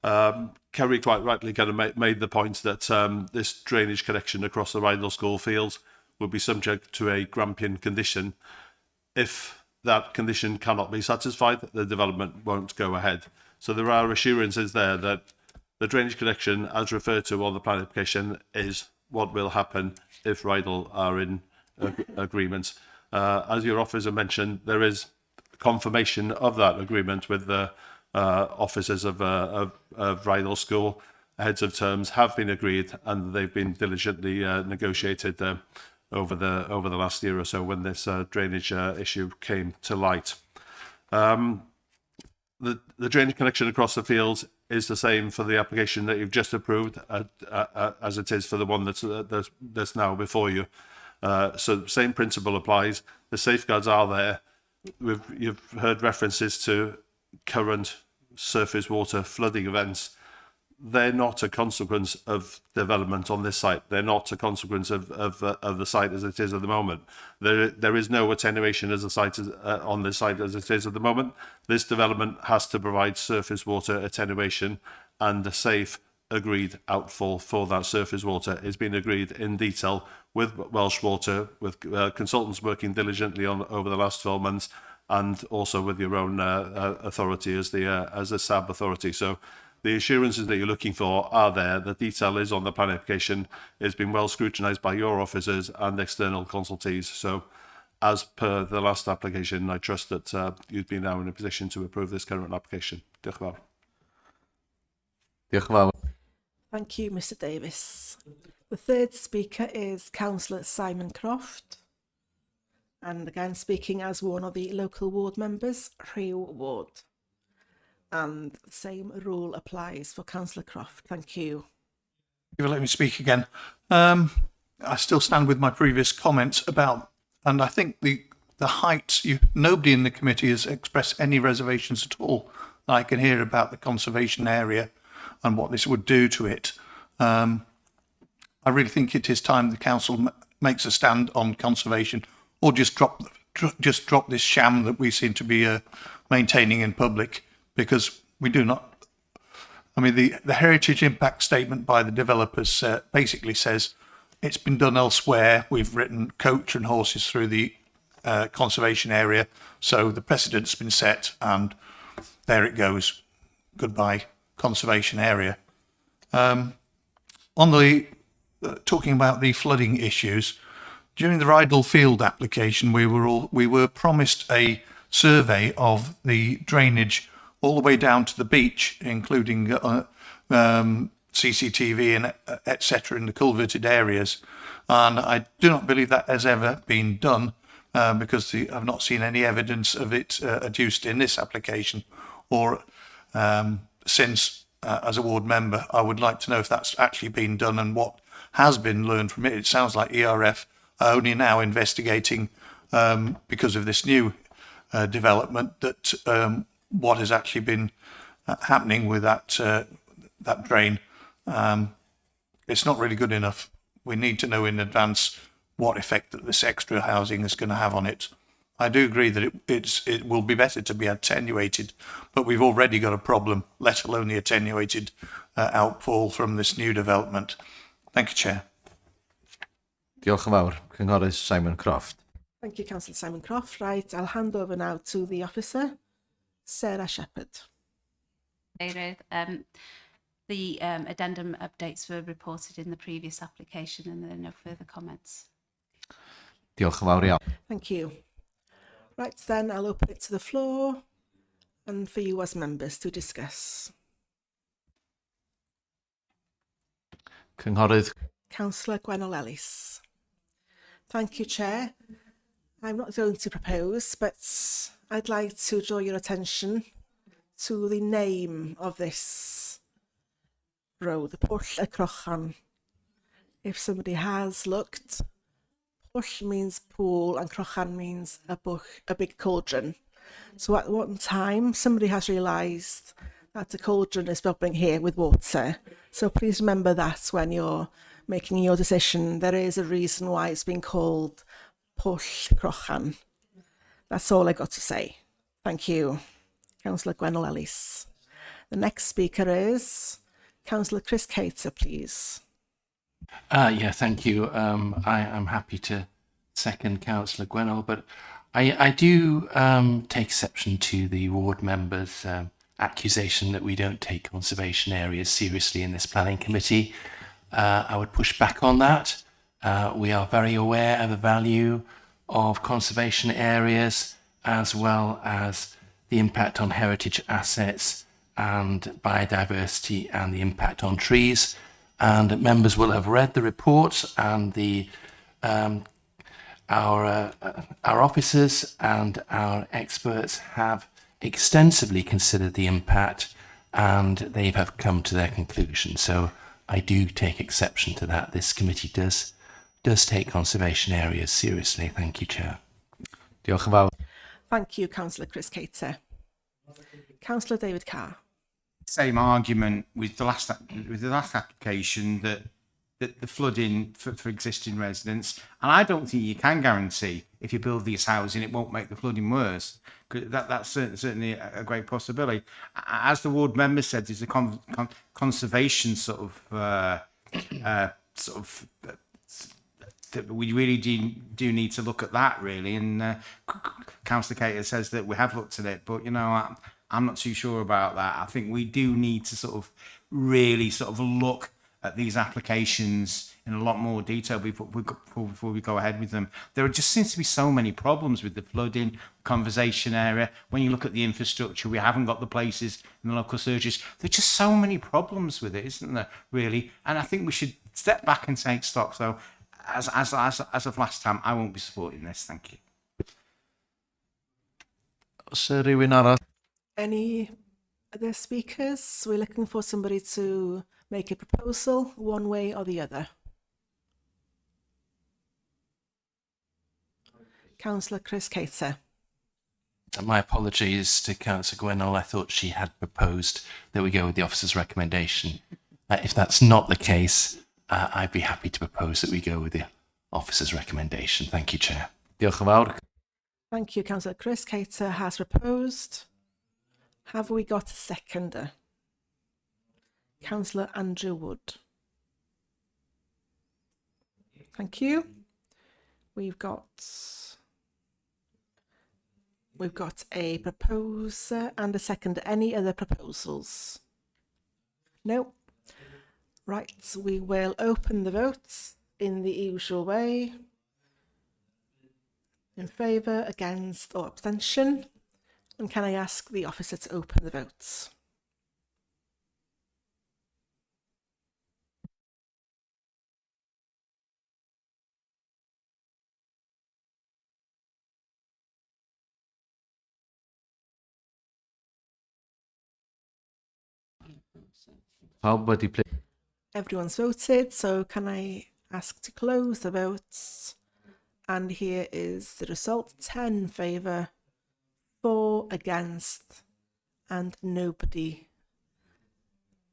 Kerry quite rightly kind of made the point that this drainage connection across the Rydal School fields will be subject to a Grampian condition. If that condition cannot be satisfied, the development won't go ahead. So there are assurances there that the drainage connection, as referred to on the plan application, is what will happen if Rydal are in agreement. As your officer mentioned, there is confirmation of that agreement with the officers of Rydal School. Heads of terms have been agreed and they've been diligently negotiated over the last year or so when this drainage issue came to light. The drainage connection across the fields is the same for the application that you've just approved as it is for the one that's now before you. So the same principle applies. The safeguards are there. You've heard references to current surface water flooding events. They're not a consequence of development on this site. They're not a consequence of the site as it is at the moment. There is no attenuation as the site is, on this site as it is at the moment. This development has to provide surface water attenuation, and a safe agreed outfall for that surface water is being agreed in detail with Welsh Water, with consultants working diligently on over the last 12 months, and also with your own authority as the SAB authority. So the assurances that you're looking for are there. The detail is on the planning application. It's been well scrutinised by your officers and external consultees. So as per the last application, I trust that you'd be now in a position to approve this current application. Diolch yn fawr. Diolch yn fawr. Thank you, Mr Davis. The third speaker is Councillor Simon Croft. And again, speaking as one of the local ward members, Rhyw Ward. And the same rule applies for Councillor Croft. Thank you. You will let me speak again. I still stand with my previous comments about, and I think the height, nobody in the committee has expressed any reservations at all that I can hear about the conservation area and what this would do to it. I really think it is time the council makes a stand on conservation, or just drop this sham that we seem to be maintaining in public, because we do not. I mean, the heritage impact statement by the developers basically says it's been done elsewhere. We've written coach and horses through the conservation area, so the precedent's been set, and there it goes. Goodbye, conservation area. On the talking about the flooding issues, during the Rydal Field application, we were promised a survey of the drainage all the way down to the beach, including CCTV and etc. in the culverted areas, and I do not believe that has ever been done because I've not seen any evidence of it adduced in this application or since. As a ward member, I would like to know if that's actually been done and what has been learned from it. It sounds like ERF are only now investigating because of this new development that what has actually been happening with that drain. It's not really good enough. We need to know in advance what effect that this extra housing is going to have on it. I do agree that it will be better to be attenuated, but we've already got a problem, let alone the attenuated outfall from this new development. Thank you, Chair. Diolch yn fawr. Cynghorydd Simon Croft. Thank you, Councillor Simon Croft. Right, I'll hand over now to the officer, Sarah Shepherd. The addendum updates were reported in the previous application, and there are no further comments. Diolch yn fawr iawn. Thank you. Right, then I'll open it to the floor and for you as members to discuss. Cynghorydd. Councillor Gwennol Ellis. Thank you, Chair. I'm not going to propose, but I'd like to draw your attention to the name of this road, the Pwll y Crochan. If somebody has looked, Pwll means pool and Crochan means a big cauldron. So at one time, somebody has realised that a cauldron is bubbling here with water. So please remember that when you're making your decision. There is a reason why it's been called Pwll Crochan. That's all I got to say. Thank you. Councillor Gwennol Ellis. The next speaker is Councillor Chris Cater, please. Yeah, thank you. I am happy to second Councillor Gwennol, but I do take exception to the ward member's accusation that we don't take conservation areas seriously in this planning committee. I would push back on that. We are very aware of the value of conservation areas as well as the impact on heritage assets and biodiversity and the impact on trees. And members will have read the report, and the our officers and our experts have extensively considered the impact, and they have come to their conclusion. So I do take exception to that. This committee does take conservation areas seriously. Thank you, Chair. Diolch yn fawr. Thank you, Councillor Chris Cater. Councillor David Carr. Same argument with the last application that the flooding for existing residents, and I don't think you can guarantee if you build these housing it won't make the flooding worse. That's certainly a great possibility. As the ward member said, there's a that we really do need to look at that really. And Councillor Cater says that we have looked at it, but you know, I'm not too sure about that. I think we do need to sort of really sort of look at these applications in a lot more detail before we go ahead with them. There just seems to be so many problems with the flooding, conservation area. When you look at the infrastructure, we haven't got the places in the local searches. There's just so many problems with it, isn't there, really? And I think we should step back and take stock. So as of last time, I won't be supporting this. Thank you. Sir rywun arall? Any other speakers? We're looking for somebody to make a proposal one way or the other. Councillor Chris Cater. My apologies to Councillor Gwennell. I thought she had proposed that we go with the officer's recommendation. If that's not the case, I'd be happy to propose that we go with the officer's recommendation. Thank you, Chair. Diolch yn fawr. Thank you. Councillor Chris Cater has proposed. Have we got a seconder? Councillor Andrew Wood. Thank you. We've got a proposer and a seconder. Any other proposals? No. Right, we will open the votes in the usual way. In favour, against or abstention. And can I ask the officer to open the votes? Everyone's voted, so can I ask to close the votes? And here is the result: 10 in favour, 4 against, and nobody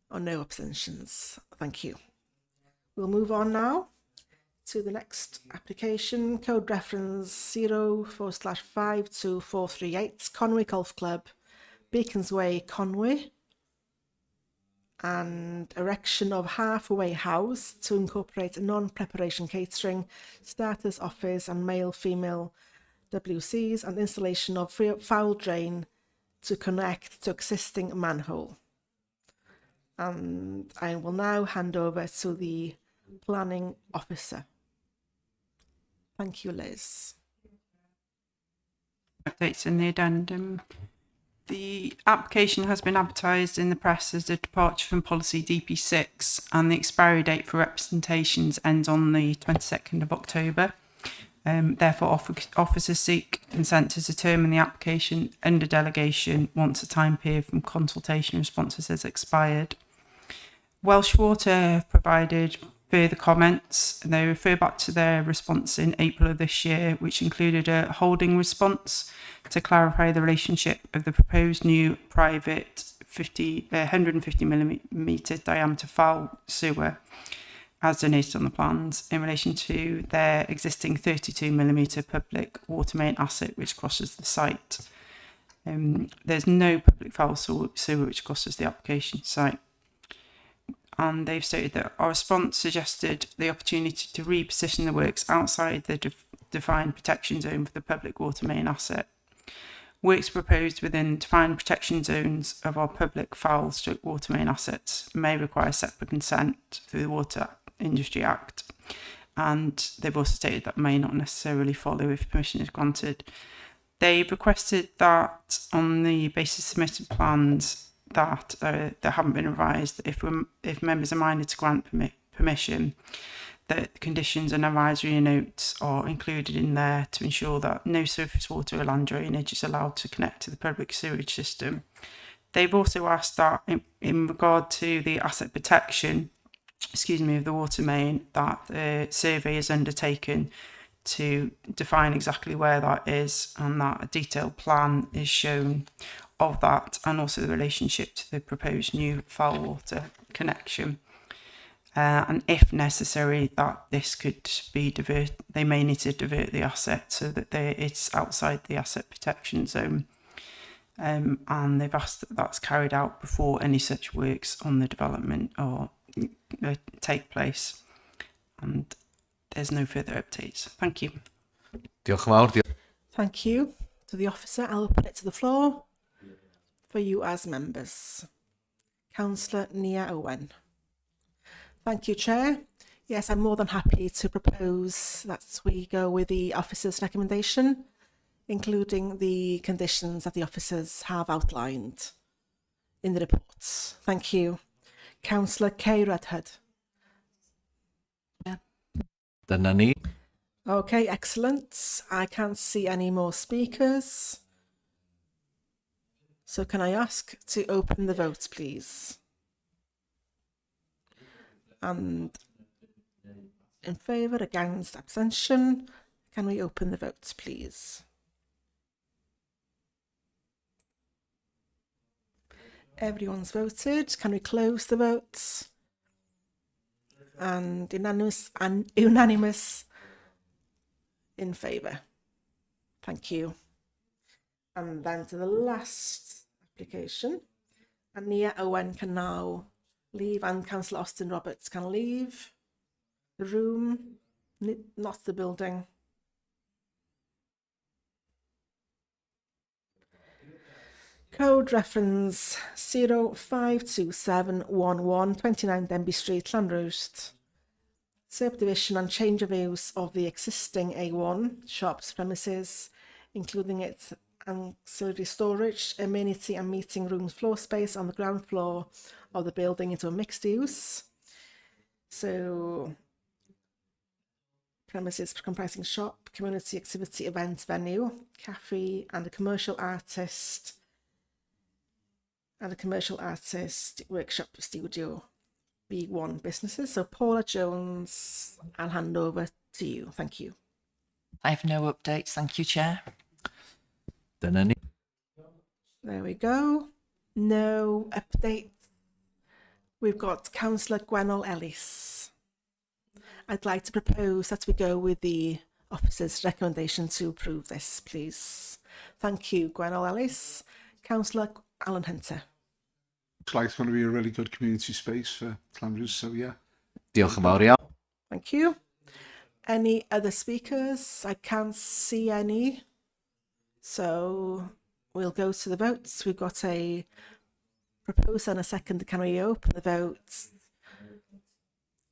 or no abstentions. Thank you. We'll move on now to the next application, code reference 04/52438, Conway Golf Club, Beacons Way, Conway, and erection of halfway house to incorporate non-preparation catering, starters office and male-female WCs, and installation of foul drain to connect to existing manhole. And I will now hand over to the planning officer. Thank you, Liz. Updates in the addendum. The application has been advertised in the press as a departure from policy DP6, and the expiry date for representations ends on the 22nd of October. Therefore, officers seek consent to determine the application under delegation once the time period from consultation responses has expired. Welsh Water have provided further comments, and they refer back to their response in April of this year, which included a holding response to clarify the relationship of the proposed new private 150mm diameter foul sewer, as denoted on the plans, in relation to their existing 32mm public water main asset which crosses the site. There's no public foul sewer which crosses the application site. And they've stated that our response suggested the opportunity to reposition the works outside the defined protection zone for the public water main asset. Works proposed within defined protection zones of our public foul water main assets may require separate consent through the Water Industry Act, and they've also stated that may not necessarily follow if permission is granted. They've requested that on the basis of submitted plans that haven't been revised, if members are minded to grant permission, that the conditions and advisory notes are included in there to ensure that no surface water or land drainage is allowed to connect to the public sewage system. They've also asked that in regard to the asset protection, of the water main, that the survey is undertaken to define exactly where that is, and that a detailed plan is shown of that, and also the relationship to the proposed new foul water connection. And if necessary, that this could be diverted, they may need to divert the asset so that it's outside the asset protection zone. And they've asked that that's carried out before any such works on the development or take place. And there's no further updates. Thank you. Diolch yn fawr. Thank you to the officer. I'll open it to the floor for you as members. Councillor Nia Owen. Thank you, Chair. Yes, I'm more than happy to propose that we go with the officer's recommendation, including the conditions that the officers have outlined in the reports. Thank you. Councillor Kay Redhead. Dyna ni. Okay, excellent. I can't see any more speakers. So can I ask to open the vote, please? And in favour, against, abstention. Can we open the vote, please? Everyone's voted. Can we close the votes? And unanimous in favour. Thank you. And then to the last application. Ania Owen can now leave, and Councillor Austin Roberts can leave the room, not the building. Code reference 052711 29 Denby Street, Llanrwst. Subdivision and change of use of the existing A1 shops premises, including its ancillary storage, amenity and meeting room floor space on the ground floor of the building into a mixed use. So premises comprising shop, community activity, events venue, cafe and a commercial artist workshop studio, B1 businesses. So Paula Jones, I'll hand over to you. Thank you. I have no updates. Thank you, Chair. Dyna ni. There we go. No update. We've got Councillor Gwenol Ellis. I'd like to propose that we go with the officer's recommendation to approve this, please. Thank you, Gwenol Ellis. Councillor Alan Hunter. Looks like it's going to be a really good community space for Llanrwst, so yeah. Diolch yn fawr iawn. Thank you. Any other speakers? I can't see any. So we'll go to the votes. We've got a proposer and a second. Can we open the votes?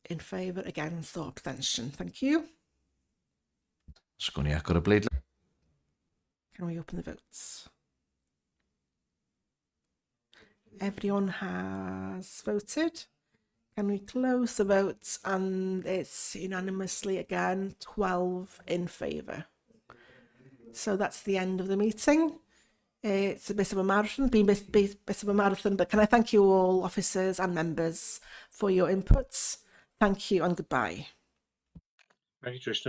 In favour, against, or abstention? Thank you. Sgwn i agor y bleidlais. Can we open the votes? Everyone has voted. Can we close the votes? And it's unanimously again 12 in favour. So that's the end of the meeting. It's a bit of a marathon, bit of a marathon, but can I thank you all, officers and members, for your inputs. Thank you and goodbye. Thank you, Tristan.